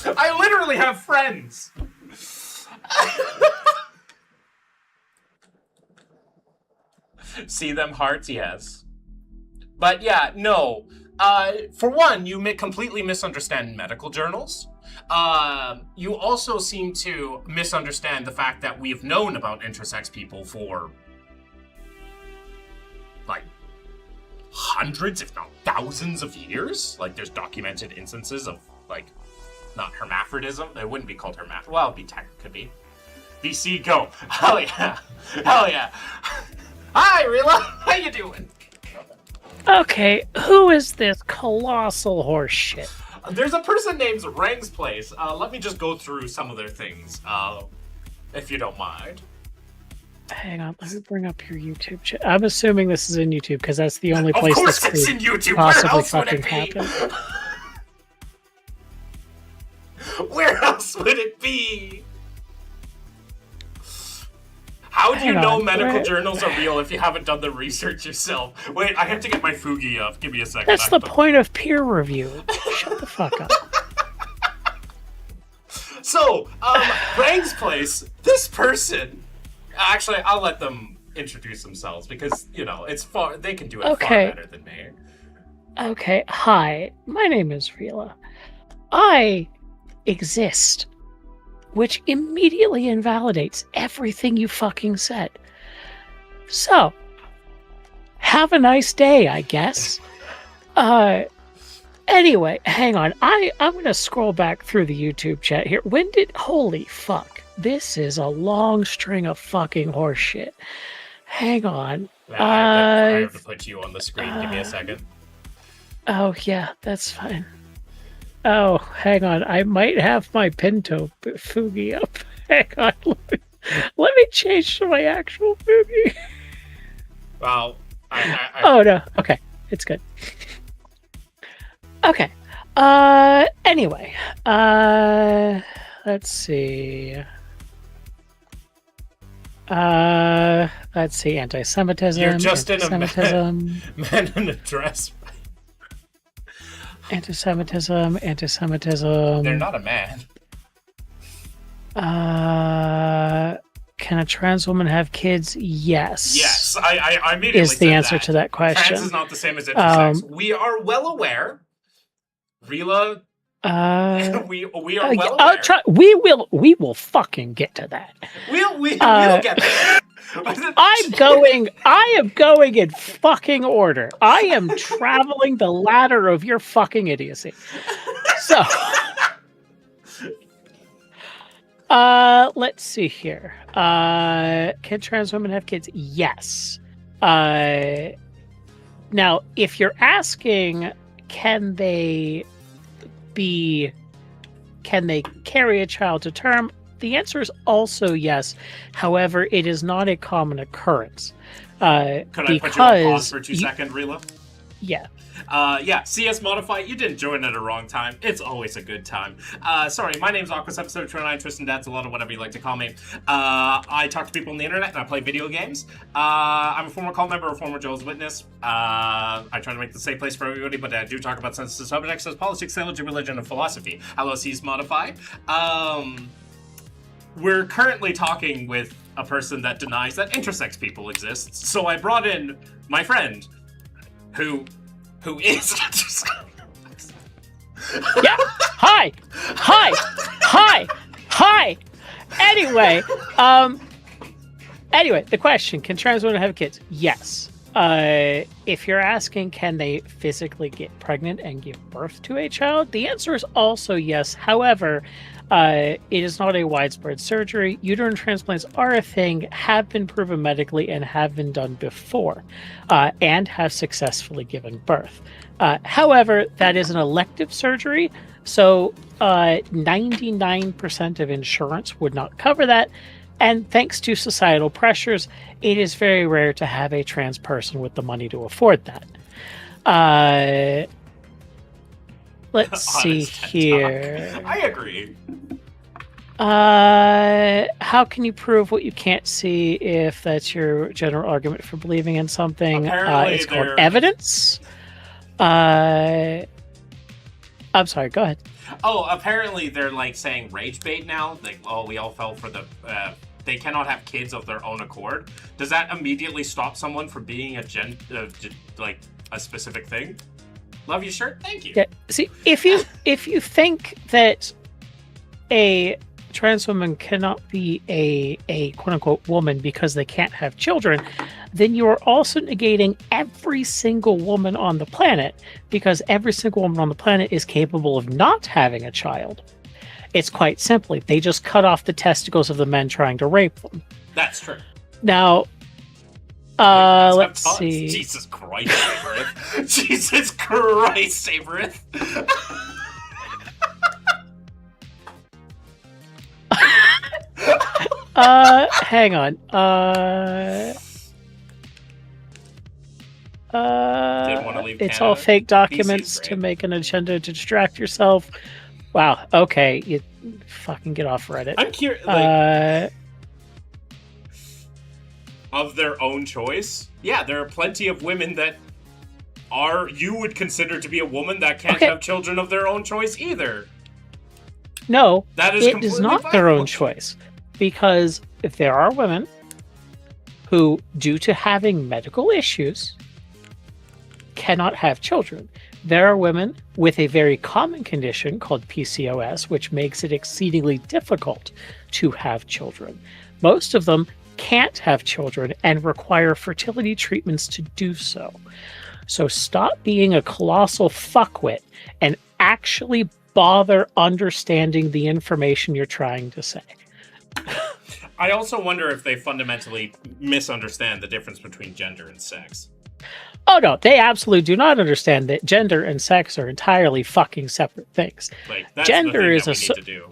I literally have friends. See them hearts? Yes. But yeah, no. For one, you completely misunderstand medical journals. You also seem to misunderstand the fact that we've known about intersex people for, like, hundreds, if not thousands of years. Like, there's documented instances of, like, not hermaphrodism. It wouldn't be called hermaphrodism. Well, could be. VC, go. Hell yeah. Hell yeah. Hi, Rila. How you doing? Okay, who is this colossal horse shit? There's a person named Rang's Place. Let me just go through some of their things, if you don't mind. Hang on, let me bring up your YouTube chat. I'm assuming this is in YouTube because that's the only place that's it's in YouTube. Possibly fucking happen. Where else would it be? How do you know medical journals are real if you haven't done the research yourself? Wait, I have to get my Fugi up. Give me a second. That's the point of peer review. Shut the fuck up. So, Rang's Place, this person... Actually, I'll let them introduce themselves because, you know, they can do it far better than me. Okay, hi. My name is Rila. I exist. Which immediately invalidates everything you fucking said. So, have a nice day, I guess. Anyway, hang on. I'm gonna scroll back through the YouTube chat here. Holy fuck. This is a long string of fucking horse shit. Hang on. I have to put you on the screen. Give me a second. Oh, yeah, that's fine. Oh, hang on. I might have my Pinto Fugi up. Hang on. Let me change to my actual Fugi. Well, Oh, no. Okay. It's good. Okay. Anyway. Let's see. Anti-Semitism. You're just in a man in a dress. Anti-Semitism. They're not a man. Can a trans woman have kids? Yes. Yes, I immediately is the answer to that question. Trans is not the same as intersex. We are well aware. Rila, we are well aware. We will fucking get to that. We'll get there. I am going in fucking order. I am traveling the ladder of your fucking idiocy. So, let's see here. Can trans women have kids? Yes. Now, if you're asking, can they carry a child to term? The answer is also yes. However, it is not a common occurrence. Could I put you on pause for 2 seconds, Rila? Yeah. CS Modify, you didn't join at a wrong time. It's always a good time. Sorry, my name's Aquas, episode 29, Tristan Dad's a lot of whatever you like to call me. I talk to people on the internet and I play video games. I'm a former cult member, a former Jehovah's Witness. I try to make the safe place for everybody, but I do talk about sensitive subjects as politics, theology, religion, and philosophy. Hello, CS Modify. We're currently talking with a person that denies that intersex people exist, so I brought in my friend, who is yeah. Hi. Anyway, the question: can trans women have kids? Yes. if you're asking, can they physically get pregnant and give birth to a child? The answer is also yes. However, it is not a widespread surgery. Uterine transplants are a thing, have been proven medically, and have been done before, and have successfully given birth. However, that is an elective surgery, so 99% of insurance would not cover that. And thanks to societal pressures, it is very rare to have a trans person with the money to afford that. Let's see here. I agree. How can you prove what you can't see if that's your general argument for believing in something? It's called evidence. I'm sorry, go ahead. Oh, apparently they're like saying rage bait now. Like, oh, we all fell for the. They cannot have kids of their own accord. Does that immediately stop someone from being a like a specific thing? Love your shirt. Thank you. Yeah. See, if you think that a trans woman cannot be a quote unquote woman because they can't have children, then you are also negating every single woman on the planet, because every single woman on the planet is capable of not having a child. It's quite simply, they just cut off the testicles of the men trying to rape them. That's true. Now, let's see. Jesus Christ, Saberith. Jesus Christ, Saberith. Hang on. Didn't want to leave it's Canada. all fake documents BC's to great. make an agenda to distract yourself. Wow. Okay, you fucking get off Reddit. I'm curious. Like, of their own choice. Yeah, there are plenty of women that you would consider to be a woman that can't have children of their own choice either. No, that is it is not their own choice, because if there are women who, due to having medical issues, cannot have children. There are women with a very common condition called PCOS, which makes it exceedingly difficult to have children. Most of them can't have children and require fertility treatments to do so. So stop being a colossal fuckwit and actually bother understanding the information you're trying to say. I also wonder if they fundamentally misunderstand the difference between gender and sex. Oh no, they absolutely do not understand that gender and sex are entirely fucking separate things. Like, that's gender the thing is that we need to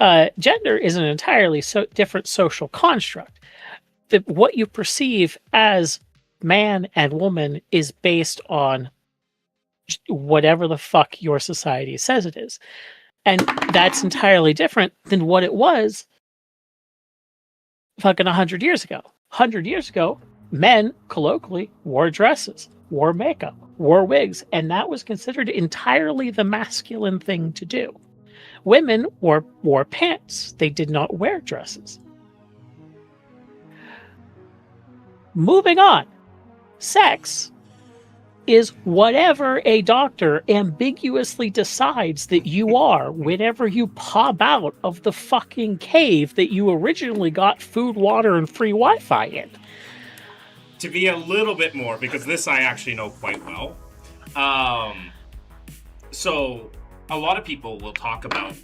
do. Gender is an entirely different social construct. What you perceive as man and woman is based on whatever the fuck your society says it is. And that's entirely different than what it was fucking 100 years ago. 100 years ago, men colloquially wore dresses, wore makeup, wore wigs, and that was considered entirely the masculine thing to do. Women wore pants. They did not wear dresses. Moving on. Sex is whatever a doctor ambiguously decides that you are whenever you pop out of the fucking cave that you originally got food, water, and free Wi-Fi in. To be a little bit more, because this I actually know quite well. So a lot of people will talk about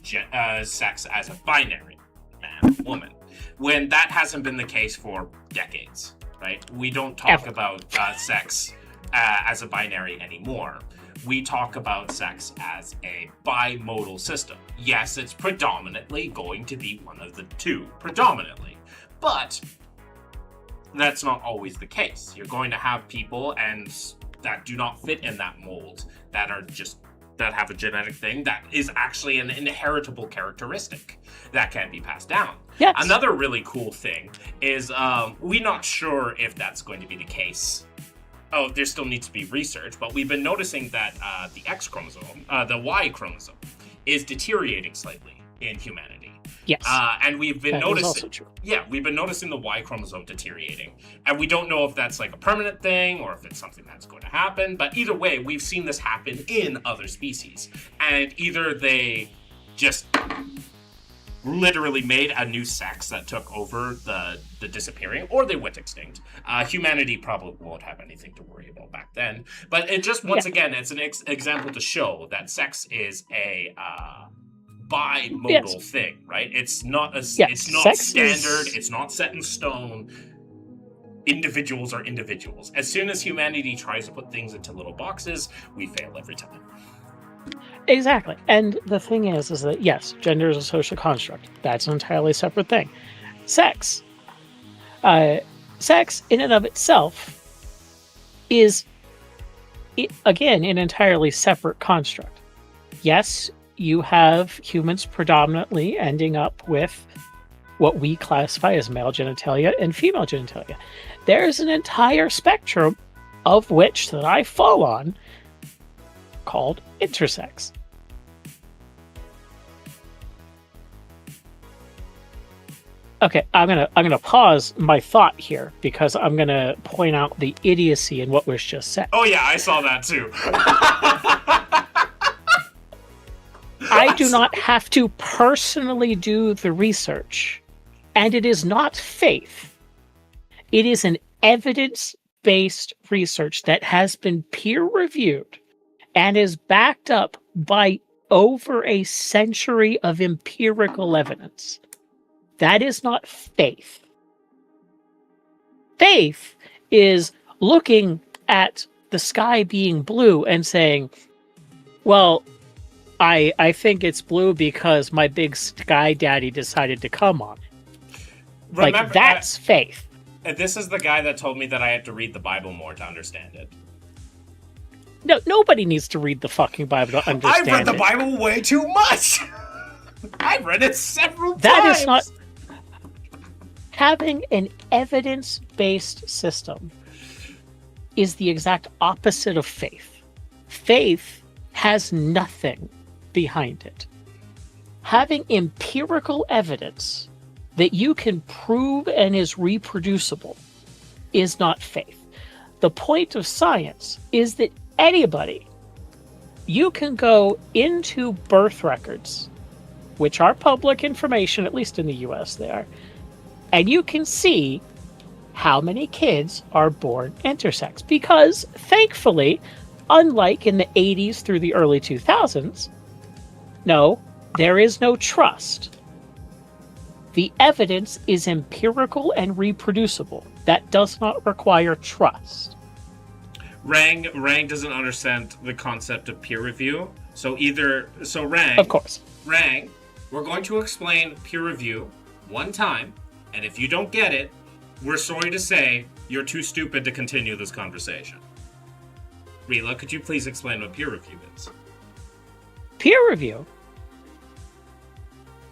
sex as a binary, man, woman, when that hasn't been the case for decades, right? We don't talk about sex as a binary anymore. We talk about sex as a bimodal system. Yes, it's predominantly going to be one of the two, predominantly, but that's not always the case. You're going to have people that do not fit in that mold, that have a genetic thing that is actually an inheritable characteristic that can be passed down. Yes. Another really cool thing is we're not sure if that's going to be the case. Oh, there still needs to be research, but we've been noticing that the X chromosome, the Y chromosome, is deteriorating slightly in humanity. Yes. And we've been that noticing. is also true. Yeah, we've been noticing the Y chromosome deteriorating. And we don't know if that's like a permanent thing or if it's something that's going to happen. But either way, we've seen this happen in other species. And either they just literally made a new sex that took over the disappearing, or they went extinct. Humanity probably won't have anything to worry about back then. But it just, once again, it's an example to show that sex is a bimodal thing, right? It's not it's not standard. It's not set in stone. Individuals are individuals. As soon as humanity tries to put things into little boxes, we fail every time. Exactly. And the thing is that, yes, gender is a social construct. That's an entirely separate thing. Sex. Sex in and of itself is, again, an entirely separate construct. Yes, you have humans predominantly ending up with what we classify as male genitalia and female genitalia. There's an entire spectrum of which that I fall on called intersex. Okay, I'm gonna pause my thought here because I'm gonna point out the idiocy in what was just said. Oh yeah, I saw that too. I do not have to personally do the research, and it is not faith. It is an evidence-based research that has been peer-reviewed and is backed up by over a century of empirical evidence. That is not faith. Faith is looking at the sky being blue and saying, well, I think it's blue because my big sky daddy decided to come on it. Like, that's faith. This is the guy that told me that I had to read the Bible more to understand it. No, nobody needs to read the fucking Bible to understand it. I've read the Bible way too much! I've read it several times! That is not... Having an evidence-based system is the exact opposite of faith. Faith has nothing behind it. Having empirical evidence that you can prove and is reproducible is not faith. The point of science is that anybody, you can go into birth records, which are public information, at least in the US they are, and you can see how many kids are born intersex. Because, thankfully, unlike in the 80s through the early 2000s, no, there is no trust. The evidence is empirical and reproducible. That does not require trust. Rang doesn't understand the concept of peer review. Rang, of course. Rang, we're going to explain peer review one time, and if you don't get it, we're sorry to say you're too stupid to continue this conversation. Rila, could you please explain what peer review is? Peer review?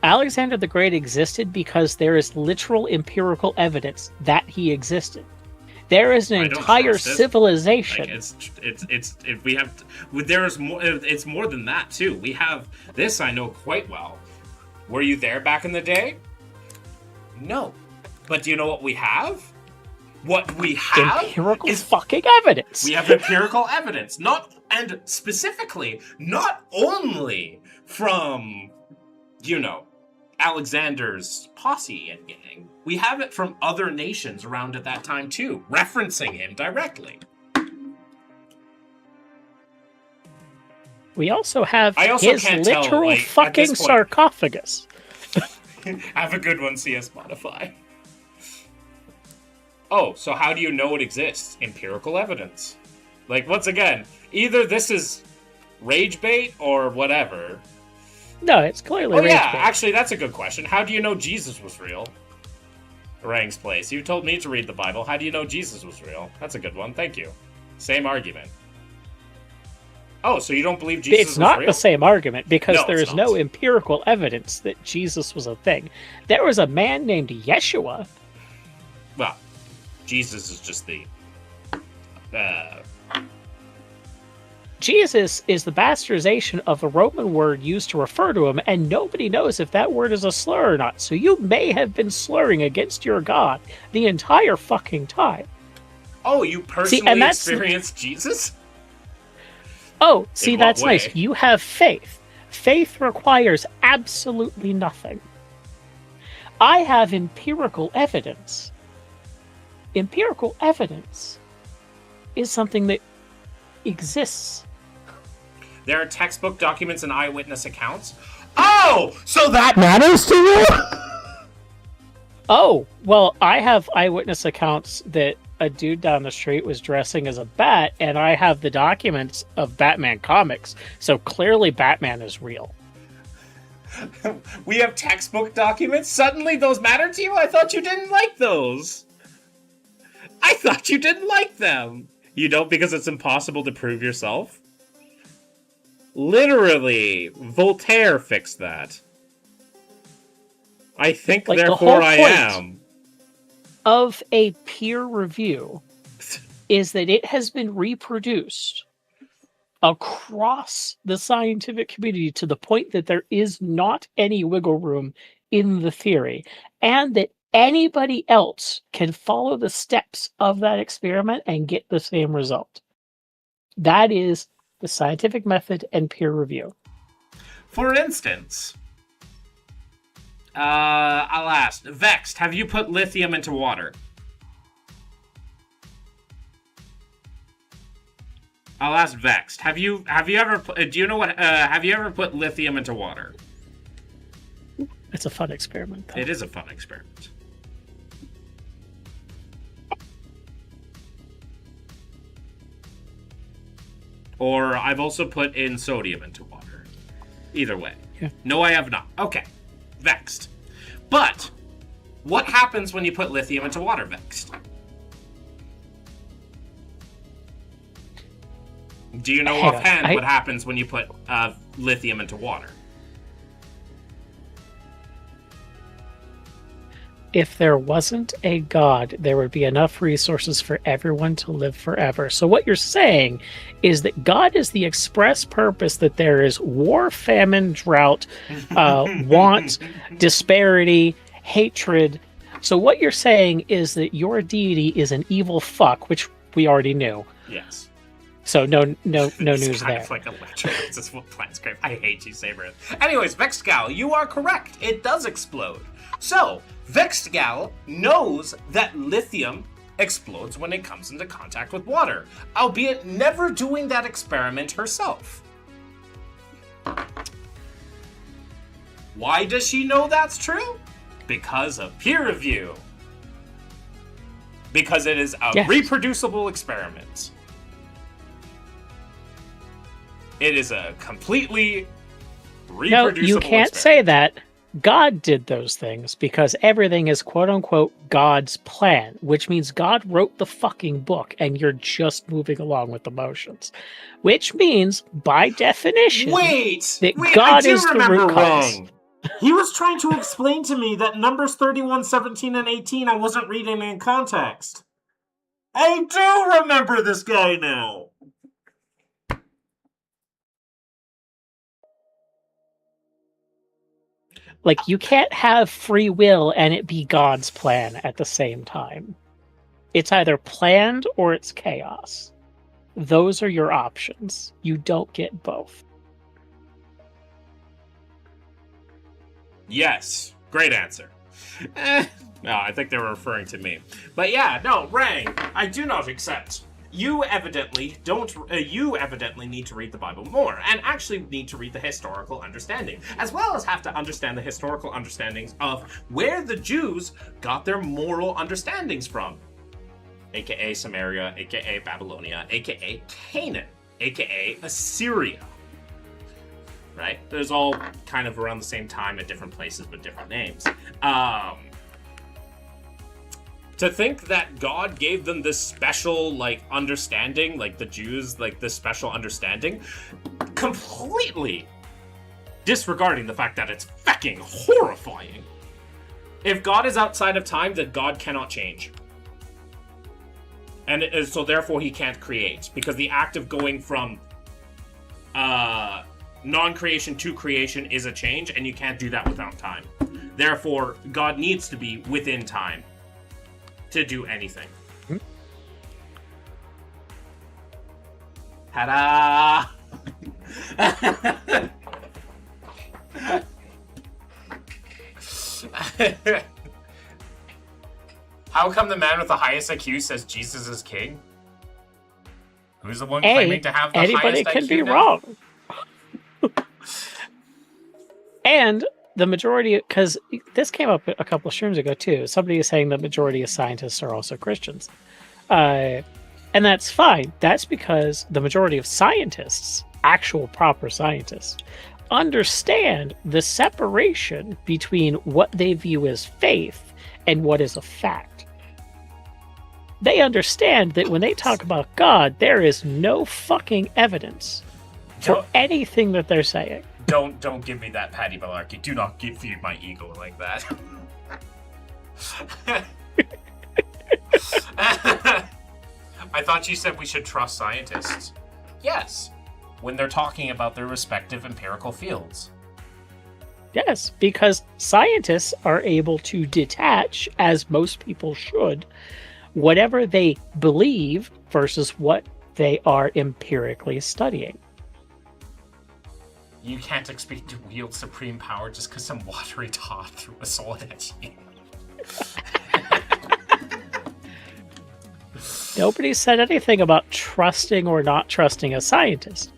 Alexander the Great existed because there is literal empirical evidence that he existed. There is an entire civilization. Like it's more than that too. We have this I know quite well. Were you there back in the day? No. But do you know what we have? What we have empirical is fucking evidence. We have empirical evidence. And specifically, not only from, Alexander's posse and gang. We have it from other nations around at that time too, referencing him directly. We also have his literal fucking sarcophagus. Have a good one, CS Spotify. Oh, so how do you know it exists? Empirical evidence. Like, once again, either this is rage bait or whatever. No, it's clearly rage bait. Actually, that's a good question. How do you know Jesus was real? Rang's place. You told me to read the Bible. How do you know Jesus was real? That's a good one. Thank you. Same argument. Oh, so you don't believe Jesus was real? It's not the same argument because there is no empirical evidence that Jesus was a thing. There was a man named Yeshua. Well, Jesus is just the... Jesus is the bastardization of a Roman word used to refer to him, and nobody knows if that word is a slur or not. So you may have been slurring against your God the entire fucking time. Oh, you personally experienced Jesus? Oh, see, that's nice. You have faith. Faith requires absolutely nothing. I have empirical evidence. Empirical evidence is something that exists. There are textbook documents and eyewitness accounts. Oh, so that matters to you? Oh, well, I have eyewitness accounts that a dude down the street was dressing as a bat, and I have the documents of Batman comics, so clearly Batman is real. We have textbook documents? Suddenly those matter to you? I thought you didn't like those. I thought you didn't like them. You don't because it's impossible to prove yourself? Literally, Voltaire fixed that. I think, Like, therefore the I whole point am. Of a peer review is that it has been reproduced across the scientific community to the point that there is not any wiggle room in the theory, and that anybody else can follow the steps of that experiment and get the same result. That is the scientific method and peer review. For instance, I'll ask, Vexed, have you put lithium into water? I'll ask Vexed, have you ever do you know what have you ever put lithium into water? It's a fun experiment, though. It is a fun experiment. Or I've also put in sodium into water. Either way. Yeah. No, I have not. Okay. Vexed. But what happens when you put lithium into water, Vexed? Do you know offhand what happens when you put lithium into water? If there wasn't a god, there would be enough resources for everyone to live forever. So what you're saying is that God is the express purpose that there is war, famine, drought, want, disparity, hatred. So what you're saying is that your deity is an evil fuck, which we already knew. Yes. So no news it's kind there. of like electric. This is what plants crave. I hate you, Saber. Anyways, Vexgal, you are correct. It does explode. So, Vexgal knows that lithium explodes when it comes into contact with water, albeit never doing that experiment herself. Why does she know that's true? Because of peer review. Because it is a reproducible experiment. It is a completely reproducible No, you can't say that. God did those things because everything is quote-unquote God's plan, which means God wrote the fucking book and you're just moving along with the motions. Which means, by definition, that God is the root cause. He was trying to explain to me that numbers 31, 17, and 18 I wasn't reading in context. I do remember this guy now. Like, you can't have free will and it be God's plan at the same time. It's either planned or it's chaos. Those are your options. You don't get both. Yes. Great answer. No, I think they were referring to me. But yeah, no, Rang, I do not accept. You evidently need to read the Bible more, and actually need to read the historical understanding, as well as have to understand the historical understandings of where the Jews got their moral understandings from. AKA Samaria, AKA Babylonia, AKA Canaan, AKA Assyria. Right? There's all kind of around the same time at different places with different names. To think that God gave them this special, like, understanding, like the Jews, like this special understanding, completely disregarding the fact that it's fucking horrifying. If God is outside of time, then God cannot change. And so therefore he can't create, because the act of going from non-creation to creation is a change, and you can't do that without time. Therefore, God needs to be within time to do anything. Ta-da! How come the man with the highest IQ says Jesus is king? Who's the one claiming to have the highest IQ? Anybody can be wrong. And the majority, because this came up a couple of streams ago too. Somebody is saying the majority of scientists are also Christians. And that's fine. That's because the majority of scientists, actual proper scientists, understand the separation between what they view as faith and what is a fact. They understand that when they talk about God, there is no fucking evidence for anything that they're saying. Don't give me that Patty Malarkey. Do not feed my ego like that. I thought you said we should trust scientists. Yes, when they're talking about their respective empirical fields. Yes, because scientists are able to detach, as most people should, whatever they believe versus what they are empirically studying. You can't expect to wield supreme power just because some watery top threw a sword at you. Nobody said anything about trusting or not trusting a scientist.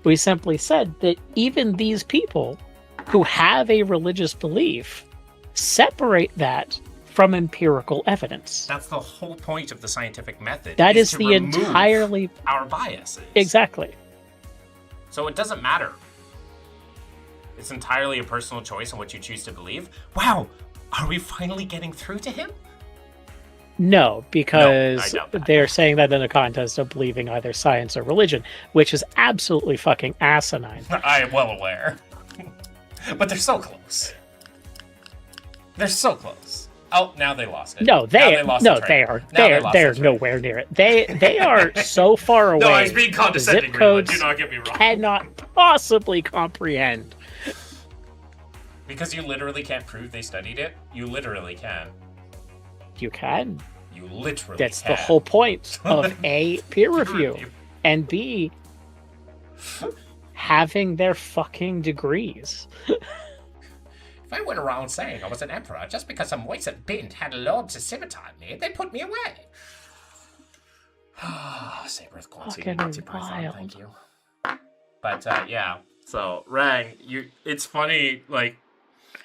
We simply said that even these people who have a religious belief separate that from empirical evidence. That's the whole point of the scientific method. That is the entirely... our biases. Exactly. So it doesn't matter. It's entirely a personal choice on what you choose to believe. Wow, are we finally getting through to him? No, because No, they're saying that in a contest of believing either science or religion, which is absolutely fucking asinine. I am well aware. But they're so close. They're so close. Oh, now they lost it. No, they are nowhere near it. They are so far away. No, I was being condescending. Zip codes do not get me wrong. Cannot possibly comprehend. Because you literally can't prove they studied it. You literally can. You can. You literally That's can. the whole point of A, peer review, and B, having their fucking degrees. If I went around saying I was an emperor just because some wasted bint had a lord to scimitar me, they'd put me away. Saberth quality, Python, thank you. But yeah, so Rang, it's funny, like,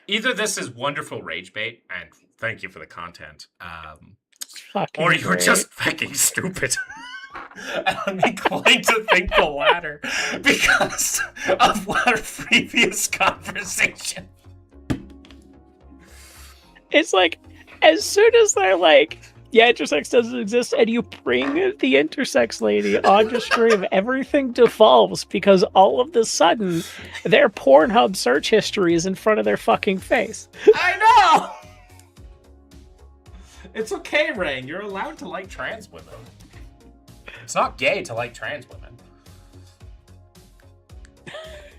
either this is wonderful rage bait, and thank you for the content, or you're just fucking stupid. And I'm inclined to think the latter because of our previous conversation. It's like, as soon as they're like, yeah, intersex doesn't exist, and you bring the intersex lady onto stream, everything devolves because all of a sudden their Pornhub search history is in front of their fucking face. I know! It's okay, Rang. You're allowed to like trans women. It's not gay to like trans women.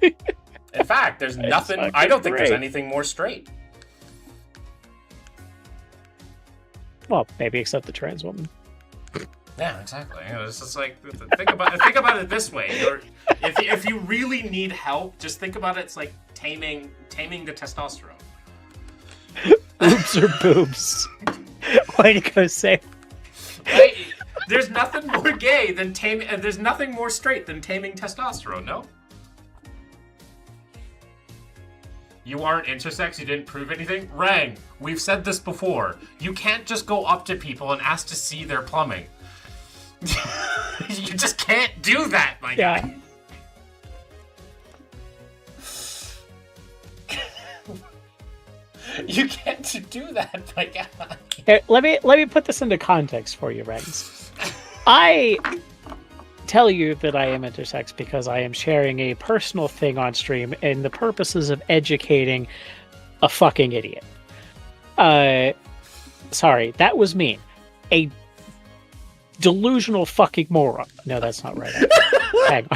In fact, there's nothing... I don't think there's anything more straight. Well, maybe except the trans woman. Yeah, exactly. You know, it's just like, think about it this way. If you really need help, just think about it. It's like taming the testosterone. Boobs or boobs. Way to go, say. Right? There's nothing more gay than there's nothing more straight than taming testosterone. No. You aren't intersex, you didn't prove anything? Rang, we've said this before. You can't just go up to people and ask to see their plumbing. You just can't do that, my guy. You can't do that, my guy. Here, let me put this into context for you, Rangs. I tell you that I am intersex because I am sharing a personal thing on stream in the purposes of educating a fucking idiot. Sorry, that was mean. A delusional fucking moron. No, that's not right. Hang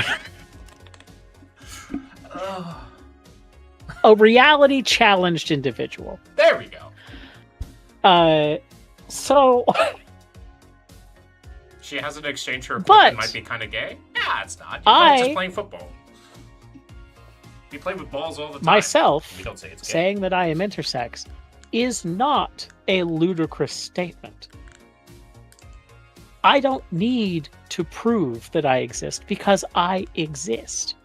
on. A reality challenged individual. There we go. So... She has an exchange her equipment might be kind of gay? Yeah, it's not. You're just playing football. You play with balls all the time. Myself, we don't say it's gay. saying that I am intersex, is not a ludicrous statement. I don't need to prove that I exist because I exist.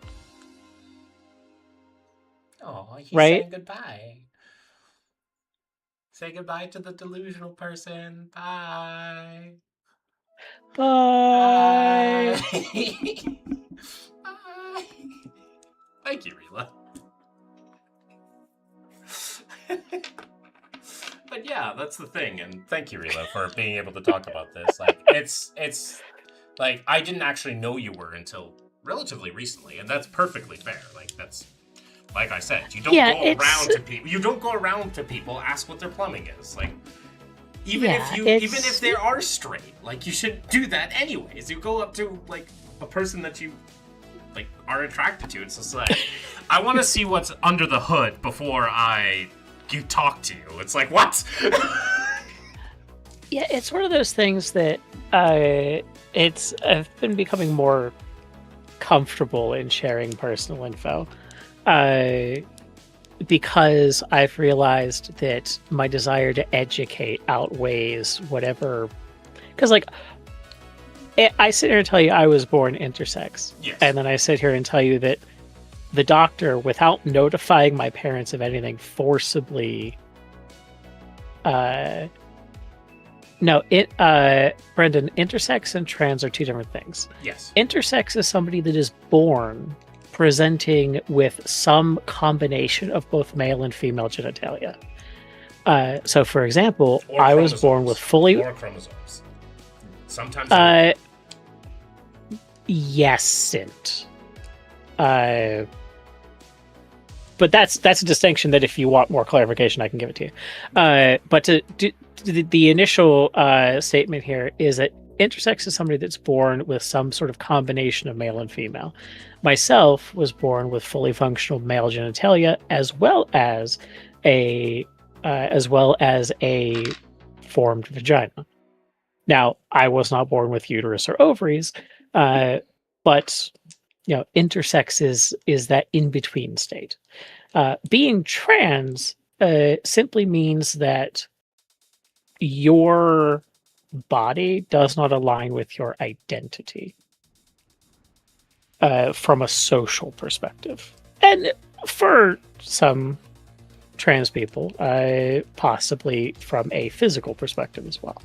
Oh, he's right? saying goodbye. Say goodbye to the delusional person. Bye. Bye. Bye. Thank you, Rila. But yeah, that's the thing, and thank you, Rila, for being able to talk about this. Like, it's like I didn't actually know you were until relatively recently, and that's perfectly fair. Like, that's like I said, you don't go around to people. You don't go around to people ask what their plumbing is. Like, even if they are straight, like you should do that anyways. You go up to like a person that you like are attracted to. It's just like I want to see what's under the hood before you talk to you. It's like what? Yeah, it's one of those things that I've been becoming more comfortable in sharing personal info. Because I've realized that my desire to educate outweighs whatever. Because, like, I sit here and tell you I was born intersex. Yes. And then I sit here and tell you that the doctor, without notifying my parents of anything, forcibly. Brendan, intersex and trans are two different things. Yes. Intersex is somebody that is born presenting with some combination of both male and female genitalia. So, for example, I was born with fully... Or chromosomes. Sometimes... Yes-int. But that's a distinction that if you want more clarification, I can give it to you. But the initial statement here is that intersex is somebody that's born with some sort of combination of male and female. Myself was born with fully functional male genitalia, as well as a formed vagina. Now, I was not born with uterus or ovaries, but intersex is that in between state. Being trans simply means that your body does not align with your identity from a social perspective. And for some trans people, possibly from a physical perspective as well.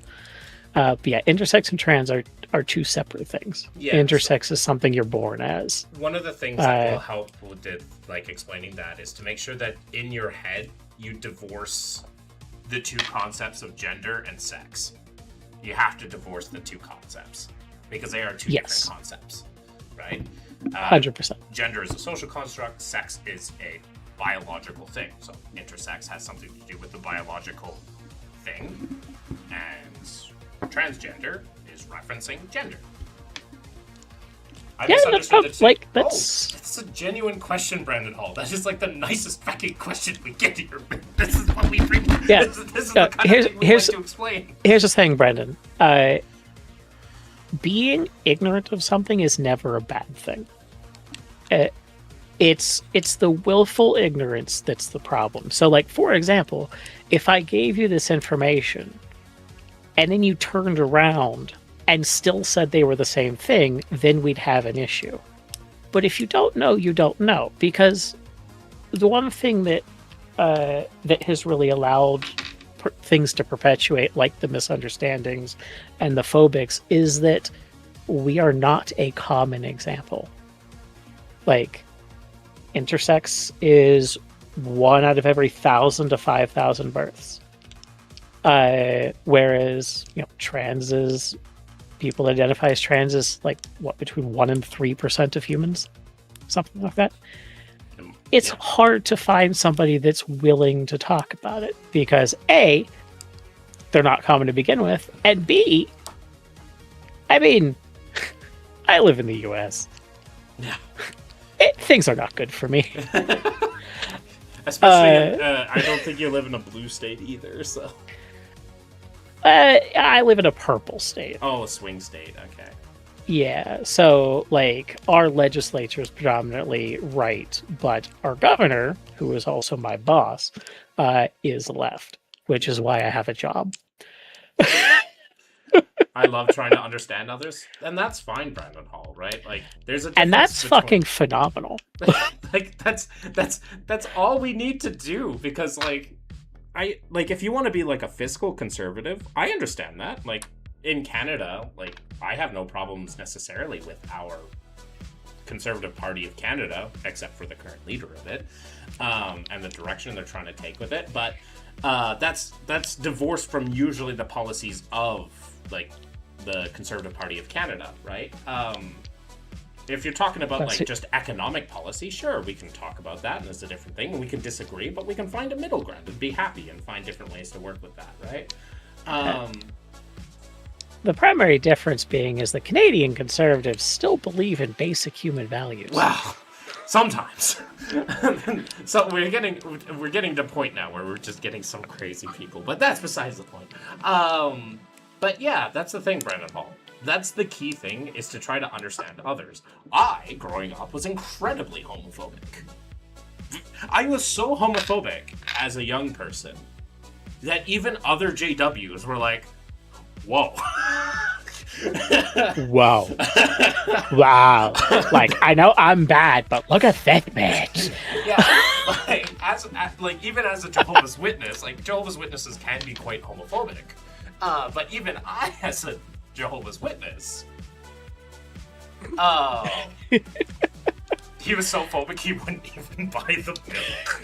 But yeah, intersex and trans are two separate things. Yeah, intersex is something you're born as. One of the things that will help with explaining that is to make sure that in your head you divorce the two concepts of gender and sex. You have to divorce the two concepts because they are two different concepts, right? 100%. Gender is a social construct. Sex is a biological thing. So intersex has something to do with the biological thing, and transgender is referencing gender. I misunderstood it too. That's a genuine question, Brandon Hall. That's just like the nicest fucking question we get here. This is what we bring. Yeah. This is the kind of thing we like to explain. Here's the thing, Brandon. Being ignorant of something is never a bad thing. It's the willful ignorance that's the problem. So, like, for example, if I gave you this information and then you turned around and still said they were the same thing, then we'd have an issue. But if you don't know, you don't know. Because the one thing that has really allowed things to perpetuate, like the misunderstandings and the phobics, is that we are not a common example. Like, intersex is 1 out of every 1,000 to 5,000 births. Whereas, trans is... people identify as trans is between 1% and 3% of humans, something like that. It's hard to find somebody that's willing to talk about it because A, they're not common to begin with, and B, I mean, I live in the U.S. Yeah, things are not good for me. Especially, I don't think you live in a blue state either. So, I live in a purple state. Oh, a swing state. Okay. Yeah, so, our legislature is predominantly right, but our governor, who is also my boss, is left. which is why I have a job. I love trying to understand others, and that's fine, Brandon Hall, right? Like, there's a difference And that's between... fucking phenomenal. Like, that's all we need to do, because, like, if you want to be, like, a fiscal conservative, I understand that. Like, in Canada, like, I have no problems necessarily with our Conservative Party of Canada, except for the current leader of it, and the direction they're trying to take with it. But that's divorced from usually the policies of, like, the Conservative Party of Canada, right? If you're talking about, like, just economic policy, sure, we can talk about that, and it's a different thing, and we can disagree, but we can find a middle ground and be happy and find different ways to work with that, right? The primary difference being is the Canadian Conservatives still believe in basic human values. Well, sometimes. So we're getting to a point now where we're just getting some crazy people, but that's besides the point. But yeah, that's the thing, Brandon Hall. That's the key thing, is to try to understand others. I, growing up, was incredibly homophobic. I was so homophobic as a young person that even other JWs were like, whoa. Wow. Wow. Like, I know I'm bad, but look at that bitch. Yeah, even as a Jehovah's Witness, like, Jehovah's Witnesses can be quite homophobic. But even I, as a Jehovah's Witness, he was so phobic he wouldn't even buy the milk.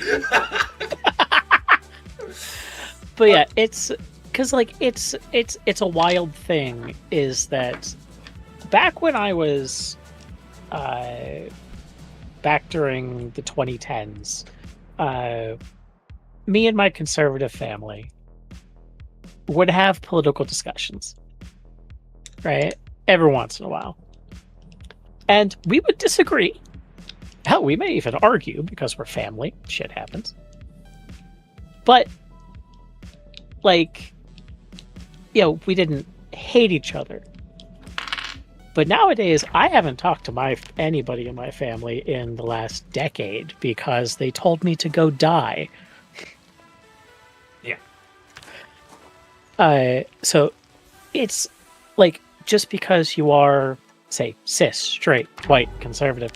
But yeah, it's because, like, it's a wild thing, is that back when I was back during the 2010s, me and my conservative family would have political discussions, right? Every once in a while. And we would disagree. Hell, we may even argue, because we're family. Shit happens. But, like, you know, we didn't hate each other. But nowadays, I haven't talked to anybody in my family in the last decade because they told me to go die. Yeah. So it's like, just because you are, say, cis, straight, white, conservative,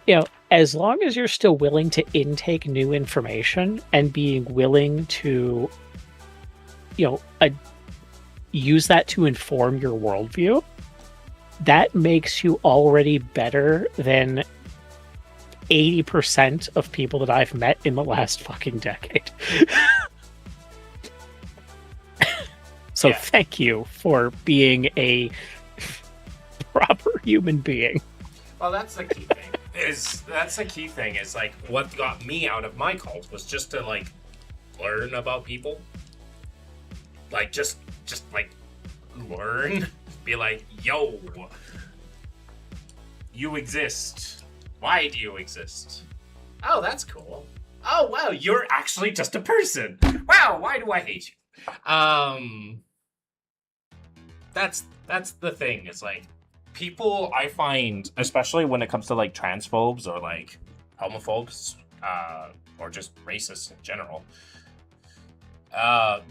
you know, as long as you're still willing to intake new information and being willing to, you know, use that to inform your worldview, that makes you already better than 80% of people that I've met in the last fucking decade. So yeah. Thank you for being a proper human being. Well, that's the key thing. Is like, what got me out of my cult was just to, like, learn about people. Like, just like, learn. Be like, yo, you exist. Why do you exist? Oh, that's cool. Oh, wow, you're actually just a person. Wow, why do I hate you? That's the thing. It's like, people, I find, especially when it comes to, like, transphobes or, like, homophobes, or just racists in general,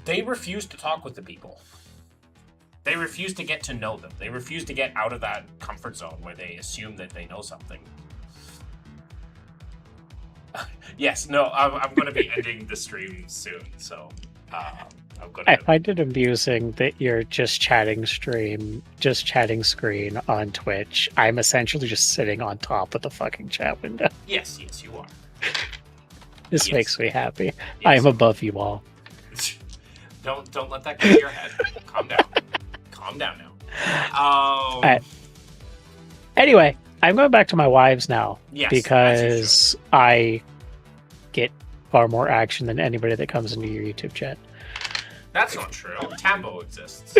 they refuse to talk with the people. They refuse to get to know them. They refuse to get out of that comfort zone where they assume that they know something. Yes, no, I'm going to be ending the stream soon, so I'm going to... I find it amusing that you're just chatting screen on Twitch. I'm essentially just sitting on top of the fucking chat window. Yes, you are. This makes me happy. Yes. I am above you all. Don't let that go to your head. Calm down. Calm down now. All right. Anyway, I'm going back to my wives now. Yes, because I get far more action than anybody that comes into your YouTube chat. That's not true. Tambo exists.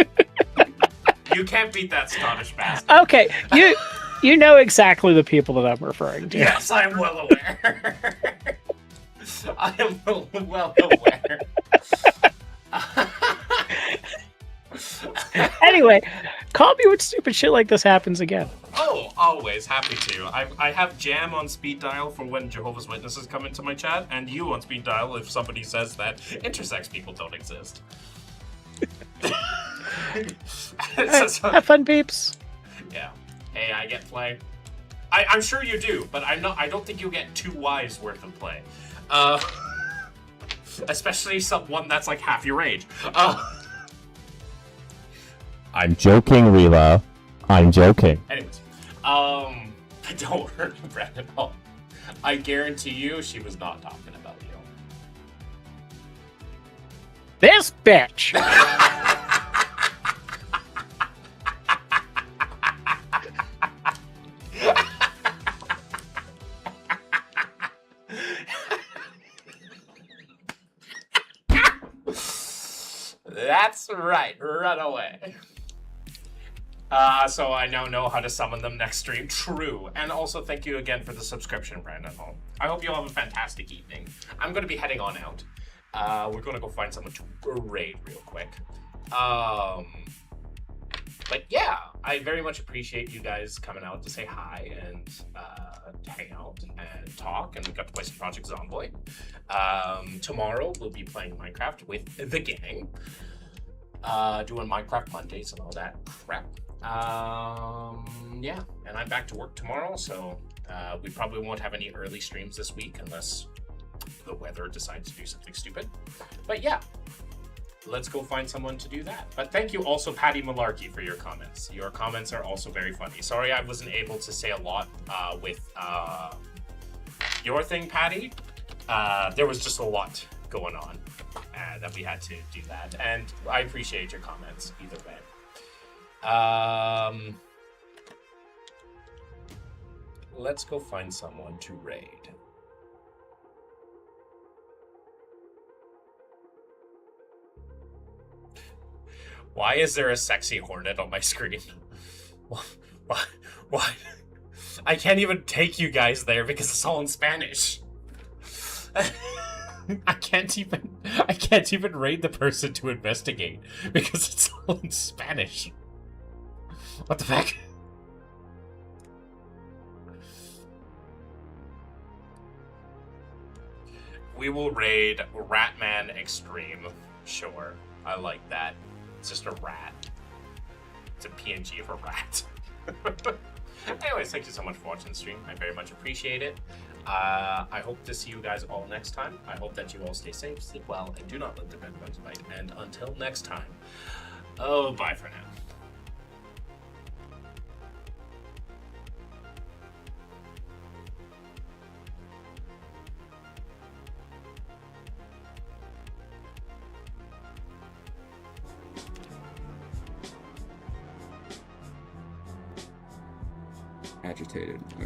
You can't beat that Scottish bastard. Okay, you know exactly the people that I'm referring to. Yes, I'm well aware. I am well aware. Anyway, Call me when stupid shit like this happens again. Oh, always happy to. I have Jam on speed dial for when Jehovah's Witnesses come into my chat, and you on speed dial if somebody says that intersex people don't exist. Have fun, peeps. Yeah. Hey, I get play. I'm sure you do, but I don't think you'll get 2 wives worth of play. Especially someone that's like half your age. I'm joking, Rila. I'm joking. Anyways, don't worry, Brandon. I guarantee you she was not talking about you. This bitch. That's right. Run away. So I now know how to summon them next stream. True. And also thank you again for the subscription, Brandon Hall. I hope you all have a fantastic evening. I'm going to be heading on out. We're going to go find someone to raid real quick. But yeah, I very much appreciate you guys coming out to say hi and hang out and talk. And we got to play some Project Zomboid. Tomorrow we'll be playing Minecraft with the gang. Doing Minecraft Mondays and all that crap. Yeah, and I'm back to work tomorrow, so we probably won't have any early streams this week unless the weather decides to do something stupid. But yeah, let's go find someone to do that. But thank you also, Patty Malarkey, for your comments. Your comments are also very funny. Sorry I wasn't able to say a lot with your thing, Patty. There was just a lot going on that we had to do that. And I appreciate your comments either way. Let's go find someone to raid. Why is there a sexy hornet on my screen? Why? I can't even take you guys there because it's all in Spanish. I can't even raid the person to investigate because it's all in Spanish. What the fuck? We will raid Ratman Extreme. Sure, I like that. It's just a rat. It's a PNG of a rat. Anyways, thank you so much for watching the stream. I very much appreciate it. I hope to see you guys all next time. I hope that you all stay safe, sleep well, and do not let the bed bugs bite. And until next time, oh, bye for now. Agitated.